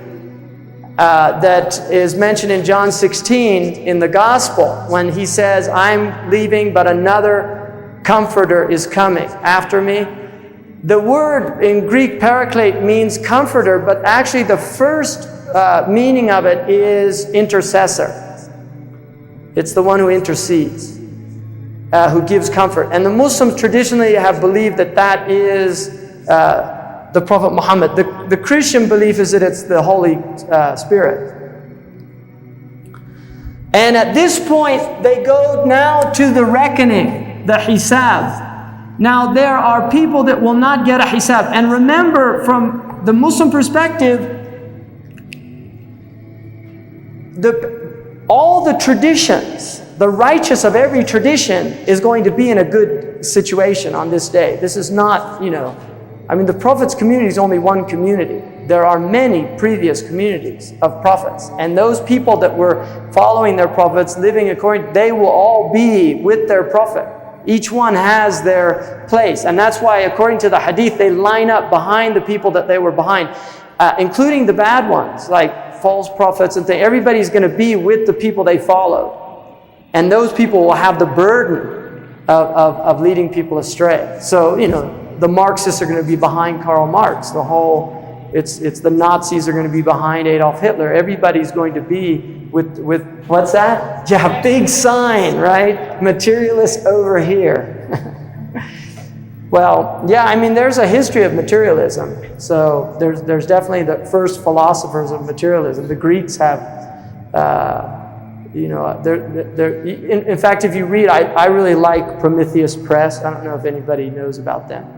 that is mentioned in John 16 in the Gospel when he says, I'm leaving but another comforter is coming after me. The word in Greek paraclete means comforter, but actually the first meaning of it is intercessor. It's the one who intercedes, who gives comfort. And the Muslims traditionally have believed that that is the Prophet Muhammad. The Christian belief is that it's the Holy Spirit. And at this point, they go now to the reckoning, the hisab. Now, there are people that will not get a hisab. And remember, from the Muslim perspective, all the traditions, the righteous of every tradition is going to be in a good situation on this day. This is not, the Prophet's community is only one community. There are many previous communities of prophets. And those people that were following their prophets, living according, they will all be with their prophet. Each one has their place. And that's why, according to the hadith, they line up behind the people that they were behind, including the bad ones, like false prophets and things. Everybody's going to be with the people they followed. And those people will have the burden of leading people astray. So, the Marxists are going to be behind Karl Marx. It's the Nazis are going to be behind Adolf Hitler. Everybody's going to be with what's that? Yeah, big sign, right? Materialist over here. Well, yeah, there's a history of materialism. So there's definitely the first philosophers of materialism. The Greeks have, in fact, if you read, I really like Prometheus Press. I don't know if anybody knows about them.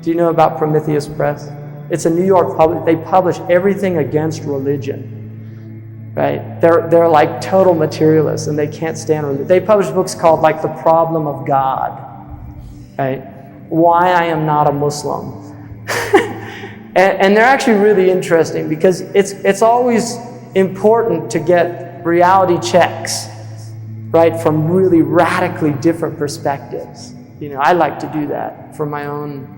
Do you know about Prometheus Press? It's a New York public. They publish everything against religion, right? They're like total materialists, and they can't stand religion. They publish books called like The Problem of God, right? Why I am not a Muslim. and they're actually really interesting because it's always important to get reality checks, right, from really radically different perspectives. I like to do that for my own,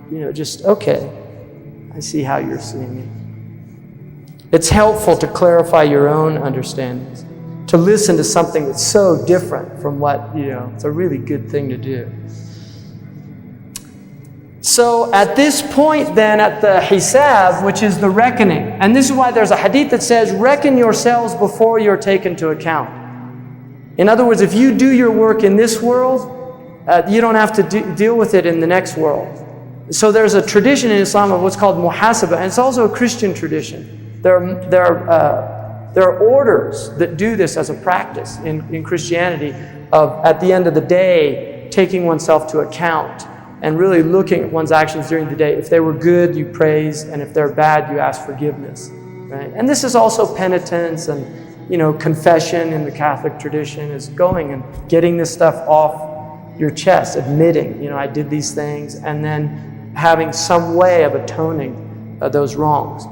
okay. I see how you're seeing it. It's helpful to clarify your own understandings, to listen to something that's so different from what, it's a really good thing to do. So at this point then, at the hisab, which is the reckoning, and this is why there's a hadith that says, reckon yourselves before you're taken to account. In other words, if you do your work in this world, you don't have to deal with it in the next world. So there's a tradition in Islam of what's called muhasabah, and it's also a Christian tradition. There are orders that do this as a practice in Christianity of, at the end of the day, taking oneself to account and really looking at one's actions during the day. If they were good, you praise, and if they're bad, you ask forgiveness. Right? And this is also penitence and, confession in the Catholic tradition is going and getting this stuff off your chest, admitting, I did these things, and then having some way of atoning those wrongs.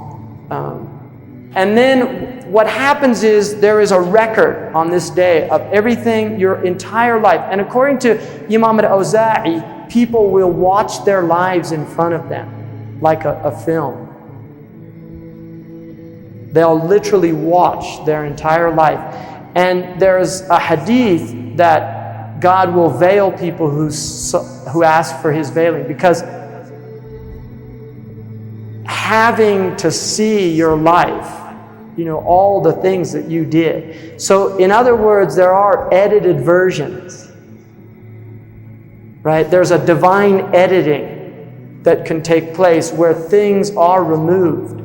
And then what happens is there is a record on this day of everything, your entire life. And according to Imam al-Awza'i, people will watch their lives in front of them like a film. They'll literally watch their entire life. And there's a hadith that God will veil people who ask for His veiling, because having to see your life, all the things that you did. So in other words, there are edited versions. Right? There's a divine editing that can take place where things are removed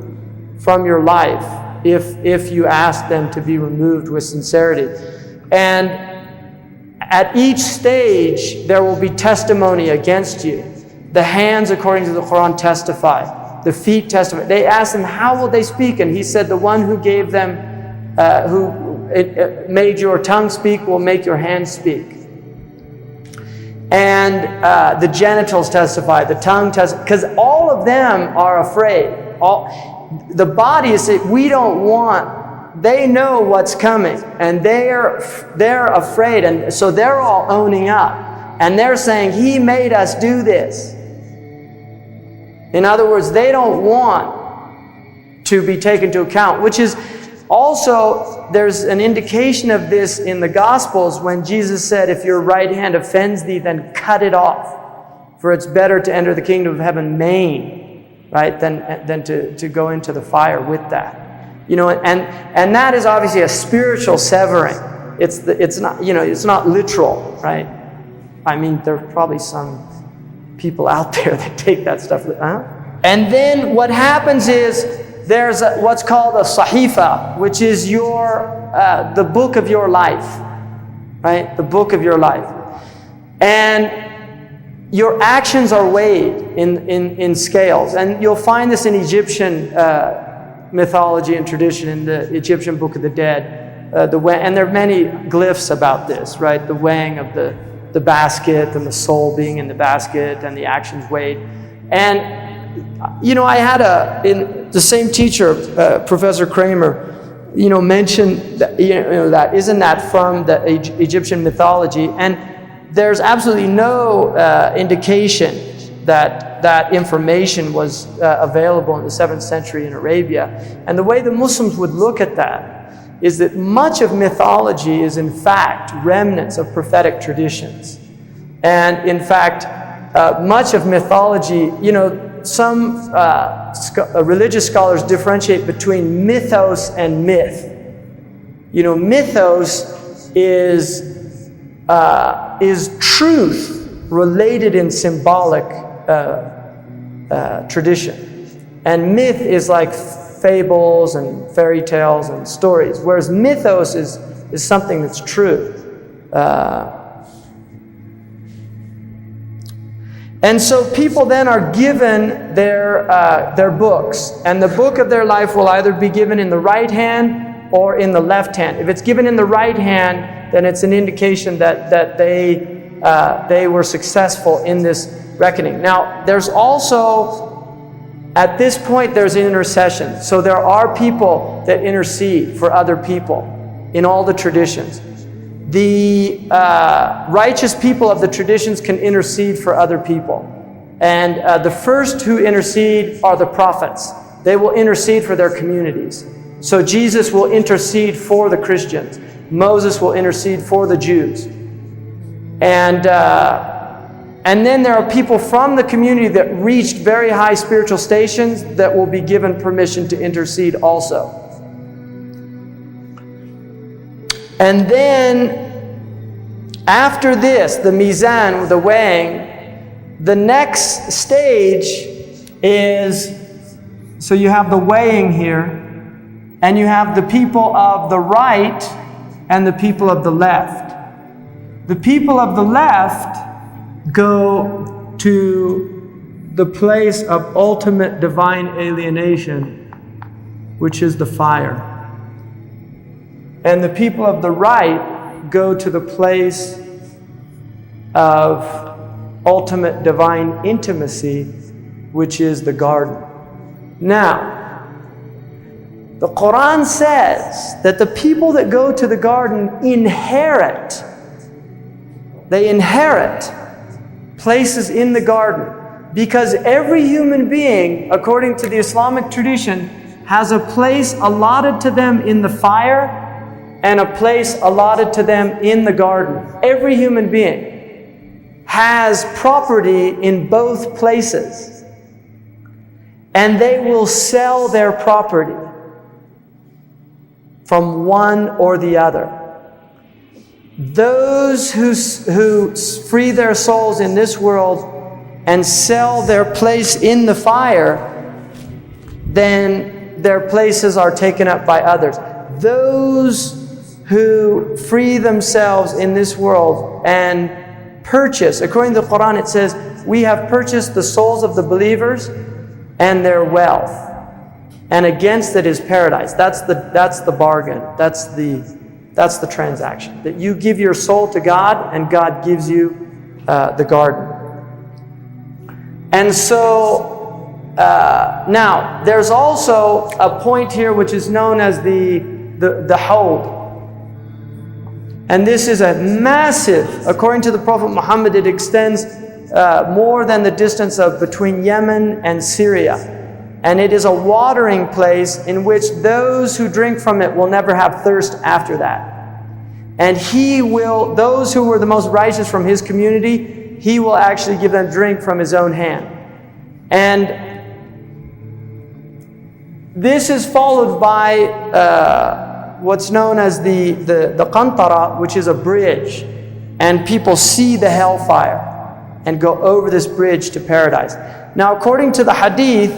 from your life if you ask them to be removed with sincerity. And at each stage, there will be testimony against you. The hands, according to the Quran, testify. The feet testify. They asked him, how will they speak? And he said, the one who gave them, who made your tongue speak will make your hands speak. And the genitals testify, the tongue testifies, because all of them are afraid. The body is saying, we don't want, they know what's coming, and they're afraid, and so they're all owning up. And they're saying, He made us do this. In other words, they don't want to be taken into account, which is also, there's an indication of this in the Gospels when Jesus said, if your right hand offends thee, then cut it off. For it's better to enter the kingdom of heaven maimed, right, than to go into the fire with that. And that is obviously a spiritual severing. It's not literal, right? I mean, there are probably some people out there that take that stuff. And then what happens is, there's what's called a sahifa, which is the book of your life, right? The book of your life. And your actions are weighed in scales. And you'll find this in Egyptian mythology and tradition, in the Egyptian Book of the Dead. And there are many glyphs about this, right? The weighing of the basket, and the soul being in the basket, and the actions weighed. And I had the same teacher, Professor Kramer, mentioned that, that isn't that from the Egyptian mythology, and there's absolutely no indication that information was available in the 7th century in Arabia. And the way the Muslims would look at that is that much of mythology is in fact remnants of prophetic traditions. And in fact, much of mythology, some religious scholars differentiate between mythos and myth. Mythos is truth related in symbolic tradition. And myth is like fables and fairy tales and stories, whereas mythos is something that's true. And so people then are given their books, and the book of their life will either be given in the right hand or in the left hand. If it's given in the right hand, then it's an indication that they were successful in this reckoning. Now, there's also, at this point, there's intercession. So there are people that intercede for other people in all the traditions. The righteous people of the traditions can intercede for other people. And the first who intercede are the prophets. They will intercede for their communities. So Jesus will intercede for the Christians. Moses will intercede for the Jews. And And then there are people from the community that reached very high spiritual stations that will be given permission to intercede also. And then after this, the mizan, the weighing, the next stage is, so you have the weighing here, and you have the people of the right and the people of the left. The people of the left go to the place of ultimate divine alienation, which is the fire. And the people of the right go to the place of ultimate divine intimacy, which is the garden. Now, the Quran says that the people that go to the garden inherit places in the garden, because every human being, according to the Islamic tradition, has a place allotted to them in the fire and a place allotted to them in the garden. Every human being has property in both places, and they will sell their property from one or the other. Those who free their souls in this world and sell their place in the fire, then their places are taken up by others. Those who free themselves in this world and purchase, according to the Quran it says, we have purchased the souls of the believers and their wealth, and against it is paradise. That's the bargain. That's the transaction. That you give your soul to God, and God gives you the garden. And so now there's also a point here which is known as the hold. And this is a massive, according to the Prophet Muhammad, it extends more than the distance of between Yemen and Syria. And it is a watering place in which those who drink from it will never have thirst after that. And He will, those who were the most righteous from His community, He will actually give them drink from His own hand. And this is followed by what's known as the qantara, which is a bridge. And people see the hellfire and go over this bridge to paradise. Now, according to the hadith,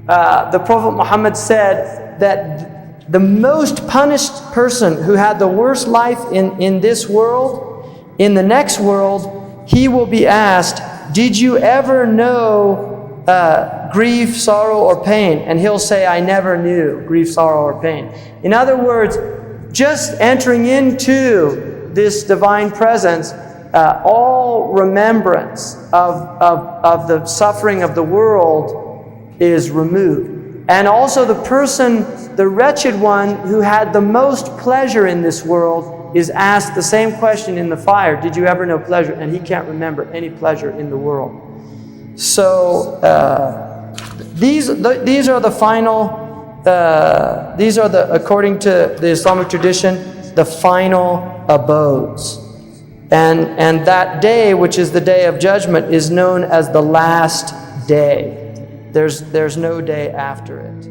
the Prophet Muhammad said that the most punished person who had the worst life in this world, in the next world, he will be asked, did you ever know grief, sorrow, or pain? And he'll say, I never knew grief, sorrow, or pain. In other words, just entering into this divine presence, all remembrance of the suffering of the world is removed. And also the person, the wretched one who had the most pleasure in this world, is asked the same question in the fire, did you ever know pleasure? And he can't remember any pleasure in the world. So these are the final, these are the, according to the Islamic tradition, the final abodes. And that day, which is the day of judgment, is known as the last day. There's no day after it.